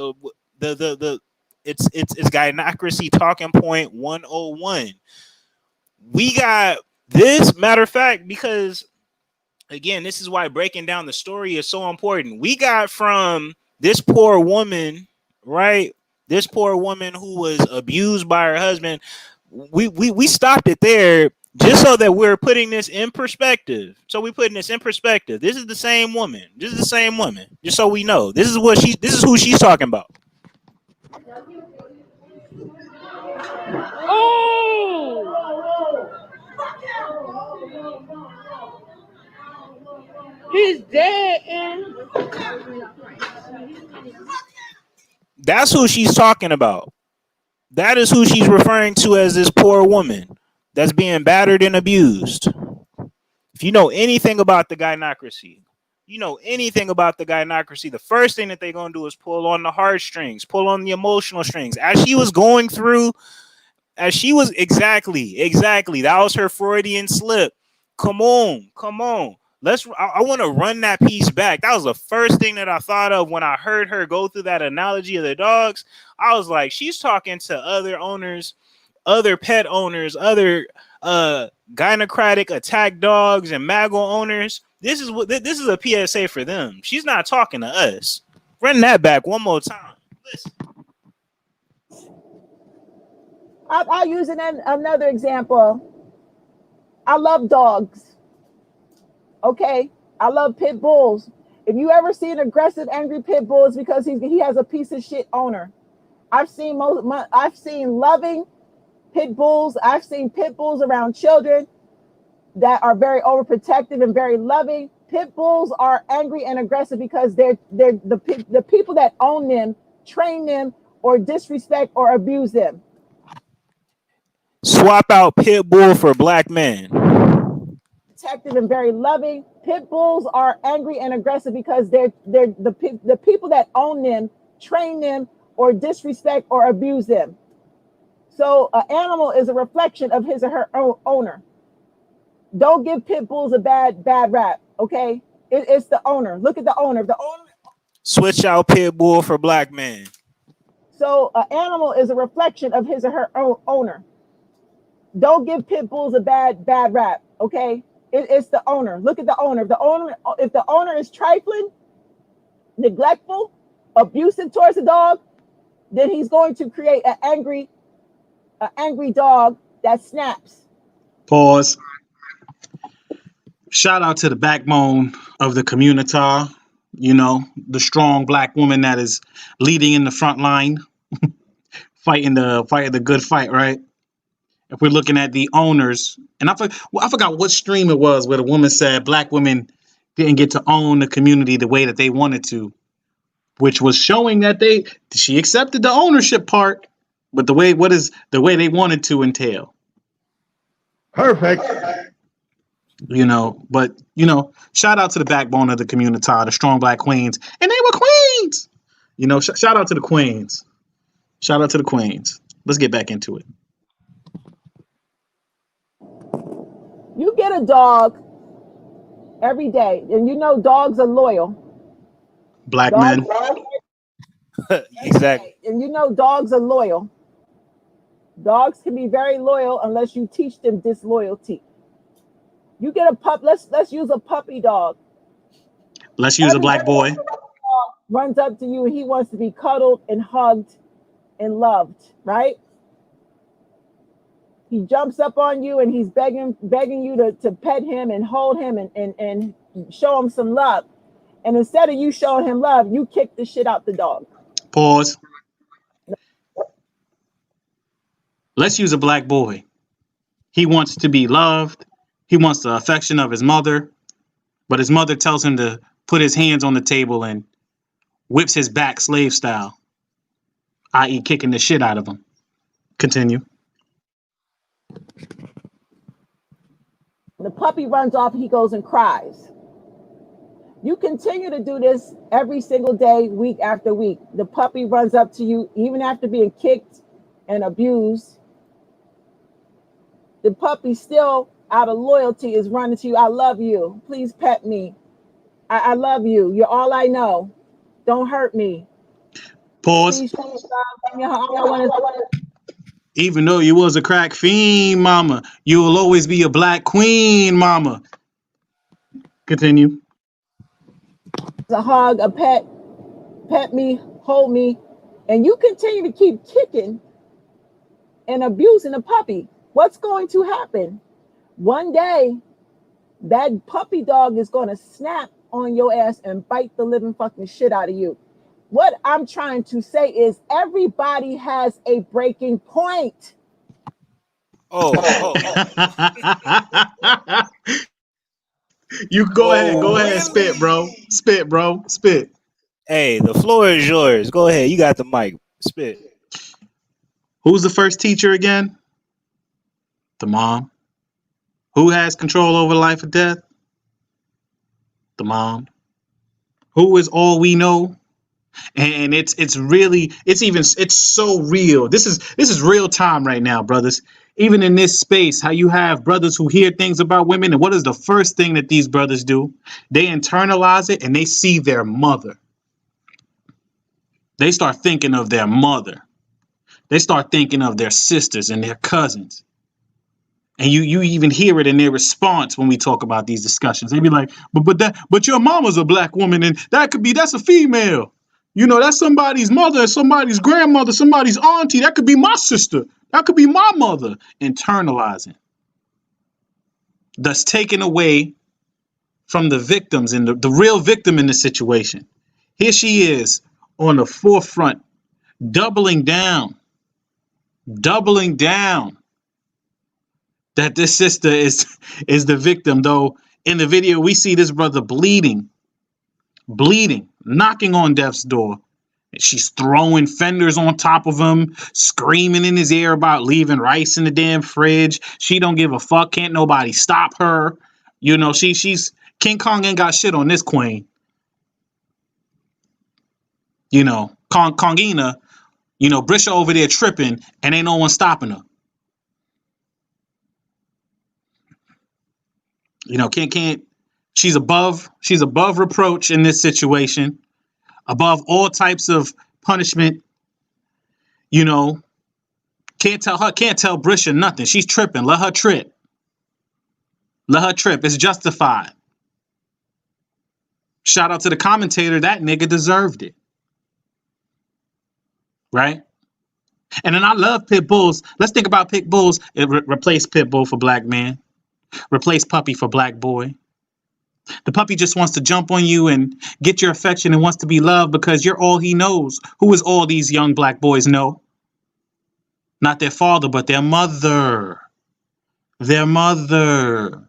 it's gynocracy talking point 101. We got this, matter of fact, because again, this is why breaking down the story is so important. We got from this poor woman, right? This poor woman who was abused by her husband. We stopped it there just so that we're putting this in perspective. So we're putting this in perspective. This is the same woman. This is the same woman. Just so we know. This is who she's talking about. Oh! He's dead, and that's who she's talking about. That is who she's referring to as this poor woman that's being battered and abused. If you know anything about the gynocracy, the first thing that they're going to do is pull on the heartstrings, pull on the emotional strings. As she was going through, exactly, that was her Freudian slip. Come on. I want to run that piece back. That was the first thing that I thought of when I heard her go through that analogy of the dogs. I was like, she's talking to other owners, other pet owners, other gynocratic attack dogs and Maggle owners. This is a PSA for them. She's not talking to us. Run that back one more time. Listen. I'll use another example. I love dogs. Okay, I love pit bulls. If you ever see an aggressive, angry pit bull, it's because he has a piece of shit owner. I've seen loving pit bulls. I've seen pit bulls around children that are very overprotective and very loving. Pit bulls are angry and aggressive because they're the people that own them, train them, or disrespect or abuse them. Swap out pit bull for black man. Protective and very loving. Pit bulls are angry and aggressive because they're the people that own them, train them, or disrespect or abuse them. So an animal is a reflection of his or her owner. Don't give pit bulls a bad rap, okay? It's the owner. Look at the owner. The owner. Switch out pit bull for black man. So an animal is a reflection of his or her owner. Don't give pit bulls a bad rap, okay? It's the owner. Look at the owner. If the owner is trifling, neglectful, abusive towards the dog, then he's going to create an angry dog that snaps. Pause. Shout out to the backbone of the community, you know, the strong black woman that is leading in the front line, fighting the good fight, right? If we're looking at the owners, and I forgot what stream it was where the woman said black women didn't get to own the community the way that they wanted to, which was showing that she accepted the ownership part, but the way they wanted to entail. Perfect. You know, but you know, shout out to the backbone of the community, the strong black queens, and they were queens. You know, shout out to the queens. Shout out to the queens. Let's get back into it. You get a dog every day, and you know dogs are loyal. Black men. Exactly. And you know dogs are loyal. Dogs can be very loyal unless you teach them disloyalty. You get a pup. Let's use a puppy dog. Let's use a black boy. Dog runs up to you and he wants to be cuddled and hugged and loved, right? He jumps up on you and he's begging you to pet him and hold him and show him some love. And instead of you showing him love, you kick the shit out the dog. Pause. Let's use a black boy. He wants to be loved. He wants the affection of his mother, but his mother tells him to put his hands on the table and whips his back slave style, i.e. kicking the shit out of him. Continue. The puppy runs off, he goes and cries. You continue to do this every single day, week after week. The puppy runs up to you, even after being kicked and abused. The puppy still, out of loyalty, is running to you. I love you. Please pet me. I love you. You're all I know. Don't hurt me. Pause. Even though you was a crack fiend, mama, you will always be a black queen, mama. Continue. A hug, a pet me, hold me, and you continue to keep kicking and abusing the puppy. What's going to happen? One day, that puppy dog is going to snap on your ass and bite the living fucking shit out of you. What I'm trying to say is everybody has a breaking point. You go ahead, spit, bro. Spit. Hey, the floor is yours. Go ahead. You got the mic. Spit. Who's the first teacher again? The mom. Who has control over life or death? The mom. Who is all we know? And it's so real. This is real time right now, brothers. Even in this space, how you have brothers who hear things about women, and what is the first thing that these brothers do? They internalize it and they see their mother. They start thinking of their mother. They start thinking of their sisters and their cousins. And you even hear it in their response when we talk about these discussions. They be like, but your mama's a black woman, and that's a female. You know, that's somebody's mother, somebody's grandmother, somebody's auntie. That could be my sister. That could be my mother. Internalizing. Thus taken away from the victims and the real victim in the situation. Here she is on the forefront, doubling down that this sister is the victim. Though in the video, we see this brother bleeding, knocking on death's door. She's throwing fenders on top of him, screaming in his ear about leaving rice in the damn fridge. She don't give a fuck. Can't nobody stop her. You know, she's King Kong ain't got shit on this queen. You know, Kongina, you know, Brisha over there tripping and ain't no one stopping her. You know, she's above reproach in this situation, above all types of punishment. You know, can't tell Brisha nothing. She's tripping. Let her trip. It's justified. Shout out to the commentator. That nigga deserved it. right? And then I love pit bulls. Let's think about pit bulls. Replace pit bull for black man. Replace puppy for black boy. The puppy just wants to jump on you and get your affection and wants to be loved because you're all he knows. Who is all these young black boys know? Not their father, but their mother. Their mother.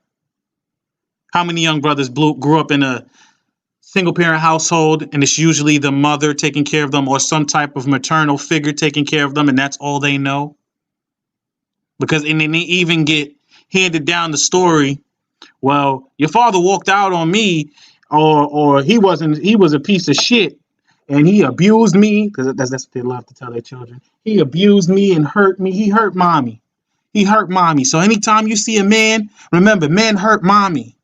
How many young brothers grew up in a single parent household and it's usually the mother taking care of them or some type of maternal figure taking care of them, and that's all they know? Because and then they even get handed down the story, well, your father walked out on me, or he was a piece of shit and he abused me, because that's what they love to tell their children. He abused me and hurt me. He hurt mommy. He hurt mommy. So anytime you see a man, remember, men hurt mommy.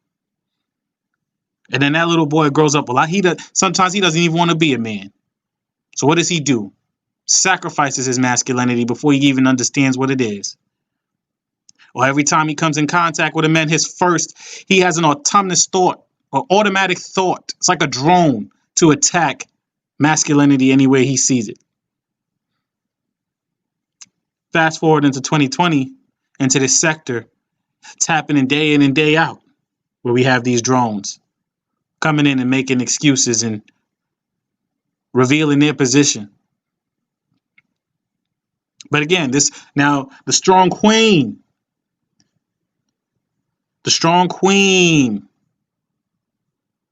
And then that little boy grows up a lot. Sometimes he doesn't even want to be a man. So what does he do? Sacrifices his masculinity before he even understands what it is. Or every time he comes in contact with a man, he has an autonomous thought or automatic thought. It's like a drone to attack masculinity any way he sees it. Fast forward into 2020, into this sector, it's happening day in and day out, where we have these drones coming in and making excuses and revealing their position. But again, the strong queen,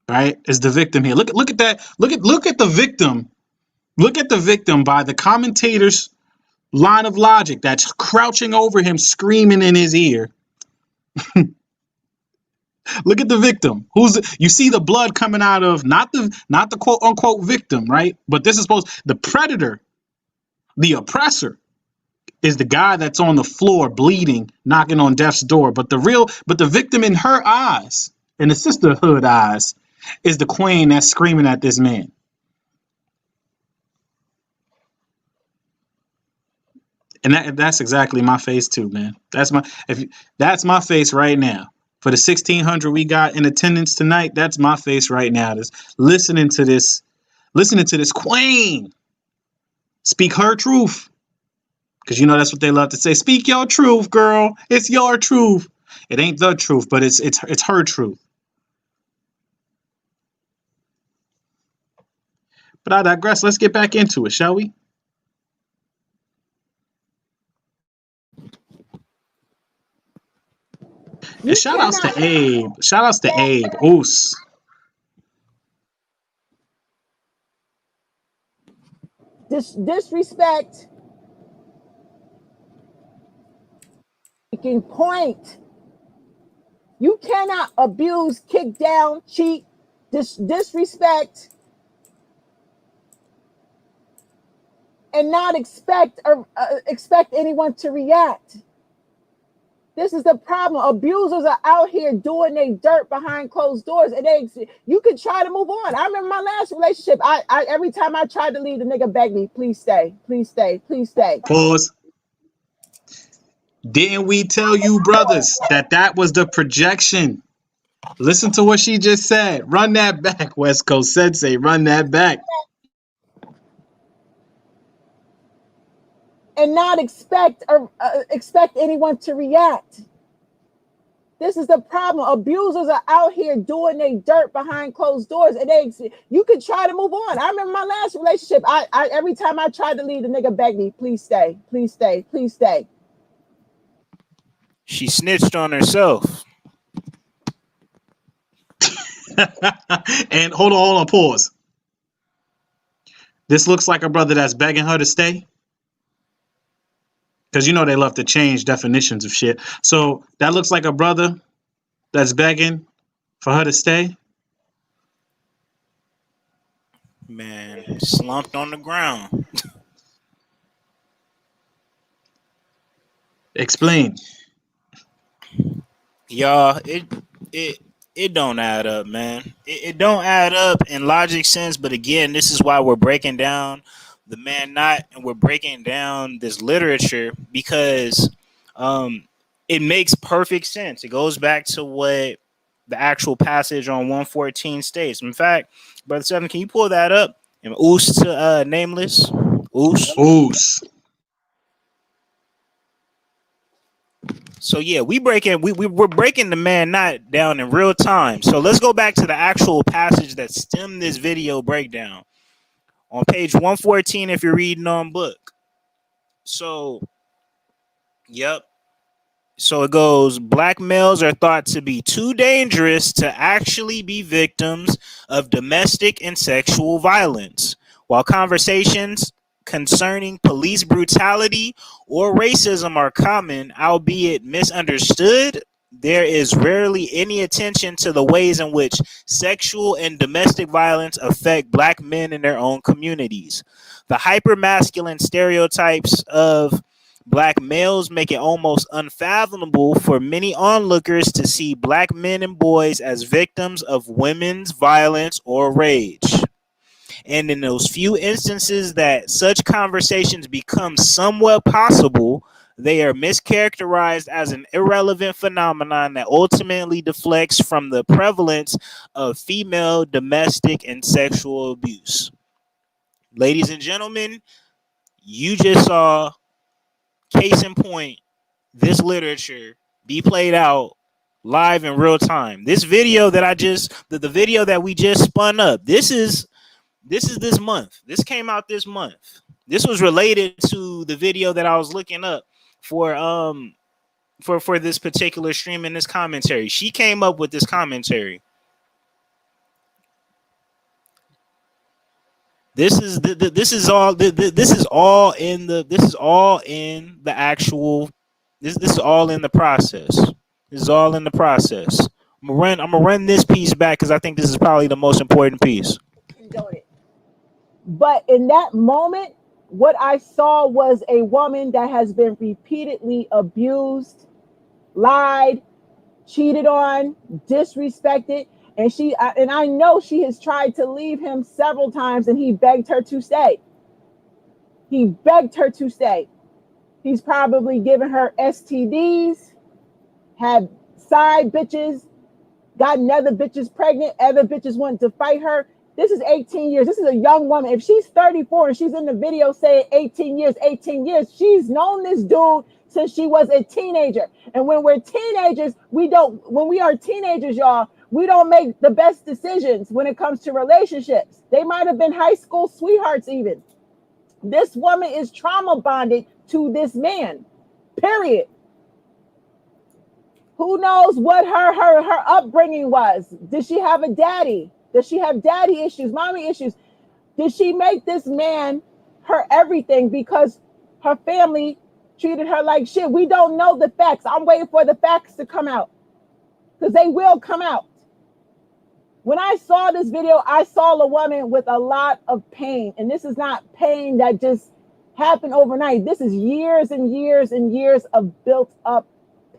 right, is the victim here. Look at that. Look at the victim. Look at the victim by the commentator's line of logic that's crouching over him, screaming in his ear. Look at the victim. You see the blood coming out of not the quote unquote victim, right? But this is the predator, the oppressor, is the guy that's on the floor bleeding, knocking on death's door. But the victim in her eyes, in the sisterhood eyes, is the queen that's screaming at this man. And that's exactly my face too, man. That's my face right now. For the 1,600 we got in attendance tonight, that's my face right now. Just listening to this queen speak her truth. Because that's what they love to say. Speak your truth, girl. It's your truth. It ain't the truth, but it's her truth. But I digress. Let's get back into it, shall we? And shout outs to Abe. Shout outs to Abe. Oos. Disrespect. Making point. You cannot abuse, kick down, cheat, disrespect, and not expect anyone to react. This is the problem. Abusers are out here doing their dirt behind closed doors, and you can try to move on. I remember my last relationship. I every time I tried to leave, the nigga begged me, please stay, please stay, please stay. Pause. Didn't we tell you, brothers, that was the projection? Listen to what she just said. Run that back, West Coast Sensei. Run that back. And not expect anyone to react. This is the problem. Abusers are out here doing their dirt behind closed doors, and you can try to move on. I remember my last relationship. I every time I tried to leave, the nigga begged me, please stay, please stay, please stay. She snitched on herself. And hold on, pause. This looks like a brother that's begging her to stay. Because they love to change definitions of shit. So that looks like a brother that's begging for her to stay. Man, slumped on the ground. Explain. Y'all, it don't add up, man. It don't add up in logic sense. But again, this is why we're breaking down the ManNot, and we're breaking down this literature because it makes perfect sense. It goes back to what the actual passage on 114 states. In fact, Brother Seven, can you pull that up? And Oos to Nameless. Oos. Oos. So yeah, we're breaking the ManNot down in real time. So let's go back to the actual passage that stemmed this video breakdown on page 114 if you're reading on book. So, yep. So it goes, black males are thought to be too dangerous to actually be victims of domestic and sexual violence, while conversations concerning police brutality or racism are common, albeit misunderstood. There is rarely any attention to the ways in which sexual and domestic violence affect black men in their own communities. The hypermasculine stereotypes of black males make it almost unfathomable for many onlookers to see black men and boys as victims of women's violence or rage. And in those few instances that such conversations become somewhat possible, they are mischaracterized as an irrelevant phenomenon that ultimately deflects from the prevalence of female domestic and sexual abuse. Ladies and gentlemen, you just saw, case in point, this literature be played out live in real time. This video that the video that we just spun up, this is this month. This came out this month. This was related to the video that I was looking up for this particular stream and this commentary. She came up with this commentary. This is all in the actual. This is all in the process. This is all in the process. I'm gonna run this piece back because I think this is probably the most important piece. But in that moment, what I saw was a woman that has been repeatedly abused, lied, cheated on, disrespected, and I know she has tried to leave him several times, and he begged her to stay. He begged her to stay. He's probably given her STDs, had side bitches, gotten other bitches pregnant, other bitches wanted to fight her. This is 18 years. This is a young woman. If she's 34 and she's in the video saying 18 years, she's known this dude since she was a teenager. And when we're teenagers, when we are teenagers, y'all, we don't make the best decisions when it comes to relationships. They might have been high school sweethearts even. This woman is trauma bonded to this man, period. Who knows what her upbringing was? Did she have a daddy? Does she have daddy issues, mommy issues? Did she make this man her everything because her family treated her like shit? We don't know the facts. I'm waiting for the facts to come out because they will come out. When I saw this video, I saw a woman with a lot of pain. And this is not pain that just happened overnight. This is years and years and years of built up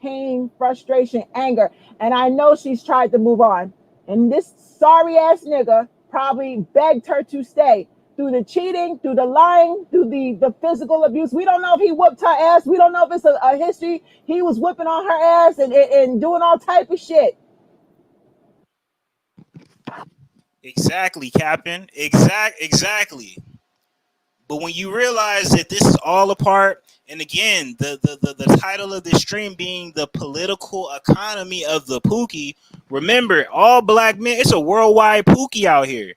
pain, frustration, anger. And I know she's tried to move on. And this sorry ass nigga probably begged her to stay through the cheating, through the lying, through the physical abuse. We don't know if he whooped her ass. We don't know if it's a history. He was whipping on her ass and doing all type of shit. Exactly, Captain. Exactly. But when you realize that this is all a part, and again, the title of this stream being the political economy of the Pookie, remember, all black men, it's a worldwide Pookie out here.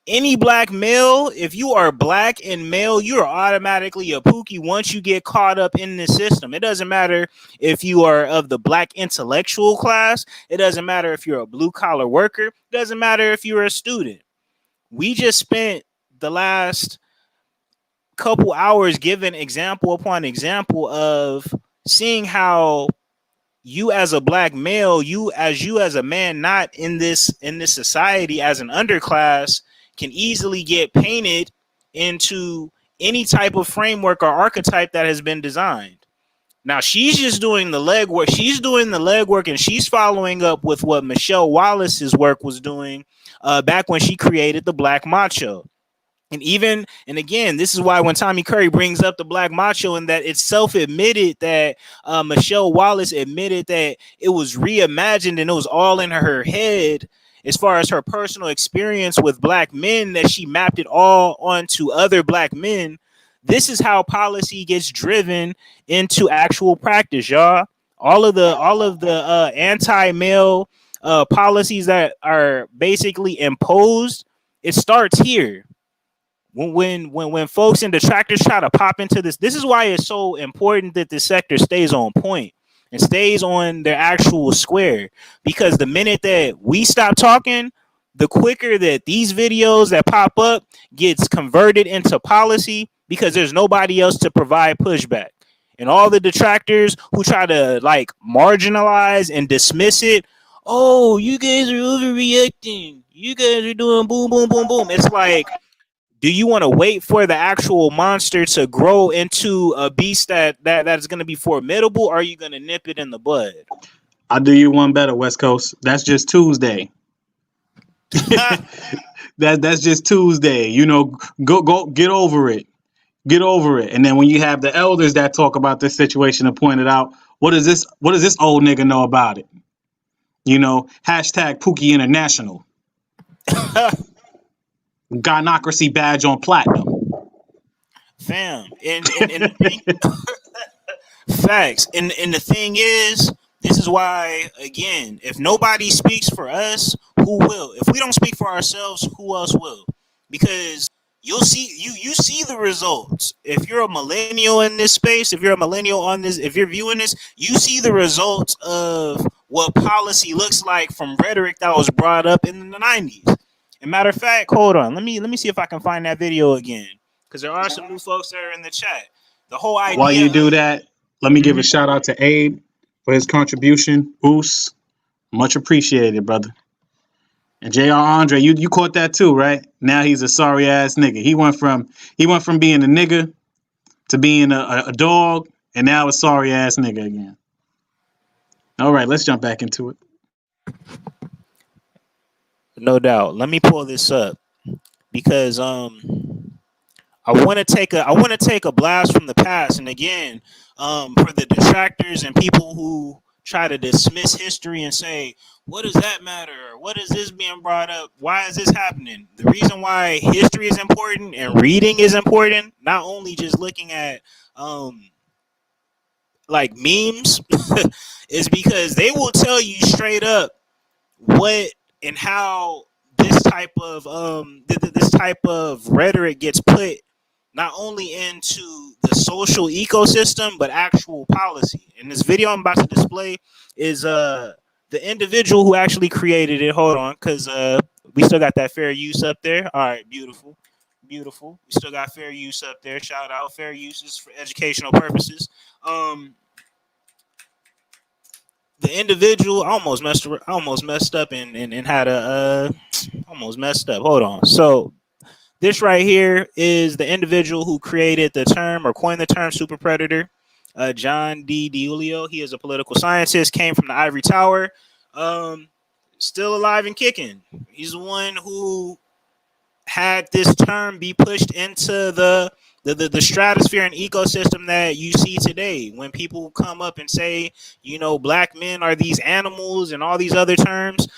Any black male, if you are black and male, you are automatically a Pookie once you get caught up in this system. It doesn't matter if you are of the black intellectual class. It doesn't matter if you're a blue collar worker. It doesn't matter if you're a student. We just spent the last couple hours giving example upon example of seeing how you as a black male, you as a man not in this society as an underclass, can easily get painted into any type of framework or archetype that has been designed. Now she's just doing the legwork. She's doing the legwork, and she's following up with what Michelle Wallace's work was doing back when she created the Black Macho. And again, this is why when Tommy Curry brings up the Black Macho, and that it's self-admitted that Michelle Wallace admitted that it was reimagined and it was all in her head as far as her personal experience with black men, that she mapped it all onto other black men. This is how policy gets driven into actual practice, y'all. All of the anti-male policies that are basically imposed, it starts here. When folks and detractors try to pop into this is why it's so important that the sector stays on point and stays on their actual square. Because the minute that we stop talking, the quicker that these videos that pop up gets converted into policy, because there's nobody else to provide pushback. And all the detractors who try to like marginalize and dismiss it, oh, you guys are overreacting, you guys are doing boom, boom, boom, boom. It's like, do you want to wait for the actual monster to grow into a beast that's going to be formidable, or are you going to nip it in the bud? I'll do you one better, West Coast. That's just Tuesday. That's just Tuesday. You know, go get over it. Get over it. And then when you have the elders that talk about this situation and point it out, what does this old nigga know about it? You know, hashtag Pookie International. Gynocracy badge on platinum. Fam. And the thing, facts. And the thing is, this is why, again, if nobody speaks for us, who will? If we don't speak for ourselves, who else will? Because you'll see you see the results. If you're a millennial in this space, if you're a millennial on this, if you're viewing this, you see the results of what policy looks like from rhetoric that was brought up in the 90s. And matter of fact, hold on. Let me see if I can find that video again, because there are some new folks that are in the chat. The whole idea. While you do that, let me give a shout out to Abe for his contribution. Oos, much appreciated, brother. And Jr. Andre, you caught that too, right? Now he's a sorry ass nigga. He went from being a nigga to being a dog, and now a sorry ass nigga again. All right, let's jump back into it. No doubt. Let me pull this up because I want to take a blast from the past, and again, for the detractors and people who try to dismiss history and say, what does that matter? What is this being brought up? Why is this happening? The reason why history is important and reading is important, not only just looking at like memes, is because they will tell you straight up what and how this type of rhetoric gets put not only into the social ecosystem but actual policy. And this video I'm about to display is the individual who actually created it. Hold on, because we still got that fair use up there. All right, beautiful. We still got fair use up there. Shout out, fair uses for educational purposes. The individual almost messed up and had a almost messed up. Hold on. So this right here is the individual who created the term or coined the term super predator, John D. DiIulio. He is a political scientist, came from the ivory tower, still alive and kicking. He's the one who had this term be pushed into the stratosphere and ecosystem that you see today. When people come up and say, you know, black men are these animals and all these other terms,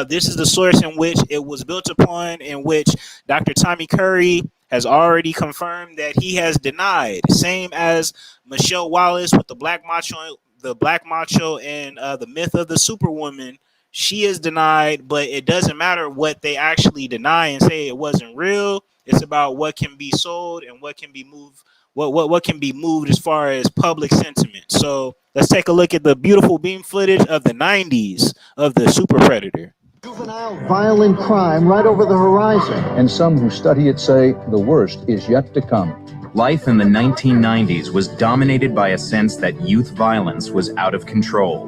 this is the source in which it was built upon, in which Dr. Tommy Curry has already confirmed that he has denied. Same as Michelle Wallace with the black macho and the myth of the superwoman. She is denied, but it doesn't matter what they actually deny and say it wasn't real. It's about what can be sold and what can be moved, what can be moved as far as public sentiment. So let's take a look at the beautiful beam footage of the 90s of the super predator. Juvenile violent crime right over the horizon. And some who study it say the worst is yet to come. Life in the 1990s was dominated by a sense that youth violence was out of control.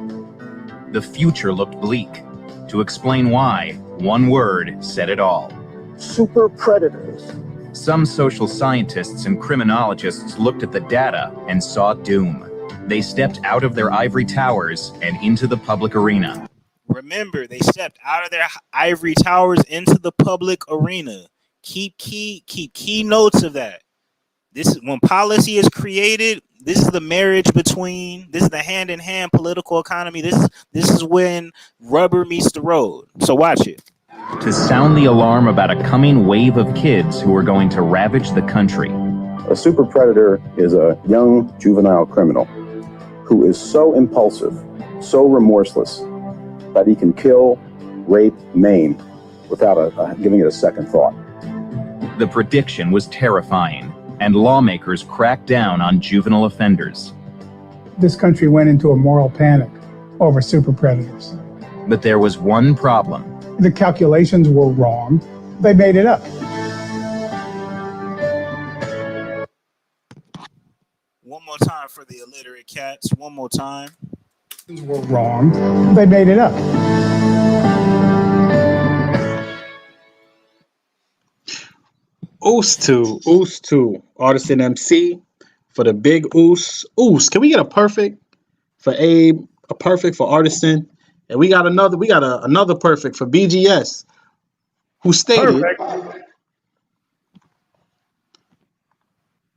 The future looked bleak. To explain why, one word said it all. Super predators. Some social scientists and criminologists looked at the data and saw doom. They stepped out of their ivory towers and into the public arena. Remember, they stepped out of their ivory towers into the public arena. Keep key notes of that. This is when policy is created. This is the marriage between. This is the hand-in-hand political economy. This is when rubber meets the road. So watch it. To sound the alarm about a coming wave of kids who are going to ravage the country. A super predator is a young juvenile criminal who is so impulsive, so remorseless, that he can kill, rape, maim without giving it a second thought. The prediction was terrifying, and lawmakers cracked down on juvenile offenders. This country went into a moral panic over super predators. But there was one problem. The calculations were wrong. They made it up. One more time for the illiterate cats. One more time. Were wrong. They made it up. Oos to Artisan MC for the big Oos. Oos, can we get a perfect for Abe, a perfect for Artisan, and we got another perfect for BGS, who stated, perfect.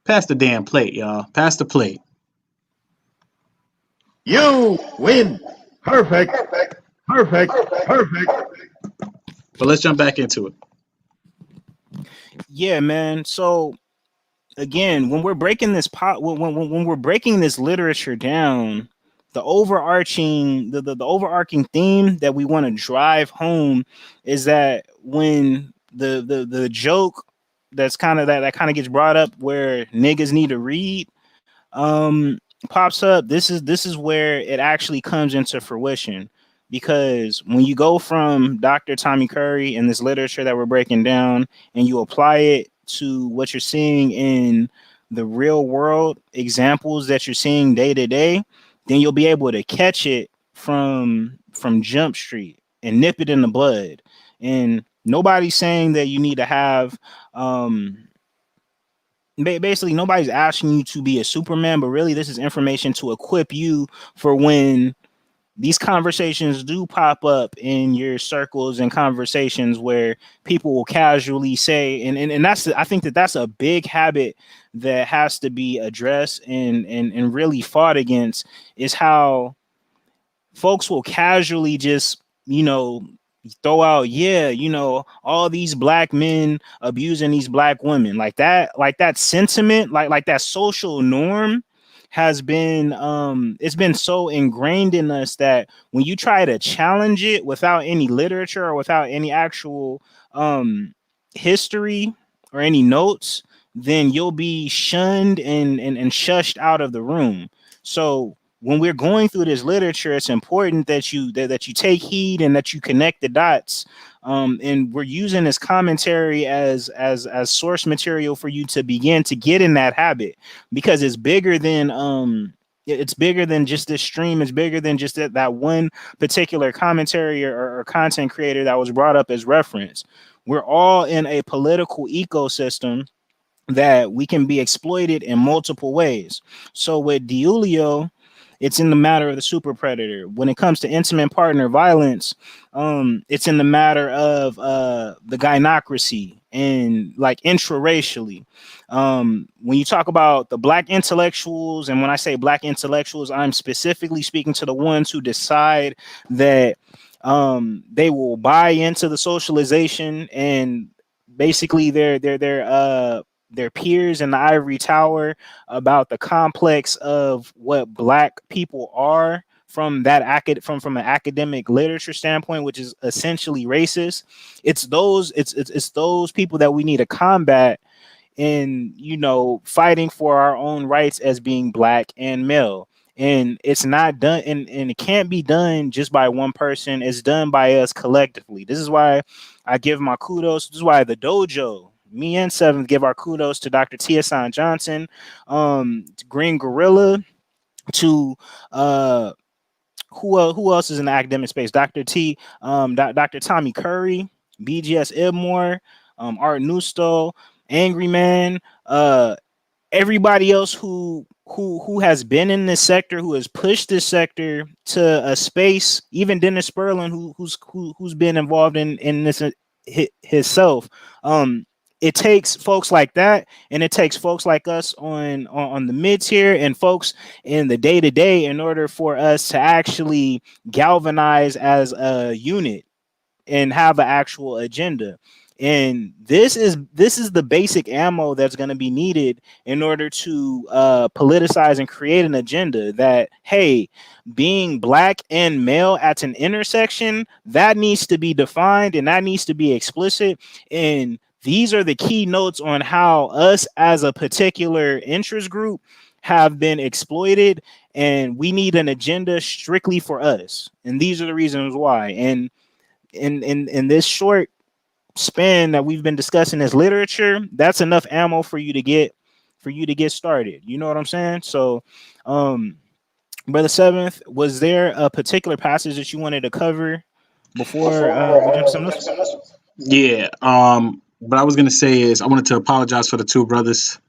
Pass the damn plate, y'all. Pass the plate. You win. Perfect. Perfect. Perfect. But let's jump back into it. Yeah, man. So again, when we're breaking this when we're breaking this literature down, the overarching theme that we want to drive home is that when the joke that's kind of that kind of gets brought up where niggas need to read pops up, this is where it actually comes into fruition. Because when you go from Dr. Tommy Curry and this literature that we're breaking down and you apply it to what you're seeing in the real world examples that you're seeing day to day, then you'll be able to catch it from Jump Street and nip it in the bud. And nobody's saying that you need to have basically nobody's asking you to be a Superman, but really this is information to equip you for when these conversations do pop up in your circles and conversations where people will casually say, and that's, I think that's a big habit that has to be addressed and really fought against, is how folks will casually just, throw out, all these black men abusing these black women, like that sentiment, like that social norm has been it's been so ingrained in us that when you try to challenge it without any literature or without any actual history or any notes, then you'll be shunned and shushed out of the room. So when we're going through this literature, it's important that you take heed and that you connect the dots. And we're using this commentary as source material for you to begin to get in that habit, because it's bigger than just this stream. It's bigger than just that one particular commentary or content creator that was brought up as reference. We're all in a political ecosystem that we can be exploited in multiple ways. So with Diulio, it's in the matter of the super predator. When it comes to intimate partner violence, it's in the matter of the gynocracy and like intraracially. When you talk about the black intellectuals, and when I say black intellectuals, I'm specifically speaking to the ones who decide that they will buy into the socialization, and basically their peers in the ivory tower about the complex of what black people are from that from an academic literature standpoint, which is essentially racist. It's those people that we need to combat in, fighting for our own rights as being black and male. And it's not done, and it can't be done just by one person. It's done by us collectively. This is why I give my kudos. This is why the dojo, me and Seventh, give our kudos to Dr. Tiasan Johnson, to Green Gorilla, to who else is in the academic space? Dr. Dr. Tommy Curry, BGS Ibmore, Art Nusto, Angry Man, everybody else who has been in this sector, who has pushed this sector to a space, even Dennis Sperlin, who's been involved in this himself. It takes folks like that, and it takes folks like us on the mid tier and folks in the day to day in order for us to actually galvanize as a unit and have an actual agenda. And this is the basic ammo that's going to be needed in order to politicize and create an agenda that, hey, being black and male at an intersection, that needs to be defined and that needs to be explicit. And these are the key notes on how us as a particular interest group have been exploited, and we need an agenda strictly for us. And these are the reasons why. And in this short span that we've been discussing as literature, that's enough ammo for you to get started. You know what I'm saying? So Brother Seventh, was there a particular passage that you wanted to cover before we jump to something else? Yeah. What I was gonna say is I wanted to apologize for the two brothers,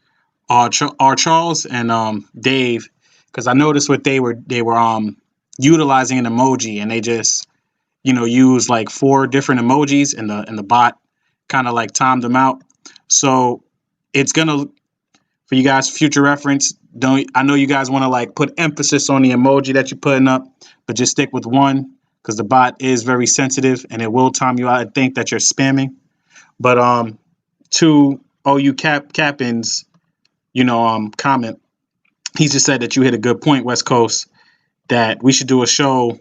R. Charles and Dave, because I noticed what they were utilizing an emoji, and they just use like 4 different emojis, and the bot kind of like timed them out. So it's gonna, for you guys, future reference, I know you guys want to like put emphasis on the emoji that you're putting up, but just stick with one, because the bot is very sensitive and it will time you out and think that you're spamming. But to OU Captain's comment, he just said that you hit a good point, West Coast, that we should do a show.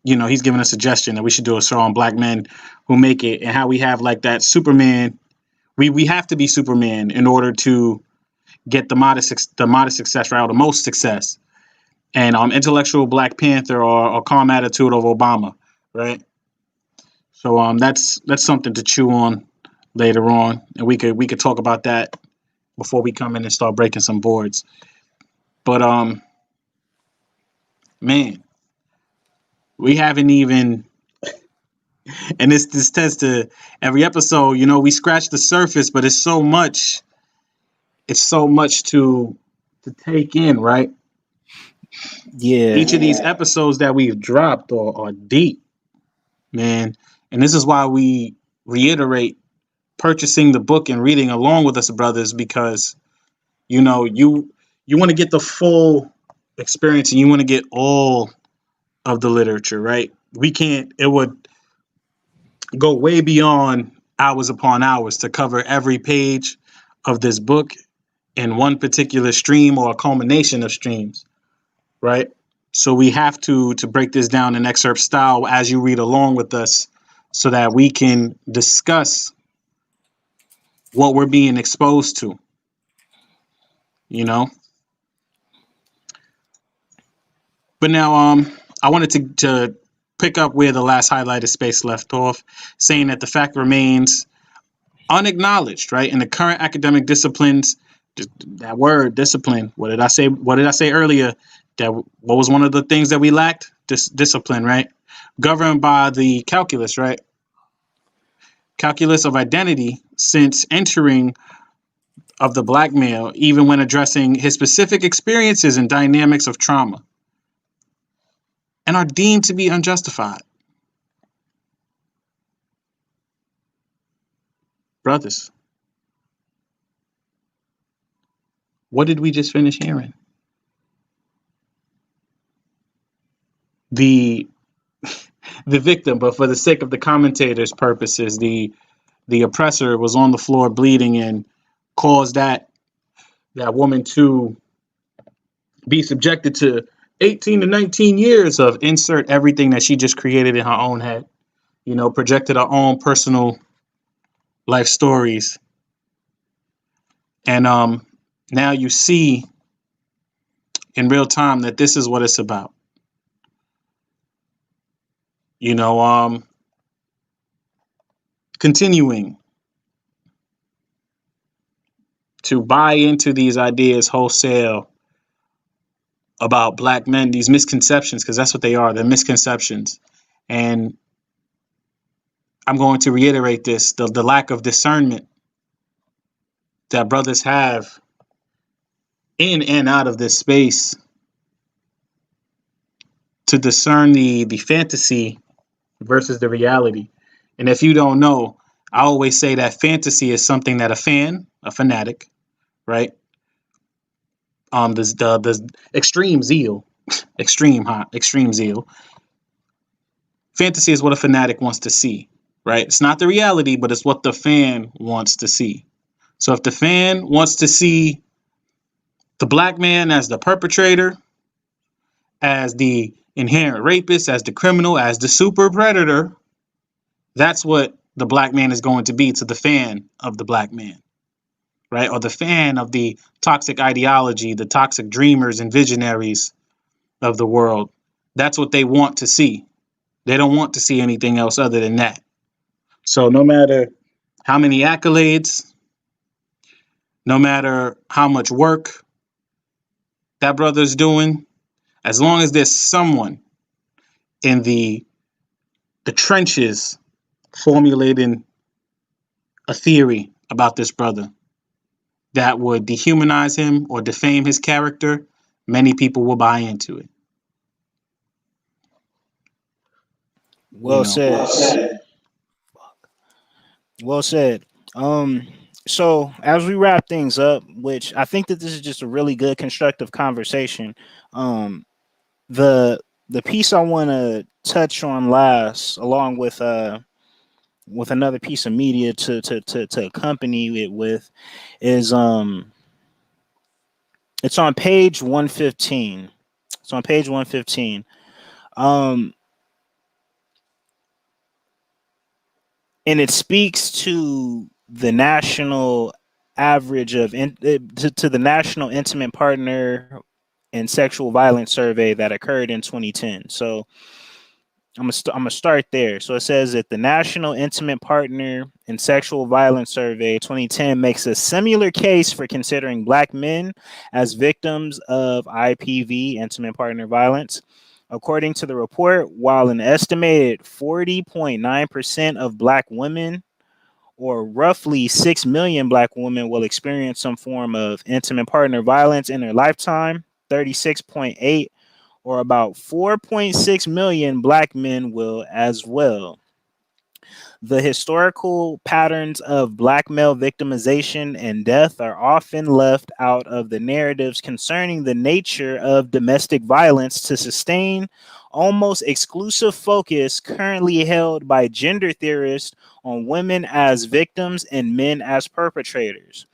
He's giving a suggestion that we should do a show on black men who make it, and how we have like that Superman. We have to be Superman in order to get the modest success, right, or the most success. And intellectual Black Panther or calm attitude of Obama, right? So that's something to chew on later on, and we could talk about that before we come in and start breaking some boards. But man, we haven't even, and this tends to every episode, we scratch the surface, but it's so much to take in, right? Yeah. Each of these episodes that we've dropped are deep, man. And this is why we reiterate purchasing the book and reading along with us, brothers, because you want to get the full experience and you want to get all of the literature, right? It would go way beyond hours upon hours to cover every page of this book in one particular stream or a culmination of streams, right? So we have to break this down in excerpt style as you read along with us, so that we can discuss what we're being exposed to, But now I wanted to pick up where the last highlighted space left off, saying that the fact remains unacknowledged, right? In the current academic disciplines, that word discipline, what did I say earlier? That what was one of the things that we lacked? Discipline, right? Governed by the calculus, right? Calculus of identity, since entering of the black male, even when addressing his specific experiences and dynamics of trauma, and are deemed to be unjustified. Brothers, what did we just finish hearing? The victim, but for the sake of the commentator's purposes, the oppressor was on the floor bleeding and caused that woman to be subjected to 18 to 19 years of insert everything that she just created in her own head, projected her own personal life stories. And now you see in real time that this is what it's about. Continuing to buy into these ideas wholesale about black men, these misconceptions, because that's what they are, they're misconceptions. And I'm going to reiterate this, the lack of discernment that brothers have in and out of this space to discern the fantasy versus the reality. And if you don't know, I always say that fantasy is something that a fanatic, right? There's extreme zeal, extreme zeal. Fantasy is what a fanatic wants to see, right? It's not the reality, but it's what the fan wants to see. So if the fan wants to see the black man as the perpetrator, as the inherent rapist, as the criminal, as the super predator, that's what the black man is going to be to the fan of the black man, right? Or the fan of the toxic ideology, the toxic dreamers and visionaries of the world. That's what they want to see. They don't want to see anything else other than that. So no matter how many accolades, no matter how much work that brother's doing, as long as there's someone in the trenches formulating a theory about this brother that would dehumanize him or defame his character, many people will buy into it. Well said. Well said. So as we wrap things up, which I think that this is just a really good constructive conversation, the piece I want to touch on last, along with another piece of media to accompany it with, is it's on page 115. It's on page 115. And it speaks to the national average of to the national intimate partner and sexual violence survey that occurred in 2010. So I'm gonna start there. So it says that the National Intimate Partner and Sexual Violence Survey 2010 makes a similar case for considering black men as victims of IPV, intimate partner violence. According to the report, while an estimated 40.9% of black women, or roughly 6 million black women, will experience some form of intimate partner violence in their lifetime, 36.8, or about 4.6 million black men will as well. The historical patterns of black male victimization and death are often left out of the narratives concerning the nature of domestic violence to sustain almost exclusive focus currently held by gender theorists on women as victims and men as perpetrators.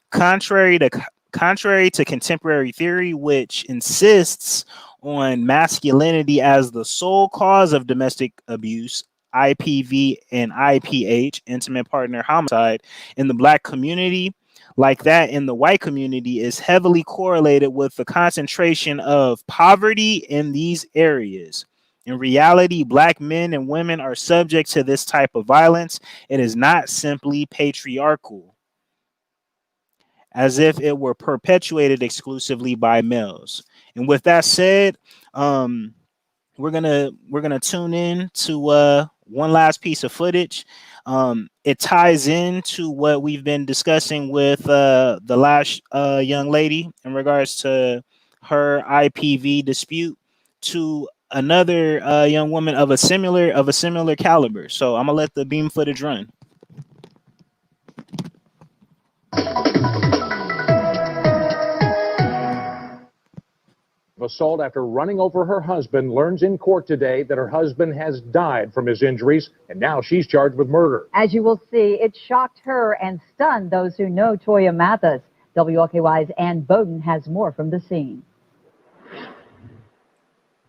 Contrary to contemporary theory, which insists on masculinity as the sole cause of domestic abuse, IPV and IPH, intimate partner homicide, in the black community, like that in the white community, is heavily correlated with the concentration of poverty in these areas. In reality, black men and women are subject to this type of violence. It is not simply patriarchal, as if it were perpetuated exclusively by males. And with that said, we're gonna tune in to one last piece of footage. It ties into what we've been discussing with the last young lady in regards to her IPV dispute to another young woman of a similar caliber. So I'm gonna let the beam footage run. Assault after running over her husband, learns in court today that her husband has died from his injuries, and now she's charged with murder. As you will see, it shocked her and stunned those who know Toya Mathis. WLKY's Ann Bowden has more from the scene.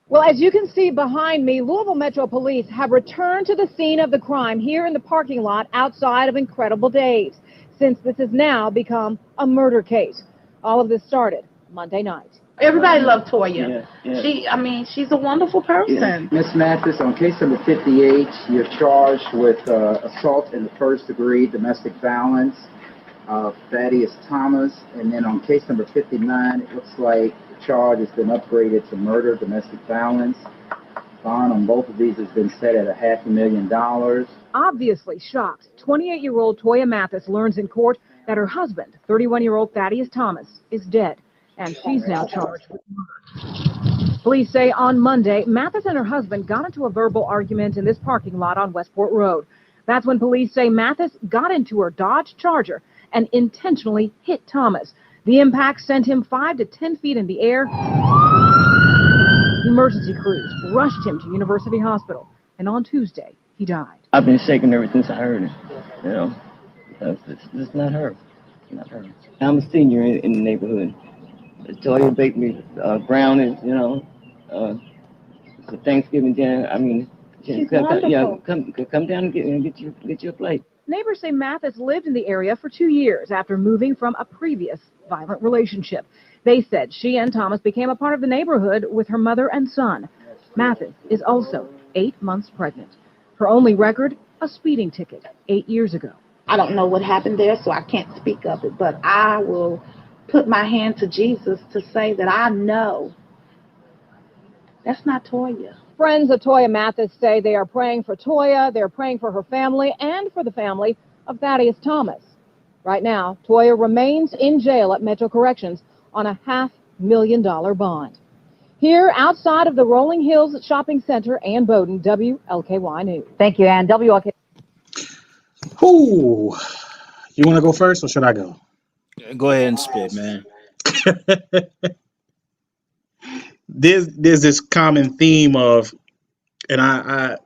Well, as you can see behind me, Louisville Metro Police have returned to the scene of the crime here in the parking lot outside of Incredible Dave's, since this has now become a murder case. All of this started Monday night. Everybody loved Toya. Yeah. She's a wonderful person. Yeah. Ms. Mathis, on case number 58, you're charged with assault in the first degree, domestic violence, Thaddeus Thomas. And then on case number 59, it looks like the charge has been upgraded to murder, domestic violence. Bond on both of these has been set at $500,000. Obviously shocked, 28-year-old Toya Mathis learns in court that her husband, 31-year-old Thaddeus Thomas, is dead, and she's now charged with murder. Police say on Monday, Mathis and her husband got into a verbal argument in this parking lot on Westport Road. That's when police say Mathis got into her Dodge Charger and intentionally hit Thomas. The impact sent him 5 to 10 feet in the air. Emergency crews rushed him to University Hospital, and on Tuesday, he died. I've been shaking ever since I heard it, you know, because it's not her. Not her. I'm a senior in the neighborhood. Toya baked me brownies, you know, for Thanksgiving dinner. I mean, She's come wonderful. down and get you a plate. Neighbors say Mathis lived in the area for 2 years after moving from a previous violent relationship. They said she and Thomas became a part of the neighborhood with her mother and son. Mathis is also 8 months pregnant. Her only record, a speeding ticket 8 years ago. I don't know what happened there, so I can't speak of it, but I will put my hand to Jesus to say that I know that's not Toya. Friends of Toya Mathis say they are praying for Toya, they're praying for her family, and for the family of Thaddeus Thomas. Right now, Toya remains in jail at Metro Corrections on a $500,000 bond. Here, outside of the Rolling Hills Shopping Center, Ann Bowden, WLKY News. Thank you, Ann. WLKY. Ooh, you want to go first or should I go? Go ahead and spit, man. There's this common theme of, and I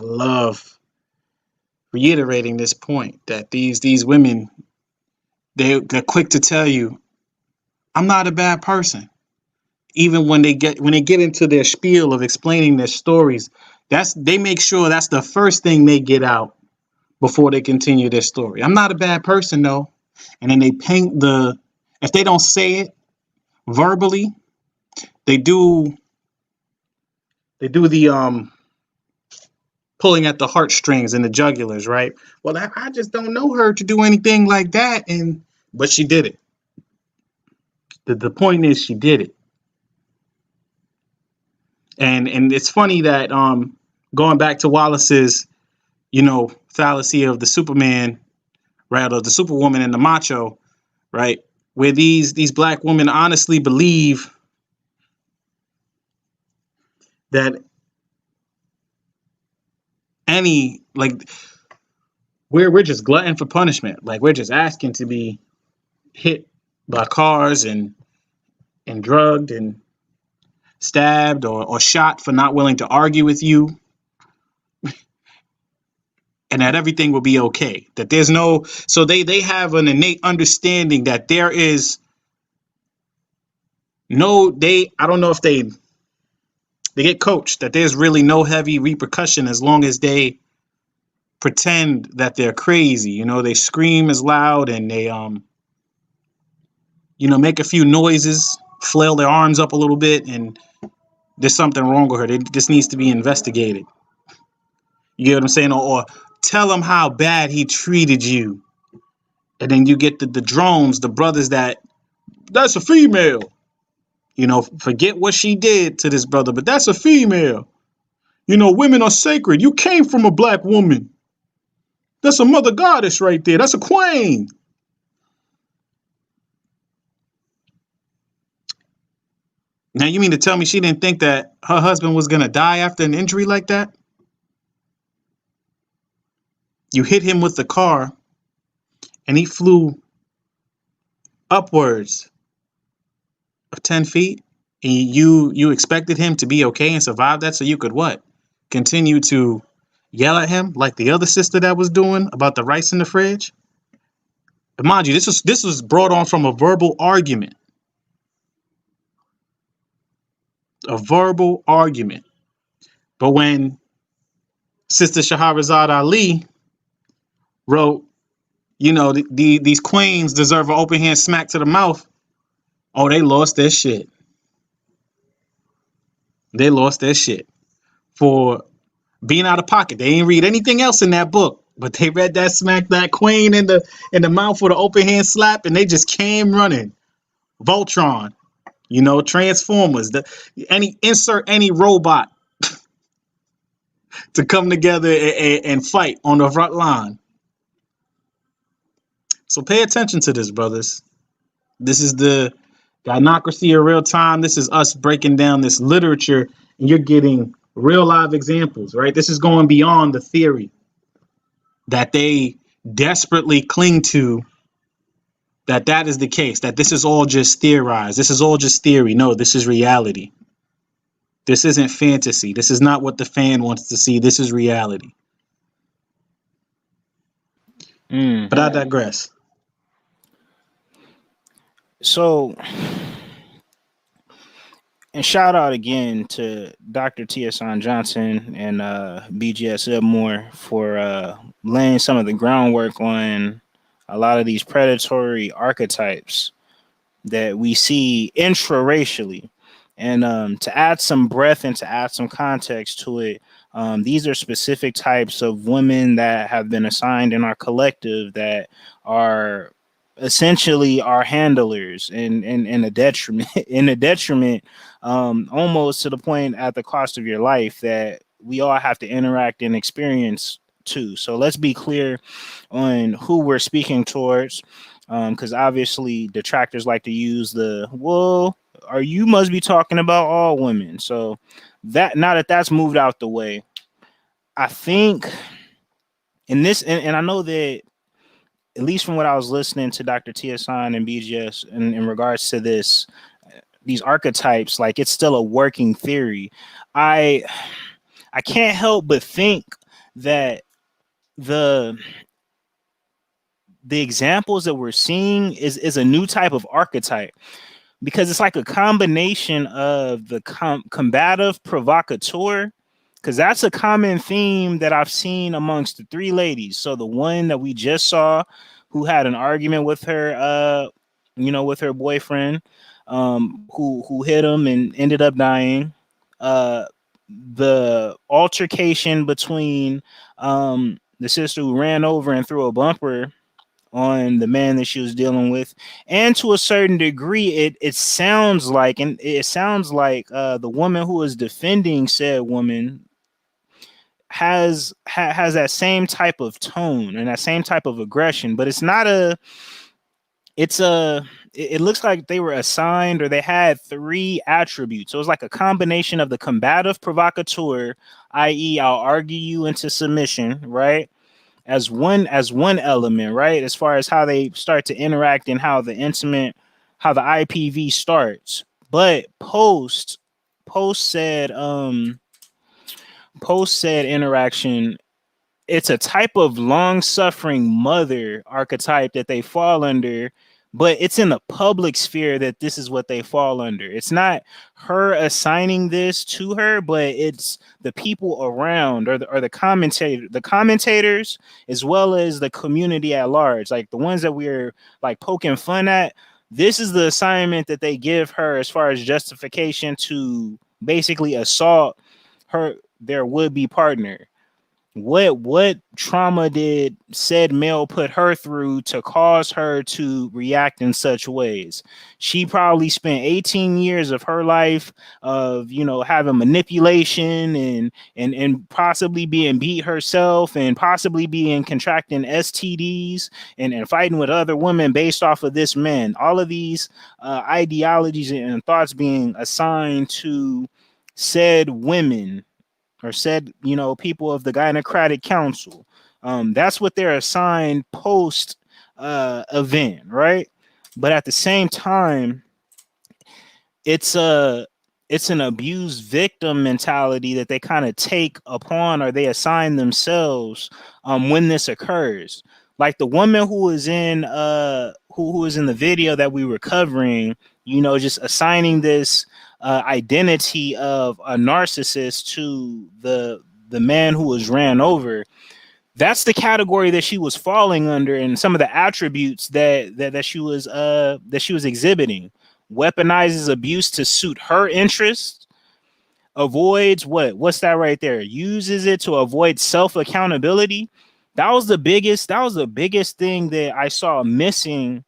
love reiterating this point that these women, they're quick to tell you, I'm not a bad person. Even when they get into their spiel of explaining their stories, they make sure that's the first thing they get out before they continue their story. I'm not a bad person though. And then they paint if they don't say it verbally, they do the pulling at the heartstrings and the jugulars, right? Well, I just don't know her to do anything like that, but she did it. The point is she did it. And it's funny that going back to Wallace's, fallacy of the Superman, right, or the Superwoman and the macho, right, where these black women honestly believe that we're just glutton for punishment. Like we're just asking to be hit by cars and drugged and stabbed or shot for not willing to argue with you, and that everything will be okay. That there's so they have an innate understanding that there is I don't know if they get coached that there's really no heavy repercussion as long as they pretend that they're crazy. They scream as loud and they make a few noises, flail their arms up a little bit, and there's something wrong with her. This needs to be investigated. You get what I'm saying? Or tell him how bad he treated you. And then you get the drones, the brothers that's a female. Forget what she did to this brother, but that's a female. Women are sacred. You came from a black woman. That's a mother goddess right there. That's a queen. Now, you mean to tell me she didn't think that her husband was going to die after an injury like that? You hit him with the car and he flew upwards of 10 feet. And you expected him to be okay and survive that so you could what? Continue to yell at him like the other sister that was doing about the rice in the fridge? But mind you, this was brought on from a verbal argument. A verbal argument. But when Sister Shahrazad Ali wrote, these queens deserve an open hand smack to the mouth, oh, they lost their shit. They lost their shit for being out of pocket. They didn't read anything else in that book, but they read that smack that queen in the mouth with an open hand slap, and they just came running. Voltron, Transformers, insert any robot to come together and fight on the front line. So pay attention to this, brothers. This is the Gynocracy of real time. This is us breaking down this literature, and you're getting real live examples, right? This is going beyond the theory that they desperately cling to, that is the case, that this is all just theorized. This is all just theory. No, this is reality. This isn't fantasy. This is not what the fan wants to see. This is reality. But I digress. So, and shout out again to Dr. T.S.on Johnson and BGS Edmore for laying some of the groundwork on a lot of these predatory archetypes that we see intraracially. And to add some breadth and to add some context to it, these are specific types of women that have been assigned in our collective that are essentially our handlers in a detriment almost to the point at the cost of your life that we all have to interact and experience too. So let's be clear on who we're speaking towards, because obviously detractors like to use the well, or you must be talking about all women. So that now that that's moved out the way, I think in this, and I know that at least from what I was listening to Dr. TSN and BGS in regards to this, these archetypes, like it's still a working theory. I can't help but think that the examples that we're seeing is a new type of archetype, because it's like a combination of the combative provocateur, because that's a common theme that I've seen amongst the three ladies. So the one that we just saw who had an argument with her with her boyfriend, who hit him and ended up dying, the altercation between the sister who ran over and threw a bumper on the man that she was dealing with, and to a certain degree it sounds like the woman who is defending said woman has that same type of tone and that same type of aggression, but it looks like they were assigned, or they had three attributes. So it was like a combination of the combative provocateur, i.e. I'll argue you into submission, right, as one element, right, as far as how they start to interact and how the IPV starts. But post said interaction, it's a type of long-suffering mother archetype that they fall under, but it's in the public sphere that this is what they fall under. It's not her assigning this to her, but it's the people around, or the commentators, as well as the community at large, like the ones that we're like poking fun at. This is the assignment that they give her as far as justification to basically assault their would-be partner. What trauma did said male put her through to cause her to react in such ways? She probably spent 18 years of her life of, having manipulation and possibly being beat herself, and possibly being contracting STDs and fighting with other women based off of this man. All of these ideologies and thoughts being assigned to said women, or said, people of the Gynocratic Council. That's what they're assigned post event, right? But at the same time, it's an abused victim mentality that they kind of take upon, or they assign themselves when this occurs. Like the woman who was in who was in the video that we were covering, just assigning this identity of a narcissist to the man who was ran over. That's the category that she was falling under, and some of the attributes that she was exhibiting. Weaponizes abuse to suit her interests. Avoids what's that right there? Uses it to avoid self accountability. That was the biggest thing that I saw missing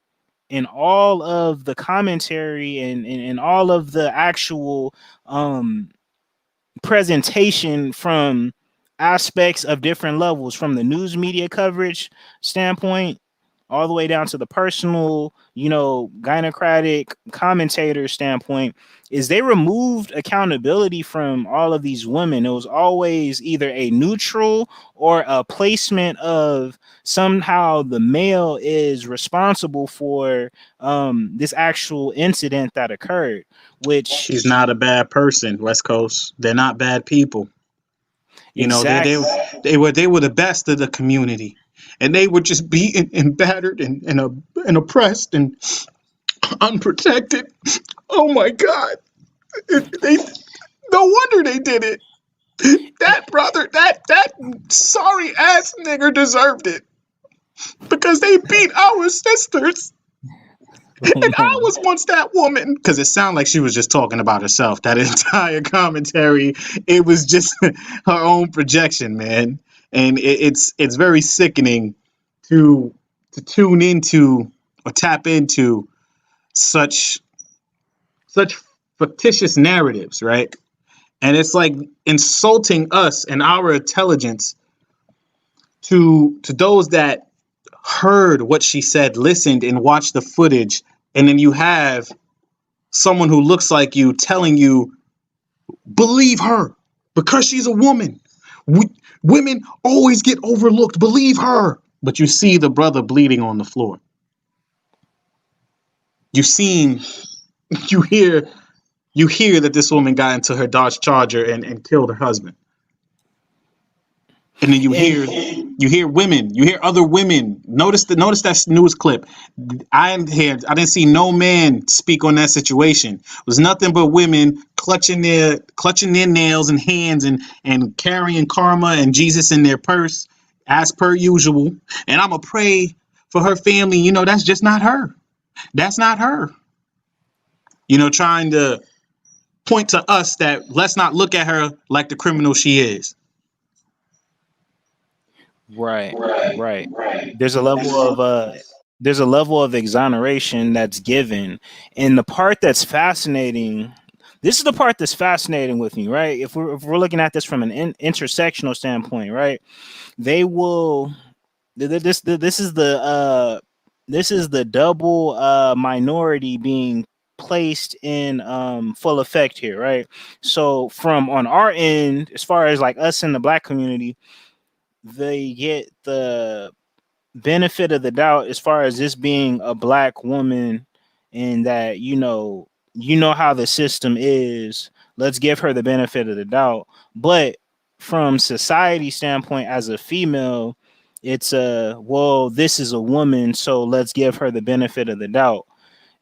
in all of the commentary and all of the actual presentation from aspects of different levels, from the news media coverage standpoint, all the way down to the personal, gynocratic commentator standpoint, is they removed accountability from all of these women. It was always either a neutral or a placement of somehow the male is responsible for this actual incident that occurred, which She's not a bad person, West Coast. They're not bad people. exactly. They were the best of the community, and they were just beaten and battered and oppressed and unprotected. Oh my God! They no wonder they did it. That brother, that sorry ass nigger deserved it because they beat our sisters. And I was once that woman, because it sounded like she was just talking about herself. That entire commentary, it was just her own projection, man. And it's very sickening to tune into or tap into such fictitious narratives, right? And it's like insulting us and our intelligence to those that heard what she said, listened, and watched the footage, and then you have someone who looks like you telling you, believe her because she's a woman. Women always get overlooked. Believe her. But you see the brother bleeding on the floor. You hear that this woman got into her Dodge Charger and killed her husband. And then you hear women, you hear other women. Notice that news clip. I didn't see no man speak on that situation. It was nothing but women clutching their nails and hands and carrying karma and Jesus in their purse as per usual. And I'm gonna pray for her family. That's just not her. That's not her. Trying to point to us that let's not look at her like the criminal she is. Right. There's a level of exoneration that's given, and the part that's fascinating. This is the part that's fascinating with me, right? If we're looking at this from an intersectional standpoint, right? They will. This is the double minority being placed in full effect here, right? So from on our end, as far as like us in the Black community, they get the benefit of the doubt as far as this being a Black woman, and that how the system is. Let's give her the benefit of the doubt. But from society standpoint, as a female, it's well, this is a woman, so let's give her the benefit of the doubt.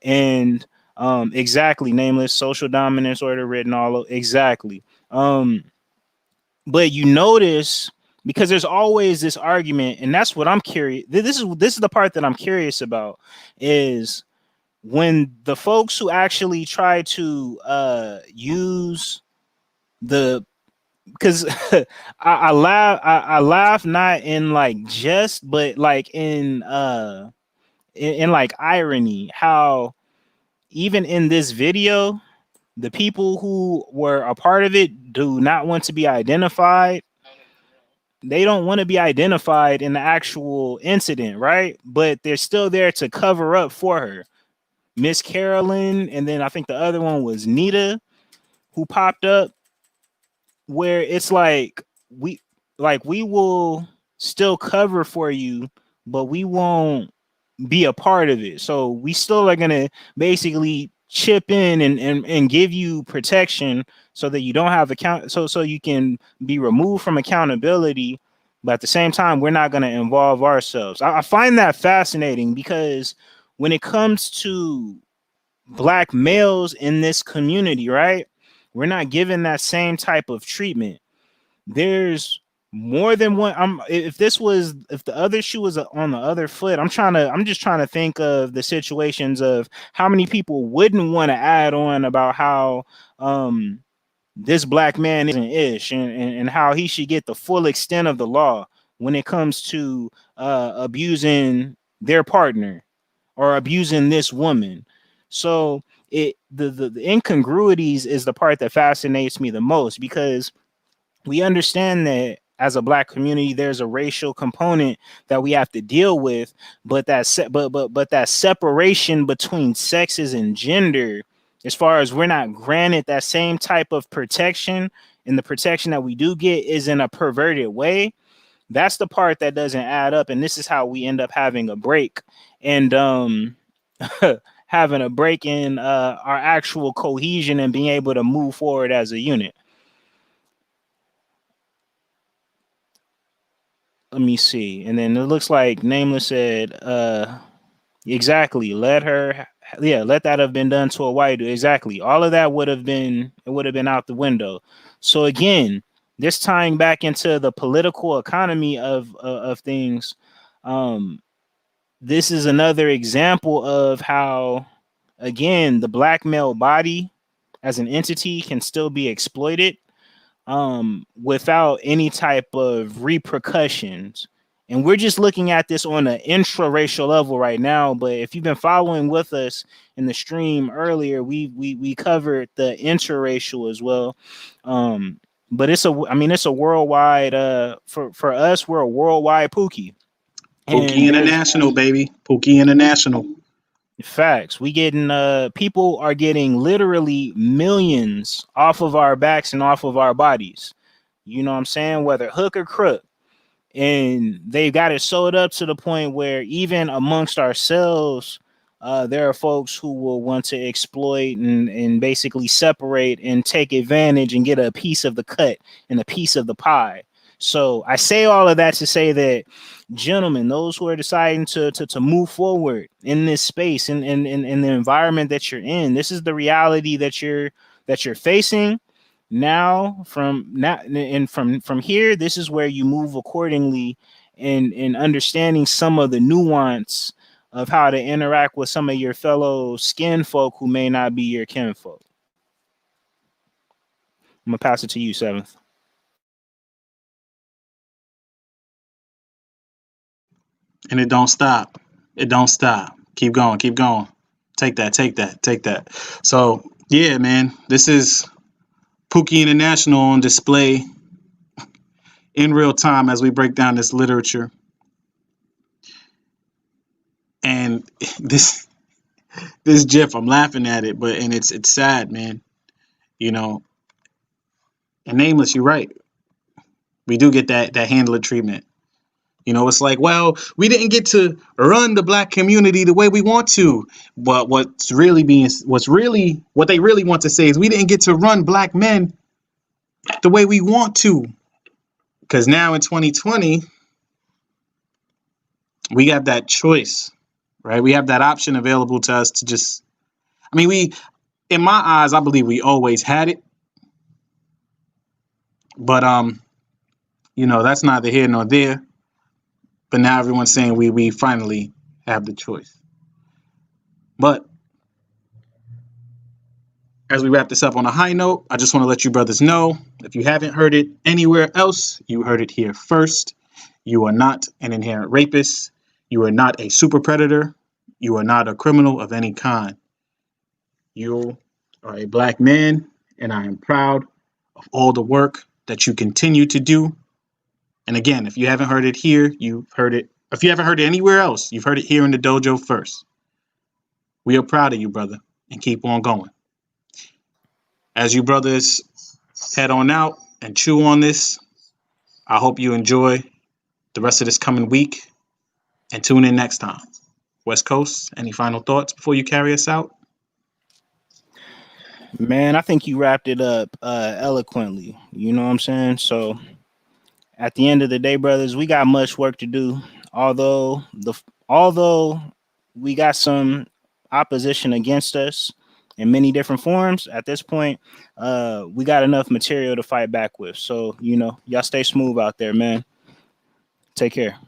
And exactly, nameless, social dominance, order written, exactly. But you notice, because there's always this argument, and that's what I'm curious. This is the part that I'm curious about, is when the folks who actually try to use the, because I laugh not in like jest, but like in like irony, how even in this video, the people who were a part of it do not want to be identified. They don't want to be identified in the actual incident, right? But they're still there to cover up for her. Miss Carolyn, and then I think the other one was Nita, who popped up, where it's like we will still cover for you, but we won't be a part of it. So we still are gonna basically chip in and give you protection so that you don't have so you can be removed from accountability, but at the same time we're not going to involve ourselves. I find that fascinating, because when it comes to Black males in this community, right, we're not given that same type of treatment. There's more than one. If the other shoe was on the other foot, I'm just trying to think of the situations of how many people wouldn't want to add on about how this Black man isn't ish, and how he should get the full extent of the law when it comes to abusing their partner or abusing this woman. So the incongruities is the part that fascinates me the most, because we understand that as a black community, there's a racial component that we have to deal with, but that that separation between sexes and gender, as far as we're not granted that same type of protection, and the protection that we do get is in a perverted way. That's the part that doesn't add up, and this is how we end up having a break, and having a break in our actual cohesion and being able to move forward as a unit. Let me see. And then it looks like Nameless said, exactly, let that have been done to a white dude. Exactly. All of that would have been out the window. So again, this tying back into the political economy of things, this is another example of how, again, the black male body as an entity can still be exploited without any type of repercussions. And we're just looking at this on an intra-racial level right now. But if you've been following with us in the stream earlier, we covered the interracial as well. But it's a worldwide for us, we're a worldwide Pookie. Pookie International, baby. Pookie International. Facts. We getting people are getting literally millions off of our backs and off of our bodies. You know what I'm saying? Whether hook or crook. And they've got it sewed up to the point where even amongst ourselves, there are folks who will want to exploit and basically separate and take advantage and get a piece of the cut and a piece of the pie. So I say all of that to say that, gentlemen, those who are deciding to move forward in this space and in the environment that you're in, this is the reality that you're facing now. From here, this is where you move accordingly in understanding some of the nuance of how to interact with some of your fellow skin folk who may not be your kinfolk. I'm gonna pass it to you, Seventh. And it don't stop. It don't stop. Keep going. Keep going. Take that. Take that. Take that. So yeah, man, this is Pookie International on display in real time as we break down this literature. And this GIF, I'm laughing at it, but it's sad, man. You know, and Nameless, you're right. We do get that handler treatment. You know, it's like, well, we didn't get to run the black community the way we want to. But what they really want to say is we didn't get to run black men the way we want to. Because now in 2020, we have that choice, right? We have that option available to us to just, in my eyes, I believe we always had it. But, that's neither here nor there. But now everyone's saying we finally have the choice. But as we wrap this up on a high note, I just want to let you brothers know, if you haven't heard it anywhere else, you heard it here first. You are not an inherent rapist. You are not a super predator. You are not a criminal of any kind. You are a black man, and I am proud of all the work that you continue to do. And again, if you haven't heard it here, you've heard it. If you haven't heard it anywhere else, you've heard it here in the dojo first. We are proud of you, brother, and keep on going. As you brothers head on out and chew on this, I hope you enjoy the rest of this coming week and tune in next time. West Coast, any final thoughts before you carry us out? Man, I think you wrapped it up eloquently. You know what I'm saying? So at the end of the day, brothers, we got much work to do. Although we got some opposition against us in many different forms, at this point, we got enough material to fight back with. So, y'all stay smooth out there, man. Take care.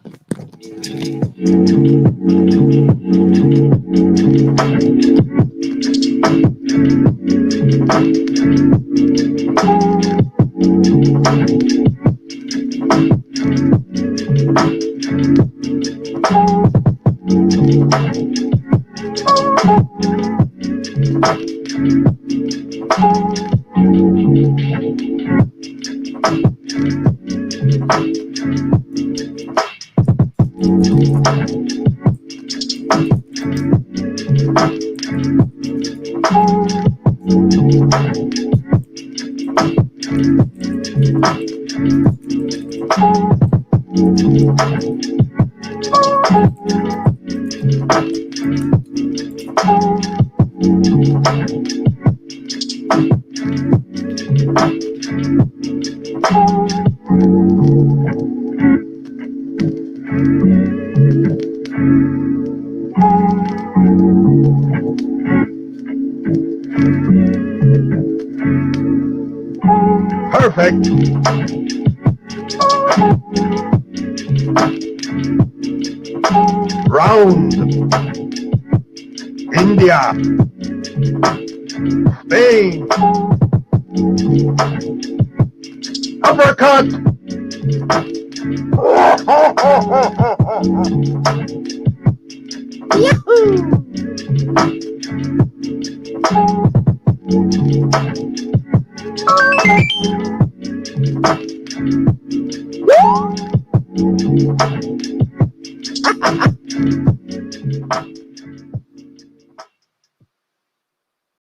Perfect. Round. India. Spain. Uppercut. Yahoo!